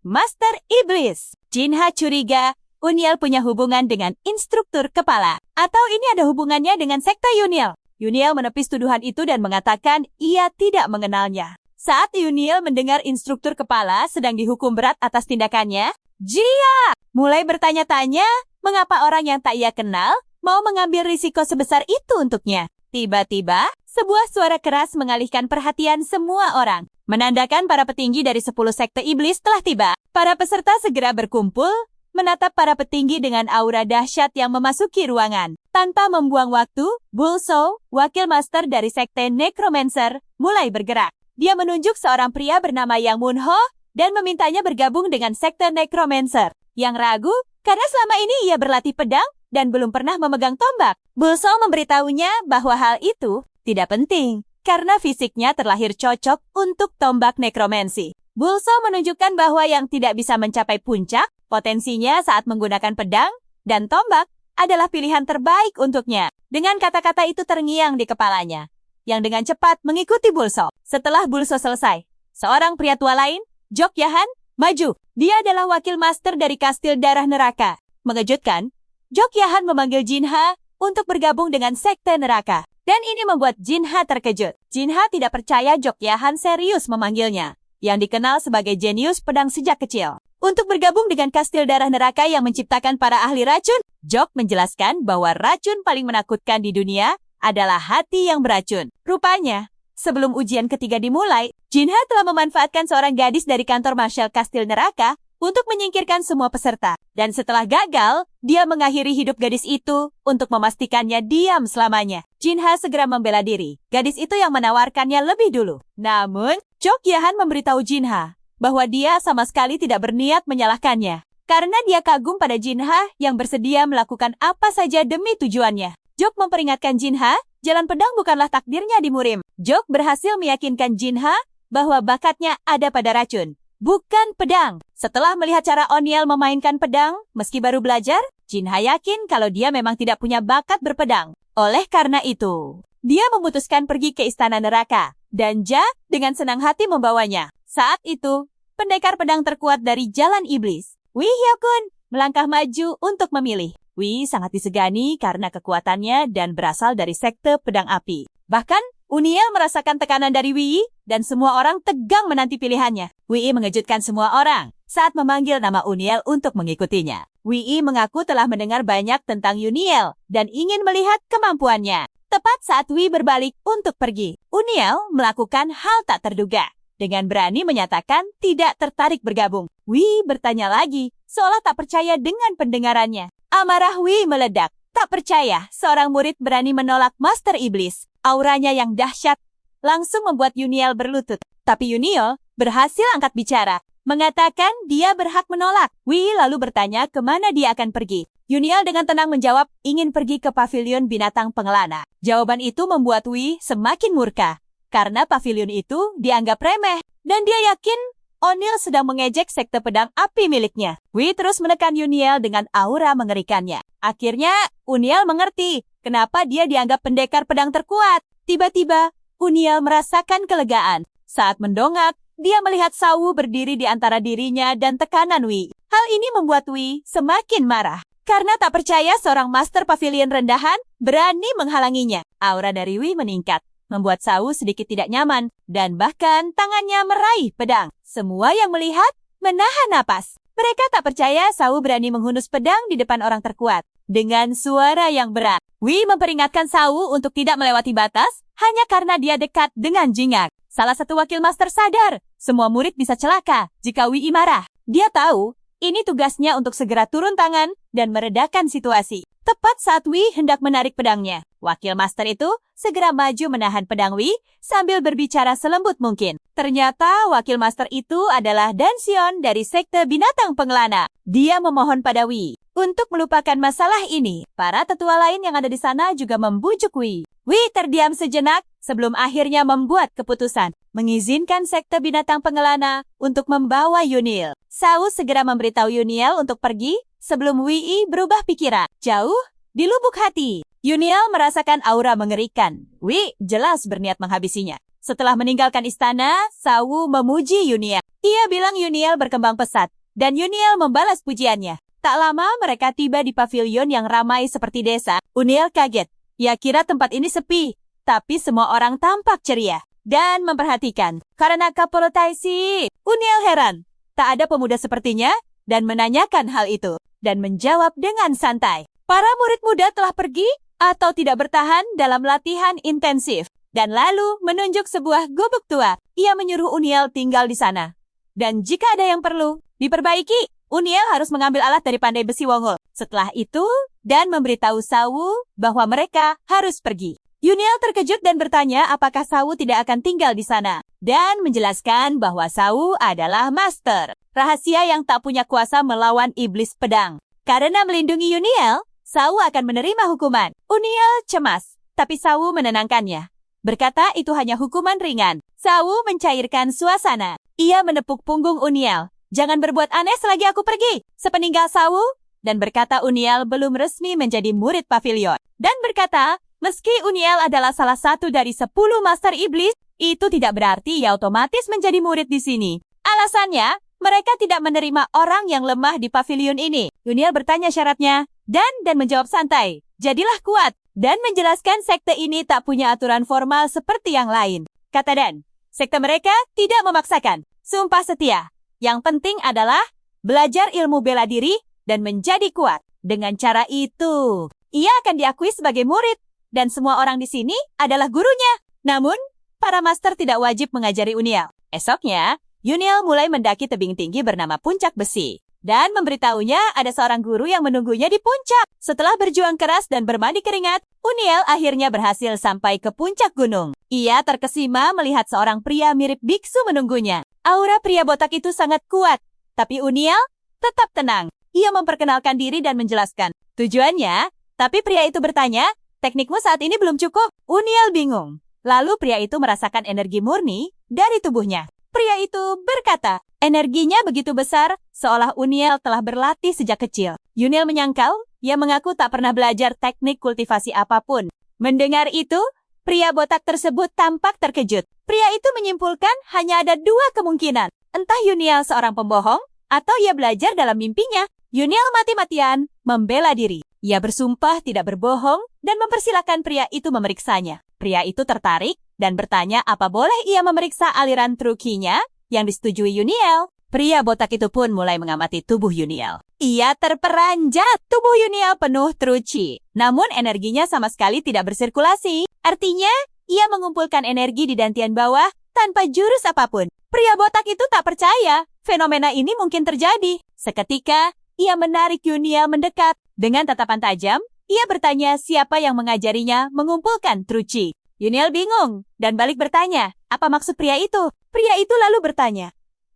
master iblis. Jinha curiga Yuniel punya hubungan dengan instruktur kepala. Atau ini ada hubungannya dengan sekte Yuniel. Yuniel menepis tuduhan itu dan mengatakan ia tidak mengenalnya. Saat Yuniel mendengar instruktur kepala sedang dihukum berat atas tindakannya, Jia mulai bertanya-tanya mengapa orang yang tak ia kenal mau mengambil risiko sebesar itu untuknya. Tiba-tiba, sebuah suara keras mengalihkan perhatian semua orang. Menandakan para petinggi dari 10 sekte iblis telah tiba. Para peserta segera berkumpul, menatap para petinggi dengan aura dahsyat yang memasuki ruangan. Tanpa membuang waktu, Bulso, wakil master dari sekte Necromancer, mulai bergerak. Dia menunjuk seorang pria bernama Yang Munho dan memintanya bergabung dengan sekte Necromancer. Yang ragu, karena selama ini ia berlatih pedang dan belum pernah memegang tombak. Bulso memberitahunya bahwa hal itu tidak penting, karena fisiknya terlahir cocok untuk tombak nekromansi. Bulso menunjukkan bahwa yang tidak bisa mencapai puncak, potensinya saat menggunakan pedang dan tombak adalah pilihan terbaik untuknya. Dengan kata-kata itu terngiang di kepalanya, yang dengan cepat mengikuti Bulso. Setelah Bulso selesai, seorang pria tua lain, Jok Yahan, maju. Dia adalah wakil master dari Kastil Darah Neraka. Mengejutkan, Jok Yahan memanggil Jinha untuk bergabung dengan sekte neraka. Dan ini membuat Jinha terkejut. Jinha tidak percaya Jok Yahan serius memanggilnya. yang dikenal sebagai jenius pedang sejak kecil. Untuk bergabung dengan kastil darah neraka yang menciptakan para ahli racun, Jok menjelaskan bahwa racun paling menakutkan di dunia adalah hati yang beracun. Rupanya, sebelum ujian ketiga dimulai, Jinha telah memanfaatkan seorang gadis dari kantor marshal kastil neraka untuk menyingkirkan semua peserta. Dan setelah gagal, dia mengakhiri hidup gadis itu untuk memastikannya diam selamanya. Jinha segera membela diri. Gadis itu yang menawarkannya lebih dulu. Namun, Jok Yahan memberitahu Jinha bahwa dia sama sekali tidak berniat menyalahkannya. Karena dia kagum pada Jinha yang bersedia melakukan apa saja demi tujuannya. Jok memperingatkan Jinha, jalan pedang bukanlah takdirnya di Murim. Jok berhasil meyakinkan Jinha bahwa bakatnya ada pada racun, bukan pedang. Setelah melihat cara O'Neill memainkan pedang, meski baru belajar, Jinha yakin kalau dia memang tidak punya bakat berpedang. Oleh karena itu, dia memutuskan pergi ke istana neraka, dan Ja dengan senang hati membawanya. Saat itu, pendekar pedang terkuat dari Jalan Iblis, Wee Hyokun, melangkah maju untuk memilih. Wee sangat disegani karena kekuatannya dan berasal dari sekte pedang api. Bahkan, O'Neill merasakan tekanan dari Wee dan semua orang tegang menanti pilihannya. Wee mengejutkan semua orang saat memanggil nama O'Neill untuk mengikutinya. Wee mengaku telah mendengar banyak tentang O'Neill dan ingin melihat kemampuannya. Tepat saat Wee berbalik untuk pergi, O'Neill melakukan hal tak terduga. Dengan berani menyatakan tidak tertarik bergabung. Wee bertanya lagi, seolah tak percaya dengan pendengarannya. Amarah Wee meledak. Tak percaya seorang murid berani menolak Master Iblis. Auranya yang dahsyat langsung membuat O'Neill berlutut. Tapi O'Neill berhasil angkat bicara, mengatakan dia berhak menolak. Wee lalu bertanya kemana dia akan pergi. O'Neill dengan tenang menjawab ingin pergi ke pavilion binatang pengelana. Jawaban itu membuat Wee semakin murka, karena pavilion itu dianggap remeh, dan dia yakin O'Neill sedang mengejek sekte pedang api miliknya. Wee terus menekan O'Neill dengan aura mengerikannya. Akhirnya, O'Neill mengerti kenapa dia dianggap pendekar pedang terkuat. Tiba-tiba, O'Neill merasakan kelegaan. Saat mendongak, dia melihat Sawu berdiri di antara dirinya dan tekanan Wee. Hal ini membuat Wee semakin marah. Karena tak percaya seorang master pavilion rendahan berani menghalanginya. Aura dari Wee meningkat, membuat Sawu sedikit tidak nyaman, dan bahkan tangannya meraih pedang. Semua yang melihat menahan napas. Mereka tak percaya Sawu berani menghunus pedang di depan orang terkuat. Dengan suara yang berat, Wee memperingatkan Sawu untuk tidak melewati batas hanya karena dia dekat dengan Jingak. Salah satu wakil master sadar, semua murid bisa celaka jika Wee marah. Dia tahu, ini tugasnya untuk segera turun tangan dan meredakan situasi. Tepat saat Wee hendak menarik pedangnya, wakil master itu segera maju menahan pedang Wee sambil berbicara selembut mungkin. Ternyata wakil master itu adalah Dan Sion dari sekte binatang pengelana. Dia memohon pada Wee untuk melupakan masalah ini. Para tetua lain yang ada di sana juga membujuk Wee. Wee terdiam sejenak sebelum akhirnya membuat keputusan mengizinkan sekte binatang pengelana untuk membawa O'Neill. Sawu segera memberitahu O'Neill untuk pergi sebelum Wee berubah pikiran. Jauh di lubuk hati, O'Neill merasakan aura mengerikan. Wee jelas berniat menghabisinya. Setelah meninggalkan istana, Sawu memuji O'Neill. Ia bilang O'Neill berkembang pesat, dan O'Neill membalas pujiannya. Tak lama mereka tiba di pavilion yang ramai seperti desa. O'Neill kaget. Ia kira tempat ini sepi, tapi semua orang tampak ceria dan memperhatikan. Karena Kapolo Taisi, O'Neill heran. Tak ada pemuda sepertinya dan menanyakan hal itu. Dan menjawab dengan santai. Para murid muda telah pergi atau tidak bertahan dalam latihan intensif. Dan lalu menunjuk sebuah gubuk tua. Ia menyuruh O'Neill tinggal di sana. Dan jika ada yang perlu diperbaiki, O'Neill harus mengambil alat dari Pandai Besi Wongol. Setelah itu, Dan memberitahu Sawu bahwa mereka harus pergi. O'Neill terkejut dan bertanya apakah Sawu tidak akan tinggal di sana. Dan menjelaskan bahwa Sawu adalah master rahasia yang tak punya kuasa melawan iblis pedang. Karena melindungi O'Neill, Sawu akan menerima hukuman. O'Neill cemas, tapi Sawu menenangkannya. Berkata itu hanya hukuman ringan. Sawu mencairkan suasana. Ia menepuk punggung O'Neill. Jangan berbuat aneh selagi aku pergi. Sepeninggal Sawu, dan berkata O'Neill belum resmi menjadi murid pavilion. Dan berkata, meski O'Neill adalah salah satu dari 10 master iblis, itu tidak berarti ia otomatis menjadi murid di sini. Alasannya, mereka tidak menerima orang yang lemah di pavilion ini. O'Neill bertanya syaratnya, dan menjawab santai. Jadilah kuat, dan menjelaskan sekte ini tak punya aturan formal seperti yang lain. Kata Dan, Sekte mereka tidak memaksakan. Sumpah setia. Yang penting adalah belajar ilmu bela diri dan menjadi kuat. Dengan cara itu, ia akan diakui sebagai murid. Dan semua orang di sini adalah gurunya. Namun, para master tidak wajib mengajari Uniel. Esoknya, Uniel mulai mendaki tebing tinggi bernama Puncak Besi. Dan memberitahunya ada seorang guru yang menunggunya di puncak. Setelah berjuang keras dan bermandi keringat, Uniel akhirnya berhasil sampai ke puncak gunung. Ia terkesima melihat seorang pria mirip biksu menunggunya. Aura pria botak itu sangat kuat. Tapi Uniel tetap tenang. Ia memperkenalkan diri dan menjelaskan tujuannya. Tapi pria itu bertanya, teknikmu saat ini belum cukup. Uniel bingung. Lalu pria itu merasakan energi murni dari tubuhnya. Pria itu berkata, energinya begitu besar, seolah Uniel telah berlatih sejak kecil. Uniel menyangkal, ia mengaku tak pernah belajar teknik kultivasi apapun. Mendengar itu, pria botak tersebut tampak terkejut. Pria itu menyimpulkan hanya ada dua kemungkinan. Entah Uniel seorang pembohong, atau ia belajar dalam mimpinya. Uniel mati-matian membela diri. Ia bersumpah tidak berbohong dan mempersilahkan pria itu memeriksanya. Pria itu tertarik dan bertanya apa boleh ia memeriksa aliran trukinya yang disetujui Uniel. Pria botak itu pun mulai mengamati tubuh Uniel. Ia terperanjat. Tubuh Uniel penuh truci. Namun energinya sama sekali tidak bersirkulasi. Artinya, ia mengumpulkan energi di dantian bawah tanpa jurus apapun. Pria botak itu tak percaya. Fenomena ini mungkin terjadi. Seketika, ia menarik Uniel mendekat. Dengan tatapan tajam, ia bertanya siapa yang mengajarinya mengumpulkan truci. Uniel bingung dan balik bertanya, apa maksud pria itu? Pria itu lalu bertanya,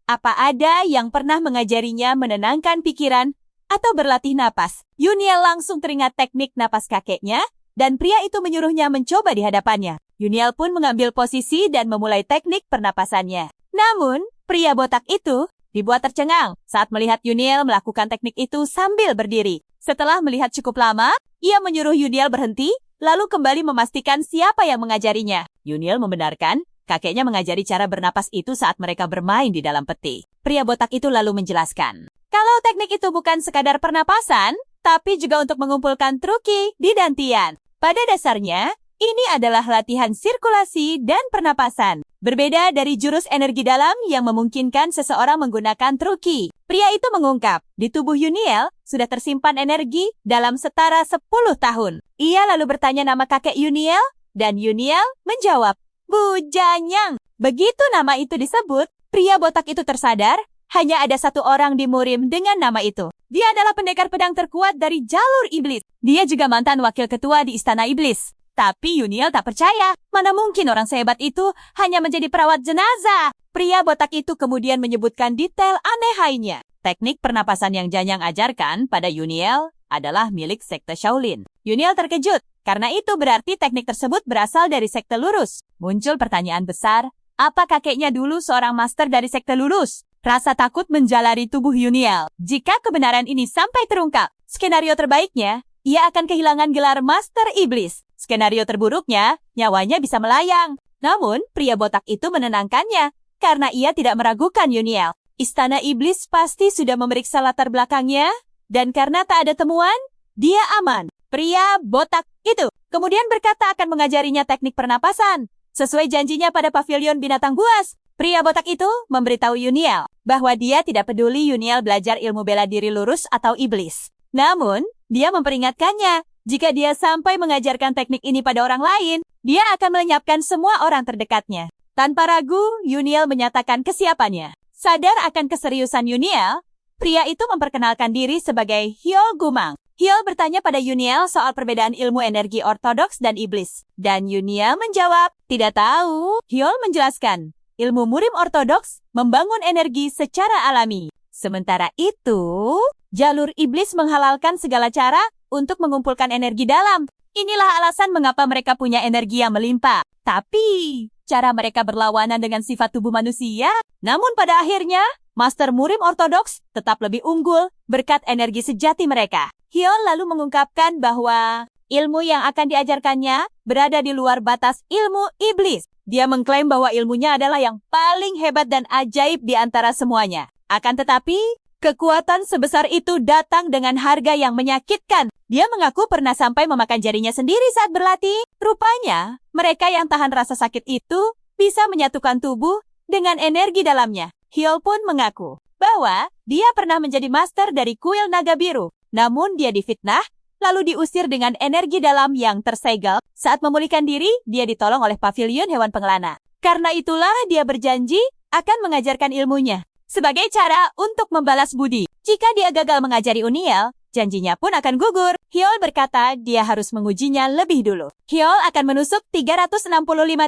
apa ada yang pernah mengajarinya menenangkan pikiran atau berlatih napas? Uniel langsung teringat teknik napas kakeknya dan pria itu menyuruhnya mencoba di hadapannya. Uniel pun mengambil posisi dan memulai teknik pernapasannya. Namun, pria botak itu dibuat tercengang saat melihat Uniel melakukan teknik itu sambil berdiri. Setelah melihat cukup lama, ia menyuruh Uniel berhenti, lalu kembali memastikan siapa yang mengajarinya. Uniel membenarkan, kakeknya mengajari cara bernapas itu saat mereka bermain di dalam peti. Pria botak itu lalu menjelaskan, kalau teknik itu bukan sekadar pernapasan, tapi juga untuk mengumpulkan truki di dantian. Pada dasarnya, ini adalah latihan sirkulasi dan pernapasan. Berbeda dari jurus energi dalam yang memungkinkan seseorang menggunakan truki. Pria itu mengungkap, di tubuh Uniel sudah tersimpan energi dalam setara 10 tahun. Ia lalu bertanya nama kakek Uniel, dan Uniel menjawab, Bujanyang. Begitu nama itu disebut, pria botak itu tersadar, hanya ada satu orang di Murim dengan nama itu. Dia adalah pendekar pedang terkuat dari jalur iblis. Dia juga mantan wakil ketua di Istana Iblis. Tapi Uniel tak percaya, mana mungkin orang sehebat itu hanya menjadi perawat jenazah. Pria botak itu kemudian menyebutkan detail aneh lainnya. Teknik pernapasan yang Janyang ajarkan pada Uniel adalah milik sekte Shaolin. Uniel terkejut, karena itu berarti teknik tersebut berasal dari sekte lurus. Muncul pertanyaan besar, apa kakeknya dulu seorang master dari sekte lurus? Rasa takut menjalari tubuh Uniel. Jika kebenaran ini sampai terungkap, skenario terbaiknya, ia akan kehilangan gelar Master Iblis. Skenario terburuknya, nyawanya bisa melayang. Namun, pria botak itu menenangkannya, karena ia tidak meragukan Uniel. Istana Iblis pasti sudah memeriksa latar belakangnya, dan karena tak ada temuan, dia aman. Pria botak itu kemudian berkata akan mengajarinya teknik pernapasan. Sesuai janjinya pada pavilion binatang buas, pria botak itu memberitahu Uniel bahwa dia tidak peduli Uniel belajar ilmu bela diri lurus atau iblis. Namun, dia memperingatkannya, jika dia sampai mengajarkan teknik ini pada orang lain, dia akan melenyapkan semua orang terdekatnya. Tanpa ragu, Uniel menyatakan kesiapannya. Sadar akan keseriusan Uniel, pria itu memperkenalkan diri sebagai Hyol Gumang. Hyol bertanya pada Uniel soal perbedaan ilmu energi ortodoks dan iblis. Dan Uniel menjawab, tidak tahu. Hyol menjelaskan, ilmu Murim ortodoks membangun energi secara alami. Sementara itu, jalur iblis menghalalkan segala cara untuk mengumpulkan energi dalam. Inilah alasan mengapa mereka punya energi yang melimpah. Tapi, cara mereka berlawanan dengan sifat tubuh manusia. Namun pada akhirnya, Master Murim Ortodoks tetap lebih unggul berkat energi sejati mereka. Hyol lalu mengungkapkan bahwa ilmu yang akan diajarkannya berada di luar batas ilmu iblis. Dia mengklaim bahwa ilmunya adalah yang paling hebat dan ajaib di antara semuanya. Akan tetapi, kekuatan sebesar itu datang dengan harga yang menyakitkan. Dia mengaku pernah sampai memakan jarinya sendiri saat berlatih. Rupanya, mereka yang tahan rasa sakit itu bisa menyatukan tubuh dengan energi dalamnya. Hyol pun mengaku bahwa dia pernah menjadi master dari kuil naga biru. Namun dia difitnah, lalu diusir dengan energi dalam yang tersegel. Saat memulihkan diri, dia ditolong oleh pavilion hewan pengelana. Karena itulah dia berjanji akan mengajarkan ilmunya sebagai cara untuk membalas budi. Jika dia gagal mengajari Uniel, janjinya pun akan gugur. Hyol berkata dia harus mengujinya lebih dulu. Hyol akan menusuk 365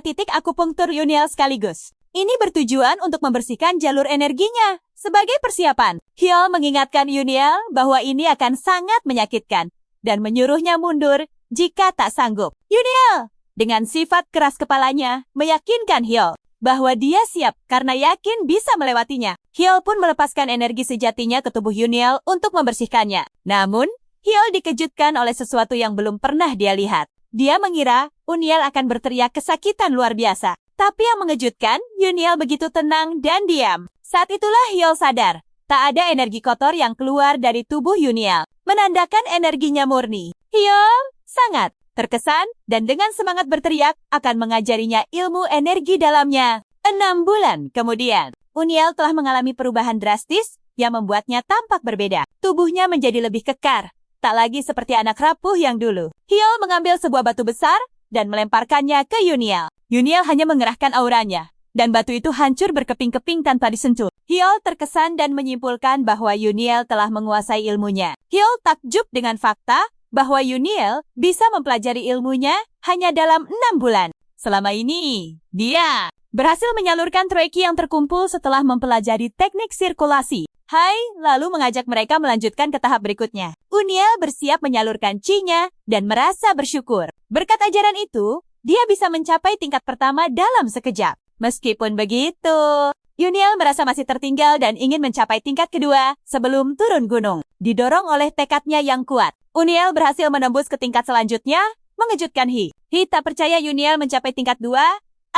titik akupunktur Uniel sekaligus. Ini bertujuan untuk membersihkan jalur energinya. Sebagai persiapan, Hyol mengingatkan Uniel bahwa ini akan sangat menyakitkan dan menyuruhnya mundur jika tak sanggup. Uniel, dengan sifat keras kepalanya, meyakinkan Hyol bahwa dia siap karena yakin bisa melewatinya. Hyol pun melepaskan energi sejatinya ke tubuh Uniel untuk membersihkannya. Namun, Hyol dikejutkan oleh sesuatu yang belum pernah dia lihat. Dia mengira Uniel akan berteriak kesakitan luar biasa. Tapi yang mengejutkan, Uniel begitu tenang dan diam. Saat itulah Hyol sadar, tak ada energi kotor yang keluar dari tubuh Uniel, menandakan energinya murni. Hyol sangat terkesan dan dengan semangat berteriak akan mengajarinya ilmu energi dalamnya. 6 bulan kemudian, Uniel telah mengalami perubahan drastis yang membuatnya tampak berbeda. Tubuhnya menjadi lebih kekar, tak lagi seperti anak rapuh yang dulu. Hyol mengambil sebuah batu besar dan melemparkannya ke Uniel. Uniel hanya mengerahkan auranya, dan batu itu hancur berkeping-keping tanpa disentuh. Hyol terkesan dan menyimpulkan bahwa Uniel telah menguasai ilmunya. Hyol takjub dengan fakta bahwa Uniel bisa mempelajari ilmunya hanya dalam 6 bulan. Selama ini, dia berhasil menyalurkan Trueki yang terkumpul setelah mempelajari teknik sirkulasi. Hai, lalu mengajak mereka melanjutkan ke tahap berikutnya. Uniel bersiap menyalurkan chi-nya dan merasa bersyukur. Berkat ajaran itu, dia bisa mencapai tingkat pertama dalam sekejap. Meskipun begitu, Uniel merasa masih tertinggal dan ingin mencapai tingkat kedua sebelum turun gunung. Didorong oleh tekadnya yang kuat, Uniel berhasil menembus ke tingkat selanjutnya, mengejutkan Hi. Hi tak percaya Uniel mencapai tingkat 2,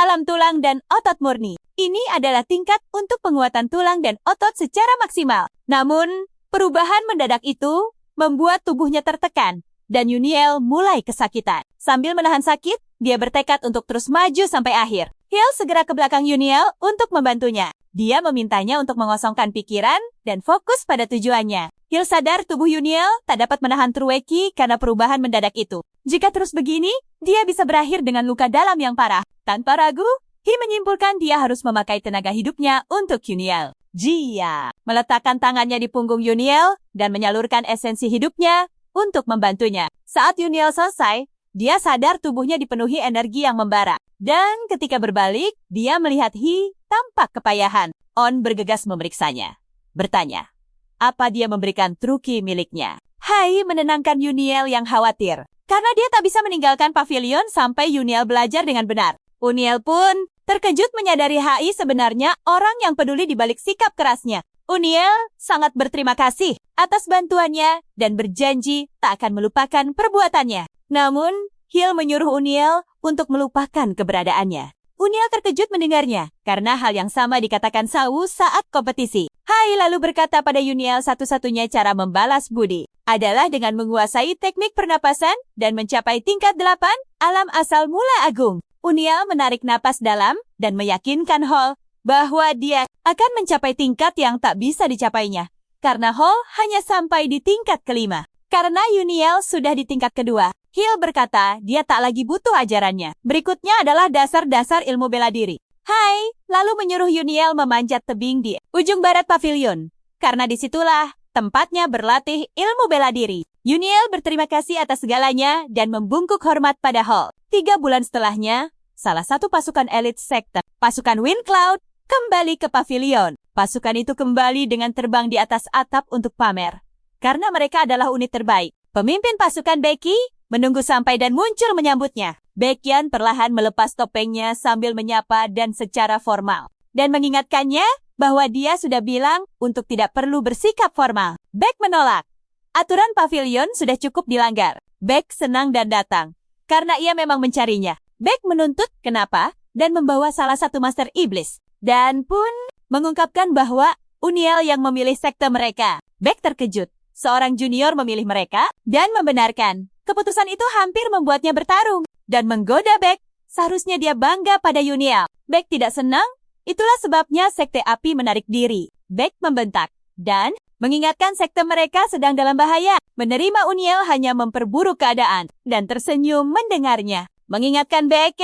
alam tulang dan otot murni. Ini adalah tingkat untuk penguatan tulang dan otot secara maksimal. Namun, perubahan mendadak itu membuat tubuhnya tertekan, dan Uniel mulai kesakitan. Sambil menahan sakit, dia bertekad untuk terus maju sampai akhir. Hyol segera ke belakang Uniel untuk membantunya. Dia memintanya untuk mengosongkan pikiran dan fokus pada tujuannya. Hyol sadar tubuh Uniel tak dapat menahan Trueki karena perubahan mendadak itu. Jika terus begini, dia bisa berakhir dengan luka dalam yang parah. Tanpa ragu, Hi menyimpulkan dia harus memakai tenaga hidupnya untuk Uniel. Jia meletakkan tangannya di punggung Uniel dan menyalurkan esensi hidupnya untuk membantunya. Saat Uniel selesai, dia sadar tubuhnya dipenuhi energi yang membara. Dan ketika berbalik, dia melihat Hi tampak kepayahan. On bergegas memeriksanya. Bertanya, apa dia memberikan Trueki miliknya? Hai menenangkan Uniel yang khawatir. Karena dia tak bisa meninggalkan pavilion sampai Uniel belajar dengan benar. Uniel pun terkejut menyadari Hi sebenarnya orang yang peduli di balik sikap kerasnya. Uniel sangat berterima kasih atas bantuannya dan berjanji tak akan melupakan perbuatannya. Namun, Hyol menyuruh Uniel untuk melupakan keberadaannya. Uniel terkejut mendengarnya, karena hal yang sama dikatakan Sawu saat kompetisi. Hai lalu berkata pada Uniel satu-satunya cara membalas budi adalah dengan menguasai teknik pernapasan dan mencapai tingkat 8 alam asal mula agung. Uniel menarik napas dalam dan meyakinkan Hall bahwa dia akan mencapai tingkat yang tak bisa dicapainya. Karena Hall hanya sampai di tingkat kelima. Karena Uniel sudah di tingkat kedua, Hyol berkata dia tak lagi butuh ajarannya. Berikutnya adalah dasar-dasar ilmu bela diri. Hai, lalu menyuruh Uniel memanjat tebing di ujung barat pavilion. Karena disitulah tempatnya berlatih ilmu bela diri. Uniel berterima kasih atas segalanya dan membungkuk hormat pada Hall. 3 bulan setelahnya, salah satu pasukan elit sekte, pasukan Wind Cloud, kembali ke pavilion. Pasukan itu kembali dengan terbang di atas atap untuk pamer. Karena mereka adalah unit terbaik. Pemimpin pasukan Becky menunggu sampai dan muncul menyambutnya. Baekhyun perlahan melepas topengnya sambil menyapa dan secara formal. Dan mengingatkannya bahwa dia sudah bilang untuk tidak perlu bersikap formal. Baek menolak. Aturan pavilion sudah cukup dilanggar. Baek senang dan datang. Karena ia memang mencarinya. Baek menuntut kenapa dan membawa salah satu master iblis. Dan pun mengungkapkan bahwa Uniel yang memilih sekte mereka. Baek terkejut. Seorang junior memilih mereka dan membenarkan. Keputusan itu hampir membuatnya bertarung dan menggoda Baek. Seharusnya dia bangga pada Uniel. Beck tidak senang, itulah sebabnya Sekte Api menarik diri. Beck membentak dan mengingatkan sekte mereka sedang dalam bahaya. Menerima Uniel hanya memperburuk keadaan dan tersenyum mendengarnya. Mengingatkan Beck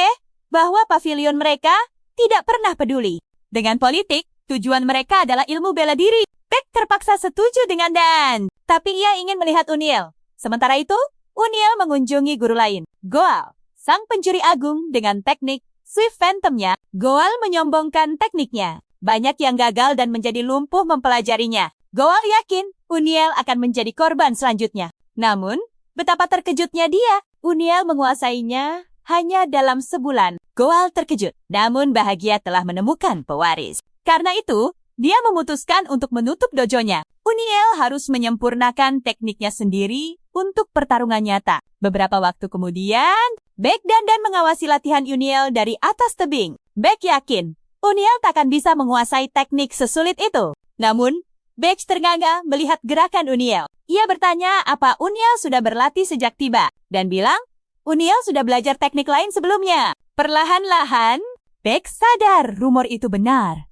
bahwa pavilion mereka tidak pernah peduli dengan politik. Tujuan mereka adalah ilmu bela diri. Beck terpaksa setuju dengan Dan, tapi ia ingin melihat Uniel. Sementara itu, Uniel mengunjungi guru lain, Goal, sang pencuri agung dengan teknik Swift Phantom-nya. Goal menyombongkan tekniknya. Banyak yang gagal dan menjadi lumpuh mempelajarinya. Goal yakin Uniel akan menjadi korban selanjutnya. Namun, betapa terkejutnya dia. Uniel menguasainya hanya dalam sebulan. Goal terkejut, namun bahagia telah menemukan pewaris. Karena itu, dia memutuskan untuk menutup dojonya. Uniel harus menyempurnakan tekniknya sendiri untuk pertarungan nyata. Beberapa waktu kemudian, Beck dan Dan mengawasi latihan Uniel dari atas tebing. Beck yakin Uniel takkan bisa menguasai teknik sesulit itu. Namun, Beck ternganga melihat gerakan Uniel. Ia bertanya apa Uniel sudah berlatih sejak tiba, dan bilang Uniel sudah belajar teknik lain sebelumnya. Perlahan-lahan, Beck sadar rumor itu benar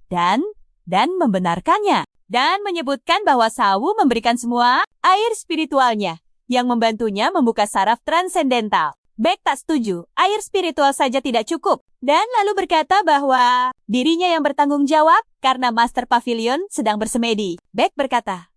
dan membenarkannya. Dan menyebutkan bahwa Sawu memberikan semua air spiritualnya yang membantunya membuka saraf transendental. Beck tak setuju, air spiritual saja tidak cukup. Dan lalu berkata bahwa dirinya yang bertanggung jawab karena Master Pavilion sedang bersemedi. Beck berkata,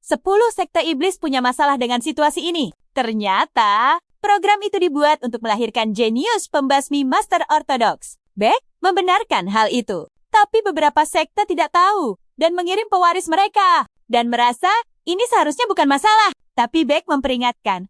10 sekte iblis punya masalah dengan situasi ini. Ternyata, program itu dibuat untuk melahirkan jenius pembasmi Master Ortodoks. Beck membenarkan hal itu. Tapi beberapa sekte tidak tahu dan mengirim pewaris mereka. Dan merasa ini seharusnya bukan masalah. Tapi Beck memperingatkan,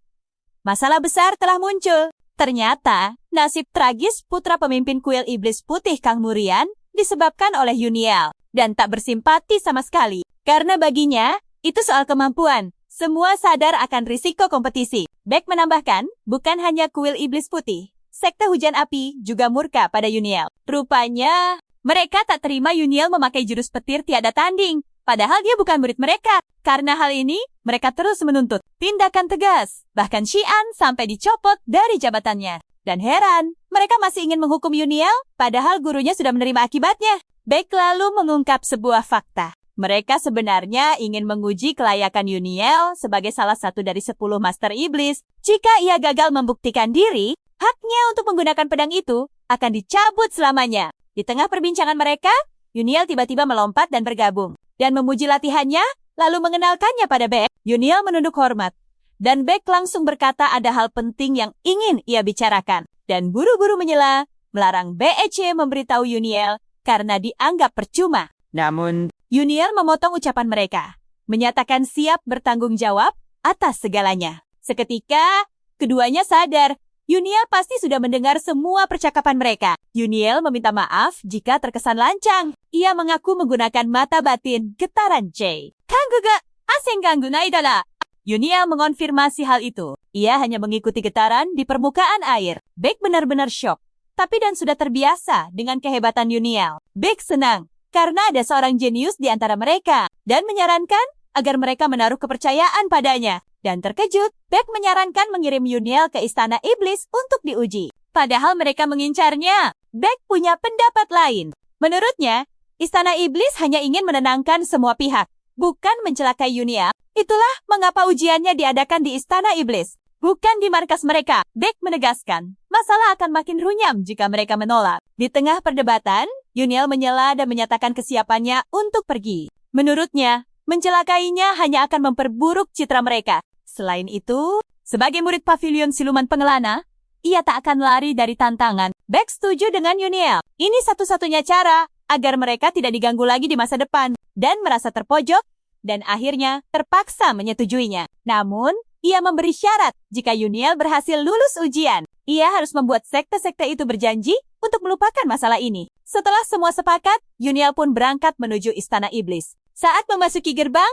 masalah besar telah muncul. Ternyata, nasib tragis putra pemimpin kuil iblis putih Kang Murian disebabkan oleh Uniel. Dan tak bersimpati sama sekali. Karena baginya, itu soal kemampuan. Semua sadar akan risiko kompetisi. Beck menambahkan, bukan hanya kuil iblis putih. Sekte hujan api juga murka pada Uniel. Rupanya, mereka tak terima Uniel memakai jurus petir tiada tanding. Padahal dia bukan murid mereka. Karena hal ini, mereka terus menuntut tindakan tegas. Bahkan Xian sampai dicopot dari jabatannya. Dan heran, mereka masih ingin menghukum Uniel, padahal gurunya sudah menerima akibatnya. Beck lalu mengungkap sebuah fakta. Mereka sebenarnya ingin menguji kelayakan Uniel sebagai salah satu dari 10 Master Iblis. Jika ia gagal membuktikan diri, haknya untuk menggunakan pedang itu akan dicabut selamanya. Di tengah perbincangan mereka, Uniel tiba-tiba melompat dan bergabung. Dan memuji latihannya, lalu mengenalkannya pada Beck. Uniel menunduk hormat. Dan Beck langsung berkata ada hal penting yang ingin ia bicarakan. Dan buru-buru menyela, melarang BEC memberitahu Uniel karena dianggap percuma. Namun, Uniel memotong ucapan mereka, menyatakan siap bertanggung jawab atas segalanya. Seketika, keduanya sadar Uniel pasti sudah mendengar semua percakapan mereka. Uniel meminta maaf jika terkesan lancang. Ia mengaku menggunakan mata batin getaran C. Kangguga, asing kanggu naidala. Uniel mengonfirmasi hal itu. Ia hanya mengikuti getaran di permukaan air. Beck benar-benar syok. Tapi Dan sudah terbiasa dengan kehebatan Uniel. Beck senang karena ada seorang jenius di antara mereka dan menyarankan agar mereka menaruh kepercayaan padanya. Dan terkejut, Beck menyarankan mengirim Uniel ke Istana Iblis untuk diuji. Padahal mereka mengincarnya. Beck punya pendapat lain. Menurutnya, Istana Iblis hanya ingin menenangkan semua pihak, bukan mencelakai Uniel. Itulah mengapa ujiannya diadakan di Istana Iblis, bukan di markas mereka. Beck menegaskan, masalah akan makin runyam jika mereka menolak. Di tengah perdebatan, Uniel menyela dan menyatakan kesiapannya untuk pergi. Menurutnya, mencelakainya hanya akan memperburuk citra mereka. Selain itu, sebagai murid pavilion siluman pengelana, ia tak akan lari dari tantangan. Beck setuju dengan Uniel. Ini satu-satunya cara agar mereka tidak diganggu lagi di masa depan dan merasa terpojok, dan akhirnya terpaksa menyetujuinya. Namun, ia memberi syarat jika Uniel berhasil lulus ujian. Ia harus membuat sekte-sekte itu berjanji untuk melupakan masalah ini. Setelah semua sepakat, Uniel pun berangkat menuju Istana Iblis. Saat memasuki gerbang,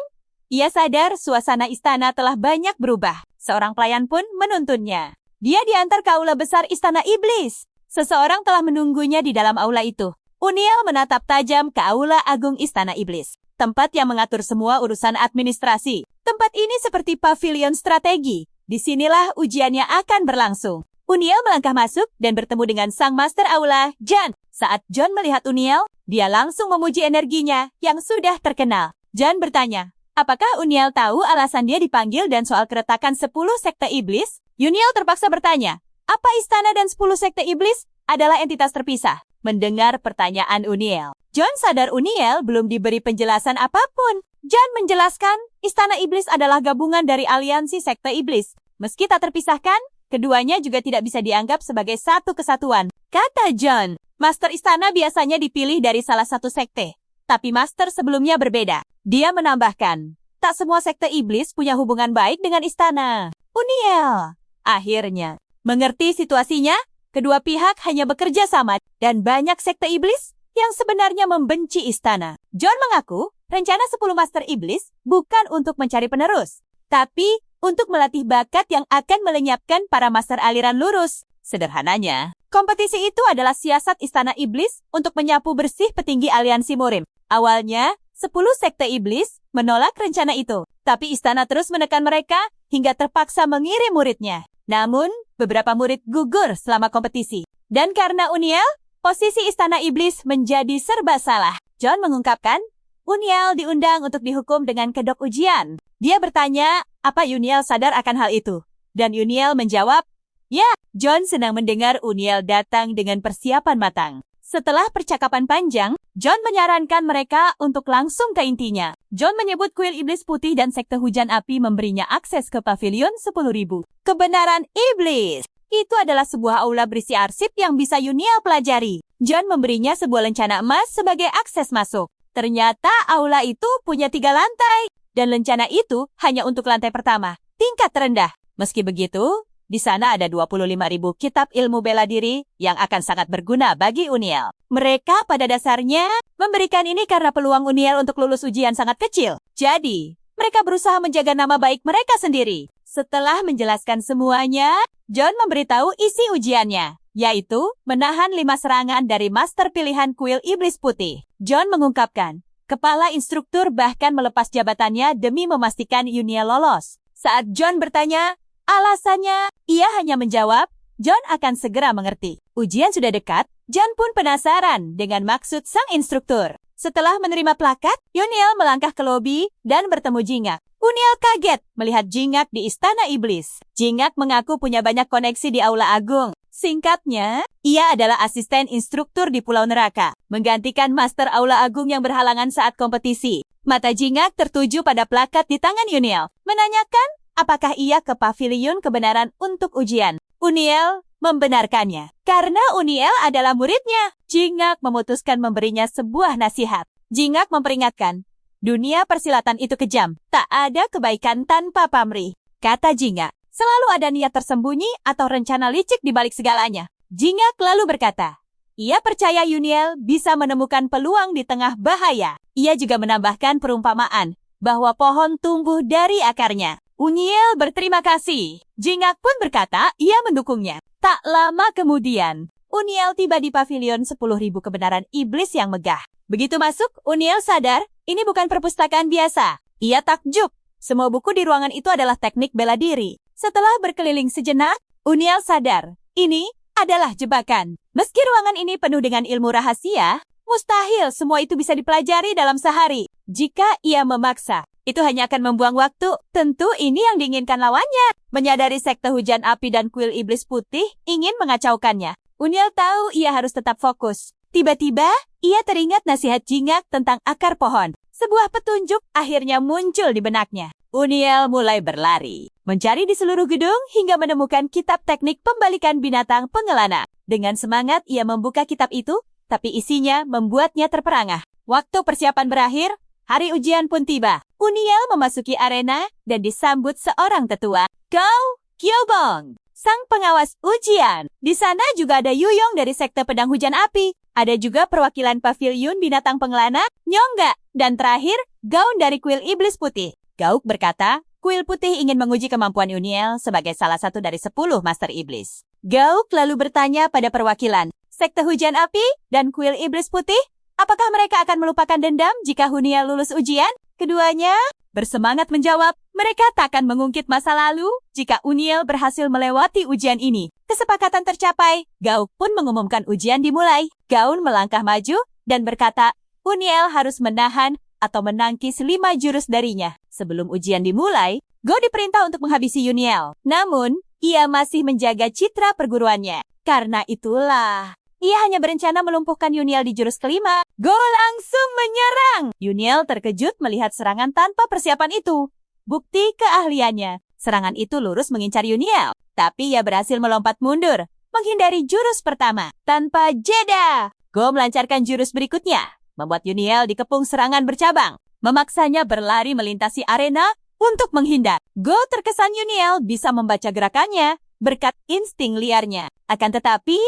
ia sadar suasana istana telah banyak berubah. Seorang pelayan pun menuntunnya. Dia diantar ke aula besar Istana Iblis. Seseorang telah menunggunya di dalam aula itu. Uniel menatap tajam ke aula agung Istana Iblis, tempat yang mengatur semua urusan administrasi. Tempat ini seperti pavilion strategi. Disinilah ujiannya akan berlangsung. Uniel melangkah masuk dan bertemu dengan sang master aula, Jan. Saat John melihat Uniel, dia langsung memuji energinya yang sudah terkenal. John bertanya, apakah Uniel tahu alasan dia dipanggil dan soal keretakan 10 sekte iblis? Uniel terpaksa bertanya, apa istana dan 10 sekte iblis adalah entitas terpisah? Mendengar pertanyaan Uniel, John sadar Uniel belum diberi penjelasan apapun. John menjelaskan, istana iblis adalah gabungan dari aliansi sekte iblis. Meski tak terpisahkan, keduanya juga tidak bisa dianggap sebagai satu kesatuan. Kata John, Master Istana biasanya dipilih dari salah satu sekte. Tapi Master sebelumnya berbeda. Dia menambahkan, tak semua sekte iblis punya hubungan baik dengan istana. Uniel akhirnya mengerti situasinya, kedua pihak hanya bekerja sama dan banyak sekte iblis yang sebenarnya membenci istana. John mengaku, rencana 10 Master Iblis bukan untuk mencari penerus, tapi untuk melatih bakat yang akan melenyapkan para Master aliran lurus. Sederhananya, kompetisi itu adalah siasat Istana Iblis untuk menyapu bersih petinggi aliansi Murim. Awalnya, 10 sekte iblis menolak rencana itu, tapi istana terus menekan mereka hingga terpaksa mengirim muridnya. Namun, beberapa murid gugur selama kompetisi. Dan karena Uniel, posisi Istana Iblis menjadi serba salah. John mengungkapkan, Uniel diundang untuk dihukum dengan kedok ujian. Dia bertanya, apa Uniel sadar akan hal itu? Dan Uniel menjawab, ya. John senang mendengar Uniel datang dengan persiapan matang. Setelah percakapan panjang, John menyarankan mereka untuk langsung ke intinya. John menyebut kuil iblis putih dan sekte hujan api memberinya akses ke pavilion 10.000. Kebenaran iblis. Itu adalah sebuah aula berisi arsip yang bisa Uniel pelajari. John memberinya sebuah lencana emas sebagai akses masuk. Ternyata aula itu punya 3 lantai. Dan lencana itu hanya untuk lantai pertama, tingkat terendah. Meski begitu, di sana ada 25.000 kitab ilmu bela diri yang akan sangat berguna bagi Uniel. Mereka pada dasarnya memberikan ini karena peluang Uniel untuk lulus ujian sangat kecil. Jadi, mereka berusaha menjaga nama baik mereka sendiri. Setelah menjelaskan semuanya, John memberitahu isi ujiannya, yaitu menahan 5 serangan dari master pilihan kuil iblis putih. John mengungkapkan, kepala instruktur bahkan melepas jabatannya demi memastikan Uniel lolos. Saat John bertanya, alasannya, ia hanya menjawab, John akan segera mengerti. Ujian sudah dekat, John pun penasaran dengan maksud sang instruktur. Setelah menerima plakat, Uniel melangkah ke lobi dan bertemu Jingak. Uniel kaget melihat Jingak di Istana Iblis. Jingak mengaku punya banyak koneksi di Aula Agung. Singkatnya, ia adalah asisten instruktur di Pulau Neraka, menggantikan Master Aula Agung yang berhalangan saat kompetisi. Mata Jingak tertuju pada plakat di tangan Uniel, menanyakan apakah ia ke pavilion kebenaran untuk ujian. Uniel membenarkannya. Karena Uniel adalah muridnya, Jingak memutuskan memberinya sebuah nasihat. Jingak memperingatkan, dunia persilatan itu kejam. Tak ada kebaikan tanpa pamrih. Kata Jingak, selalu ada niat tersembunyi atau rencana licik di balik segalanya. Jingak lalu berkata, ia percaya Uniel bisa menemukan peluang di tengah bahaya. Ia juga menambahkan perumpamaan bahwa pohon tumbuh dari akarnya. Uniel berterima kasih. Jingak pun berkata ia mendukungnya. Tak lama kemudian, Uniel tiba di pavilion 10.000 kebenaran iblis yang megah. Begitu masuk, Uniel sadar ini bukan perpustakaan biasa. Ia takjub. Semua buku di ruangan itu adalah teknik bela diri. Setelah berkeliling sejenak, Uniel sadar ini adalah jebakan. Meski ruangan ini penuh dengan ilmu rahasia, mustahil semua itu bisa dipelajari dalam sehari. Jika ia memaksa, itu hanya akan membuang waktu. Tentu ini yang diinginkan lawannya. Menyadari sekte hujan api dan kuil iblis putih ingin mengacaukannya. Uniel tahu ia harus tetap fokus. Tiba-tiba, ia teringat nasihat Jingak tentang akar pohon. Sebuah petunjuk akhirnya muncul di benaknya. Uniel mulai berlari, mencari di seluruh gedung hingga menemukan kitab teknik pembalikan binatang pengelana. Dengan semangat ia membuka kitab itu, tapi isinya membuatnya terperangah. Waktu persiapan berakhir, hari ujian pun tiba. Uniel memasuki arena dan disambut seorang tetua. Kau, Kyobong, sang pengawas ujian. Di sana juga ada Yuyong dari sekte pedang hujan api. Ada juga perwakilan pavilion binatang pengelana, Nyongga. Dan terakhir, Gaun dari kuil iblis putih. Gauk berkata, kuil putih ingin menguji kemampuan Uniel sebagai salah satu dari 10 master iblis. Gauk lalu bertanya pada perwakilan sekte hujan api dan kuil iblis putih, apakah mereka akan melupakan dendam jika Uniel lulus ujian? Keduanya bersemangat menjawab, mereka tak akan mengungkit masa lalu jika Uniel berhasil melewati ujian ini. Kesepakatan tercapai, Gao pun mengumumkan ujian dimulai. Gaun melangkah maju dan berkata, Uniel harus menahan atau menangkis 5 jurus darinya. Sebelum ujian dimulai, Gao diperintah untuk menghabisi Uniel. Namun, ia masih menjaga citra perguruannya. Karena itulah, ia hanya berencana melumpuhkan Uniel di jurus kelima. Gao langsung menyerang. Uniel terkejut melihat serangan tanpa persiapan itu. Bukti keahliannya. Serangan itu lurus mengincar Uniel. Tapi ia berhasil melompat mundur, menghindari jurus pertama. Tanpa jeda, Gao melancarkan jurus berikutnya, membuat Uniel dikepung serangan bercabang. Memaksanya berlari melintasi arena untuk menghindar. Gao terkesan Uniel bisa membaca gerakannya berkat insting liarnya. Akan tetapi,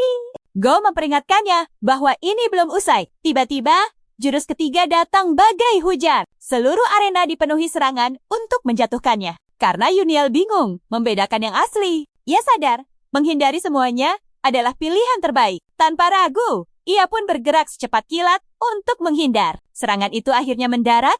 Gao memperingatkannya bahwa ini belum usai. Tiba-tiba, jurus ketiga datang bagai hujan. Seluruh arena dipenuhi serangan untuk menjatuhkannya. Karena Uniel bingung membedakan yang asli. Ia sadar, menghindari semuanya adalah pilihan terbaik. Tanpa ragu, ia pun bergerak secepat kilat untuk menghindar. Serangan itu akhirnya mendarat,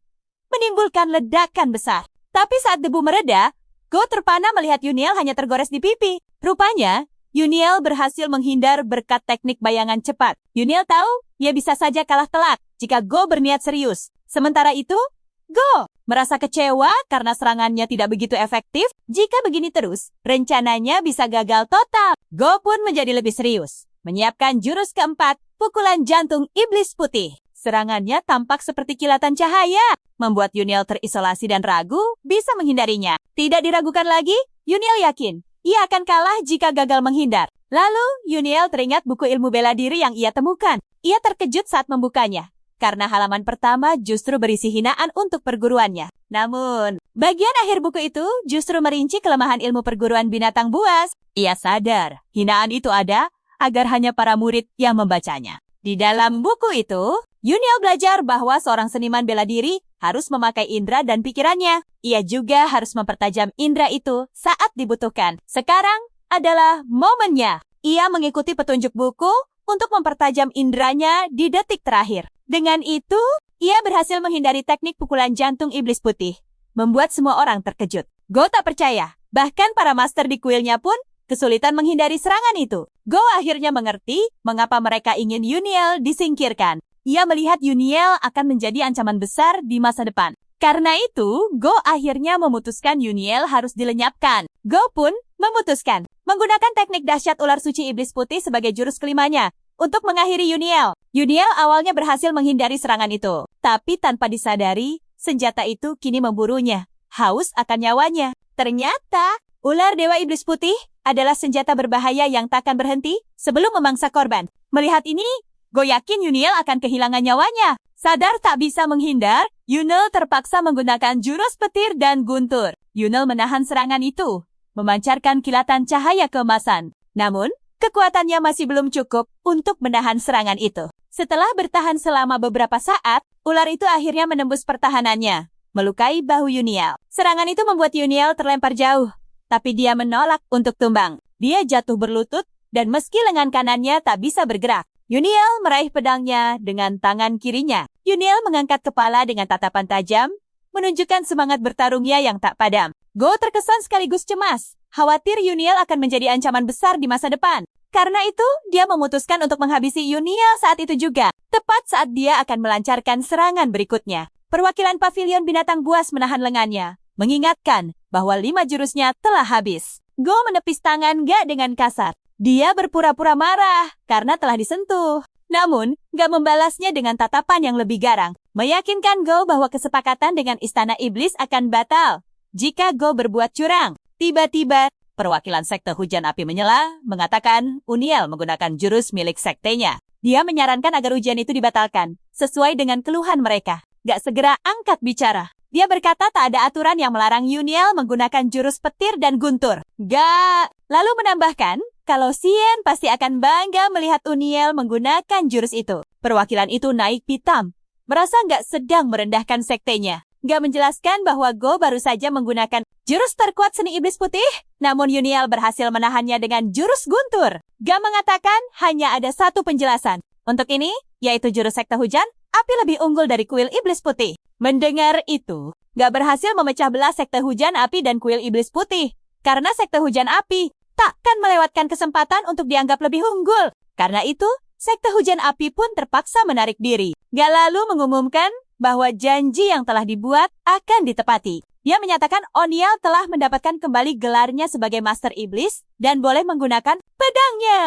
menimbulkan ledakan besar. Tapi saat debu mereda, Gao terpana melihat Uniel hanya tergores di pipi. Rupanya, Uniel berhasil menghindar berkat teknik bayangan cepat. Uniel tahu, ia bisa saja kalah telak jika Gao berniat serius. Sementara itu, Gao merasa kecewa karena serangannya tidak begitu efektif. Jika begini terus, rencananya bisa gagal total. Gao pun menjadi lebih serius, menyiapkan jurus keempat, pukulan jantung iblis putih. Serangannya tampak seperti kilatan cahaya, membuat Uniel terisolasi dan ragu bisa menghindarinya. Tidak diragukan lagi, Uniel yakin ia akan kalah jika gagal menghindar. Lalu, Uniel teringat buku ilmu bela diri yang ia temukan. Ia terkejut saat membukanya, karena halaman pertama justru berisi hinaan untuk perguruannya. Namun, bagian akhir buku itu justru merinci kelemahan ilmu perguruan binatang buas. Ia sadar, hinaan itu ada agar hanya para murid yang membacanya. Di dalam buku itu, Uniel belajar bahwa seorang seniman bela diri harus memakai indera dan pikirannya. Ia juga harus mempertajam indera itu saat dibutuhkan. Sekarang adalah momennya. Ia mengikuti petunjuk buku untuk mempertajam inderanya di detik terakhir. Dengan itu, ia berhasil menghindari teknik pukulan jantung iblis putih, membuat semua orang terkejut. Gao tak percaya, bahkan para master di kuilnya pun kesulitan menghindari serangan itu. Gao akhirnya mengerti mengapa mereka ingin Uniel disingkirkan. Ia melihat Uniel akan menjadi ancaman besar di masa depan. Karena itu, Gao akhirnya memutuskan Uniel harus dilenyapkan. Gao pun memutuskan menggunakan teknik dahsyat ular suci iblis putih sebagai jurus kelimanya untuk mengakhiri Uniel. Uniel awalnya berhasil menghindari serangan itu, tapi tanpa disadari, senjata itu kini memburunya. Haus akan nyawanya. Ternyata, ular dewa iblis putih adalah senjata berbahaya yang takkan berhenti sebelum memangsa korban. Melihat ini, Gao yakin Uniel akan kehilangan nyawanya. Sadar tak bisa menghindar, Uniel terpaksa menggunakan jurus petir dan guntur. Uniel menahan serangan itu, memancarkan kilatan cahaya keemasan. Namun, kekuatannya masih belum cukup untuk menahan serangan itu. Setelah bertahan selama beberapa saat, ular itu akhirnya menembus pertahanannya, melukai bahu Uniel. Serangan itu membuat Uniel terlempar jauh, tapi dia menolak untuk tumbang. Dia jatuh berlutut, dan meski lengan kanannya tak bisa bergerak, Uniel meraih pedangnya dengan tangan kirinya. Uniel mengangkat kepala dengan tatapan tajam, menunjukkan semangat bertarungnya yang tak padam. Gao terkesan sekaligus cemas, khawatir Uniel akan menjadi ancaman besar di masa depan. Karena itu, dia memutuskan untuk menghabisi Uniel saat itu juga, tepat saat dia akan melancarkan serangan berikutnya. Perwakilan pavilion binatang buas menahan lengannya, mengingatkan bahwa 5 jurusnya telah habis. Gao menepis tangan gak dengan kasar. Dia berpura-pura marah karena telah disentuh. Namun, gak membalasnya dengan tatapan yang lebih garang, meyakinkan Gao bahwa kesepakatan dengan Istana Iblis akan batal jika Gao berbuat curang. Tiba-tiba, perwakilan sekte hujan api menyela, mengatakan Uniel menggunakan jurus milik sektenya. Dia menyarankan agar ujian itu dibatalkan, sesuai dengan keluhan mereka. Gak segera angkat bicara. Dia berkata tak ada aturan yang melarang Uniel menggunakan jurus petir dan guntur. Gak. Lalu menambahkan, kalau Xian pasti akan bangga melihat Uniel menggunakan jurus itu. Perwakilan itu naik pitam, merasa gak sedang merendahkan sektenya. Gak menjelaskan bahwa Gao baru saja menggunakan jurus terkuat seni iblis putih, namun Uniel berhasil menahannya dengan jurus guntur. Gak mengatakan hanya ada satu penjelasan. Untuk ini, yaitu jurus sekte hujan, api lebih unggul dari kuil iblis putih. Mendengar itu, gak berhasil memecah belah sekte hujan api dan kuil iblis putih. Karena sekte hujan api takkan melewatkan kesempatan untuk dianggap lebih unggul. Karena itu, sekte hujan api pun terpaksa menarik diri. Gak lalu mengumumkan bahwa janji yang telah dibuat akan ditepati. Dia menyatakan O'Neill telah mendapatkan kembali gelarnya sebagai Master Iblis dan boleh menggunakan pedangnya.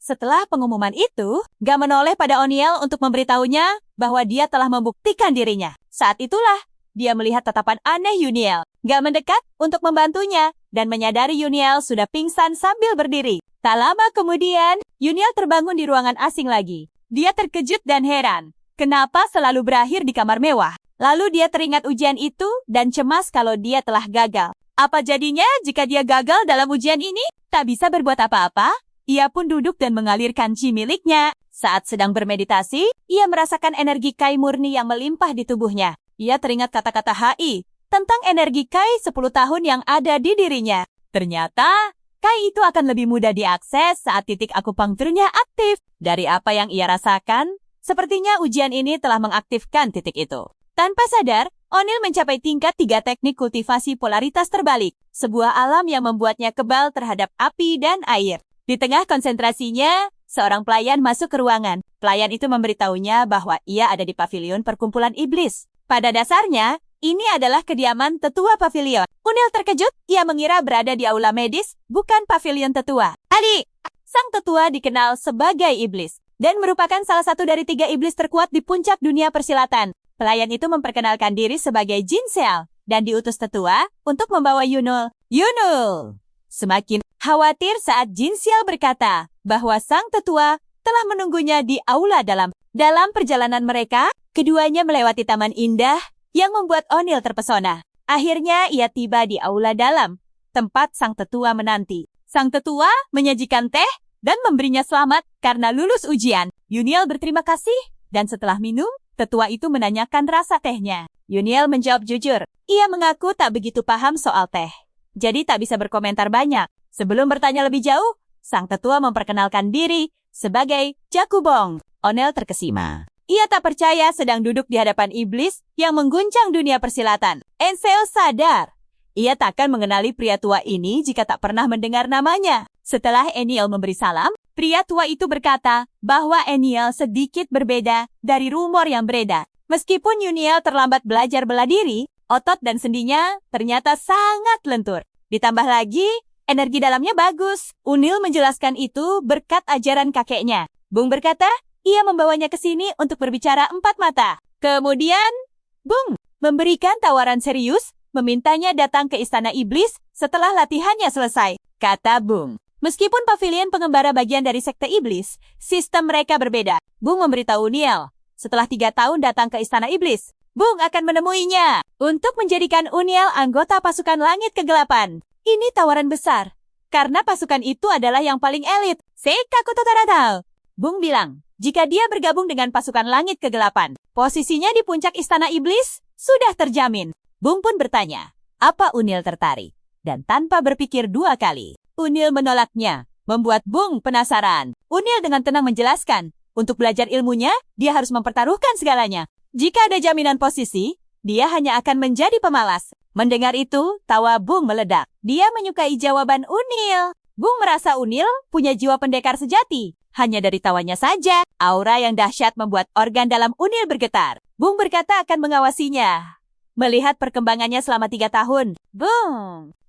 Setelah pengumuman itu, gak menoleh pada O'Neill untuk memberitahunya bahwa dia telah membuktikan dirinya. Saat itulah, dia melihat tatapan aneh Uniel. Gak mendekat untuk membantunya dan menyadari Uniel sudah pingsan sambil berdiri. Tak lama kemudian, Uniel terbangun di ruangan asing lagi. Dia terkejut dan heran. Kenapa selalu berakhir di kamar mewah? Lalu dia teringat ujian itu dan cemas kalau dia telah gagal. Apa jadinya jika dia gagal dalam ujian ini? Tak bisa berbuat apa-apa? Ia pun duduk dan mengalirkan chi miliknya. Saat sedang bermeditasi, ia merasakan energi Kai murni yang melimpah di tubuhnya. Ia teringat kata-kata HI tentang energi Kai 10 tahun yang ada di dirinya. Ternyata, Kai itu akan lebih mudah diakses saat titik akupunkturnya aktif. Dari apa yang ia rasakan, sepertinya ujian ini telah mengaktifkan titik itu. Tanpa sadar, O'Neill mencapai tingkat 3 teknik kultivasi polaritas terbalik, sebuah alam yang membuatnya kebal terhadap api dan air. Di tengah konsentrasinya, seorang pelayan masuk ke ruangan. Pelayan itu memberitahunya bahwa ia ada di pavilion perkumpulan iblis. Pada dasarnya, ini adalah kediaman tetua pavilion. O'Neill terkejut, ia mengira berada di aula medis, bukan pavilion tetua. Adik, sang tetua dikenal sebagai iblis dan merupakan salah satu dari 3 iblis terkuat di puncak dunia persilatan. Pelayan itu memperkenalkan diri sebagai Jin Seal dan diutus tetua untuk membawa Yunul. Semakin khawatir saat Jin Seal berkata bahwa sang tetua telah menunggunya di aula dalam. Dalam perjalanan mereka, keduanya melewati taman indah yang membuat O'Neill terpesona. Akhirnya ia tiba di aula dalam, tempat sang tetua menanti. Sang tetua menyajikan teh dan memberinya selamat karena lulus ujian. Uniel berterima kasih dan setelah minum, tetua itu menanyakan rasa tehnya. Uniel menjawab jujur. Ia mengaku tak begitu paham soal teh, jadi tak bisa berkomentar banyak. Sebelum bertanya lebih jauh, sang tetua memperkenalkan diri sebagai Jakubong. O'Neill terkesima. Ia tak percaya sedang duduk di hadapan iblis yang mengguncang dunia persilatan. Enseo sadar. Ia takkan mengenali pria tua ini jika tak pernah mendengar namanya. Setelah Eniel memberi salam, pria tua itu berkata bahwa Eniel sedikit berbeda dari rumor yang beredar. Meskipun Uniel terlambat belajar bela diri, otot dan sendinya ternyata sangat lentur. Ditambah lagi, energi dalamnya bagus. Unil menjelaskan itu berkat ajaran kakeknya. Bung berkata, ia membawanya ke sini untuk berbicara 4 mata. Kemudian, Bung memberikan tawaran serius, memintanya datang ke Istana Iblis setelah latihannya selesai. Kata Bung, meskipun pavilion pengembara bagian dari sekte Iblis, sistem mereka berbeda. Bung memberitahu Uniel, setelah 3 tahun datang ke Istana Iblis, Bung akan menemuinya untuk menjadikan Uniel anggota pasukan langit kegelapan. Ini tawaran besar, karena pasukan itu adalah yang paling elit. Seikaku Totaratau. Bung bilang, jika dia bergabung dengan pasukan langit kegelapan, posisinya di puncak Istana Iblis sudah terjamin. Bung pun bertanya, apa Unil tertarik? Dan tanpa berpikir 2 kali, Unil menolaknya, membuat Bung penasaran. Unil dengan tenang menjelaskan, untuk belajar ilmunya, dia harus mempertaruhkan segalanya. Jika ada jaminan posisi, dia hanya akan menjadi pemalas. Mendengar itu, tawa Bung meledak. Dia menyukai jawaban Unil. Bung merasa Unil punya jiwa pendekar sejati. Hanya dari tawanya saja, aura yang dahsyat membuat organ dalam Unil bergetar. Bung berkata akan mengawasinya. Melihat perkembangannya selama 3 tahun, Bung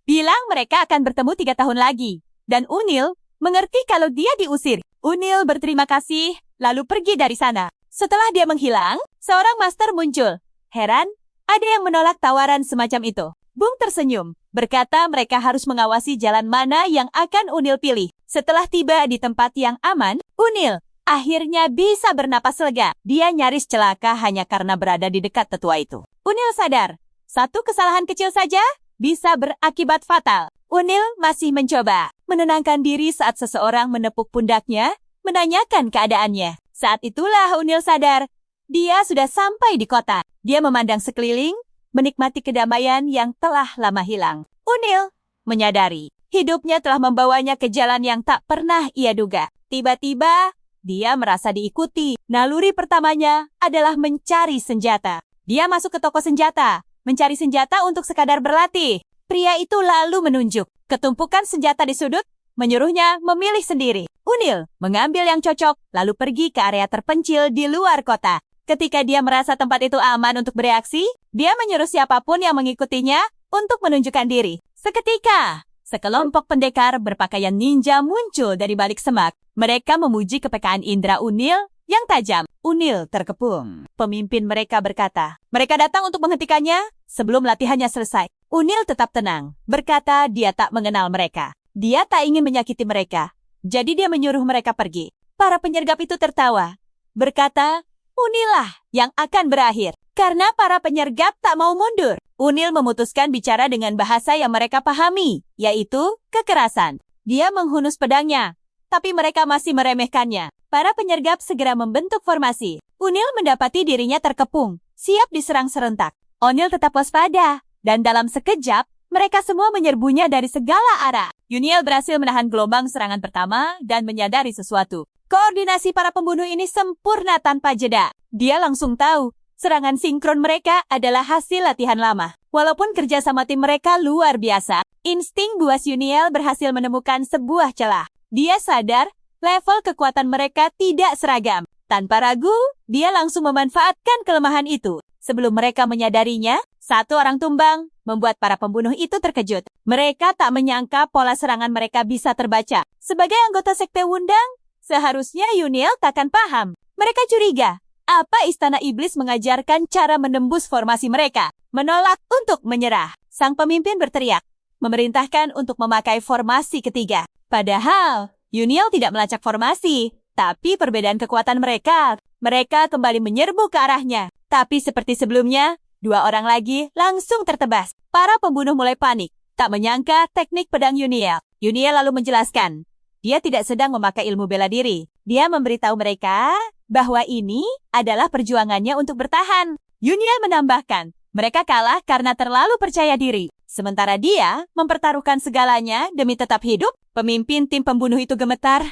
bilang mereka akan bertemu 3 tahun lagi. Dan Unil mengerti kalau dia diusir. Unil berterima kasih, lalu pergi dari sana. Setelah dia menghilang, seorang master muncul. Heran, ada yang menolak tawaran semacam itu. Bung tersenyum, berkata mereka harus mengawasi jalan mana yang akan Unil pilih. Setelah tiba di tempat yang aman, Unil akhirnya bisa bernapas lega. Dia nyaris celaka hanya karena berada di dekat tetua itu. Unil sadar, satu kesalahan kecil saja bisa berakibat fatal. Unil masih mencoba menenangkan diri saat seseorang menepuk pundaknya, menanyakan keadaannya. Saat itulah Unil sadar, dia sudah sampai di kota. Dia memandang sekeliling, menikmati kedamaian yang telah lama hilang. Unil menyadari, hidupnya telah membawanya ke jalan yang tak pernah ia duga. Tiba-tiba, dia merasa diikuti. Naluri pertamanya adalah mencari senjata. Dia masuk ke toko senjata, mencari senjata untuk sekadar berlatih. Pria itu lalu menunjuk. ketumpukan senjata di sudut menyuruhnya memilih sendiri. Unil mengambil yang cocok, lalu pergi ke area terpencil di luar kota. Ketika dia merasa tempat itu aman untuk bereaksi, dia menyuruh siapapun yang mengikutinya untuk menunjukkan diri. Seketika, sekelompok pendekar berpakaian ninja muncul dari balik semak. Mereka memuji kepekaan indera Unil yang tajam. Unil terkepung. Pemimpin mereka berkata, mereka datang untuk menghentikannya sebelum latihannya selesai. Unil tetap tenang, berkata dia tak mengenal mereka. Dia tak ingin menyakiti mereka, jadi dia menyuruh mereka pergi. Para penyergap itu tertawa, berkata, Unillah yang akan berakhir. Karena para penyergap tak mau mundur, Unil memutuskan bicara dengan bahasa yang mereka pahami, yaitu kekerasan. Dia menghunus pedangnya, tapi mereka masih meremehkannya. Para penyergap segera membentuk formasi. Unil mendapati dirinya terkepung, siap diserang serentak. Unil tetap waspada, dan dalam sekejap, mereka semua menyerbunya dari segala arah. Unil berhasil menahan gelombang serangan pertama dan menyadari sesuatu. Koordinasi para pembunuh ini sempurna tanpa jeda. Dia langsung tahu, serangan sinkron mereka adalah hasil latihan lama. Walaupun kerjasama tim mereka luar biasa, insting buas Unil berhasil menemukan sebuah celah. Dia sadar, level kekuatan mereka tidak seragam. Tanpa ragu, dia langsung memanfaatkan kelemahan itu. Sebelum mereka menyadarinya, satu orang tumbang, membuat para pembunuh itu terkejut. Mereka tak menyangka pola serangan mereka bisa terbaca. Sebagai anggota sekte Wundang, seharusnya Unil takkan paham. Mereka curiga, apa Istana Iblis mengajarkan cara menembus formasi mereka? Menolak untuk menyerah. Sang pemimpin berteriak, memerintahkan untuk memakai formasi ketiga. Padahal, Unil tidak melacak formasi, tapi perbedaan kekuatan mereka. Mereka kembali menyerbu ke arahnya. Tapi seperti sebelumnya, dua orang lagi langsung tertebas. Para pembunuh mulai panik, tak menyangka teknik pedang Unil. Unil lalu menjelaskan, dia tidak sedang memakai ilmu bela diri. Dia memberitahu mereka bahwa ini adalah perjuangannya untuk bertahan. Unil menambahkan, mereka kalah karena terlalu percaya diri. Sementara dia mempertaruhkan segalanya demi tetap hidup. Pemimpin tim pembunuh itu gemetar.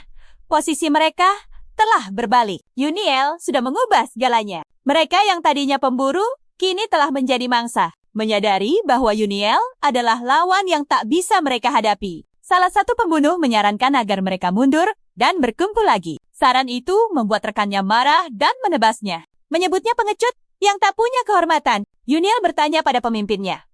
Posisi mereka telah berbalik. Unil sudah mengubah segalanya. Mereka yang tadinya pemburu, kini telah menjadi mangsa. Menyadari bahwa Unil adalah lawan yang tak bisa mereka hadapi. Salah satu pembunuh menyarankan agar mereka mundur dan berkumpul lagi. Saran itu membuat rekannya marah dan menebasnya. Menyebutnya pengecut yang tak punya kehormatan. Unil bertanya pada pemimpinnya,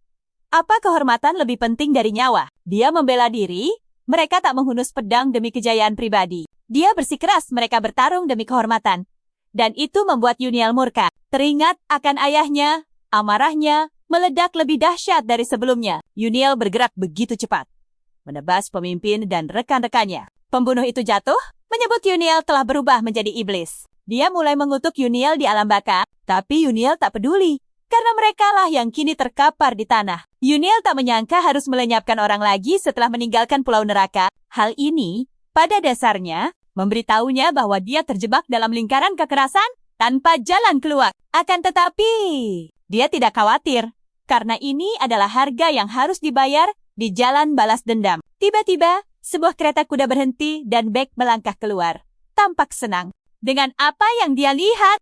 apa kehormatan lebih penting dari nyawa? Dia membela diri, mereka tak menghunus pedang demi kejayaan pribadi. Dia bersikeras mereka bertarung demi kehormatan. Dan itu membuat Unil murka. Teringat akan ayahnya, amarahnya meledak lebih dahsyat dari sebelumnya. Unil bergerak begitu cepat, menebas pemimpin dan rekan-rekannya. Pembunuh itu jatuh, menyebut Unil telah berubah menjadi iblis. Dia mulai mengutuk Unil di alam baka, tapi Unil tak peduli. Karena merekalah yang kini terkapar di tanah. Unil tak menyangka harus melenyapkan orang lagi setelah meninggalkan pulau neraka. Hal ini, pada dasarnya, memberitahunya bahwa dia terjebak dalam lingkaran kekerasan tanpa jalan keluar. Akan tetapi, dia tidak khawatir. Karena ini adalah harga yang harus dibayar di jalan balas dendam. Tiba-tiba, sebuah kereta kuda berhenti dan Beck melangkah keluar. Tampak senang. Dengan apa yang dia lihat,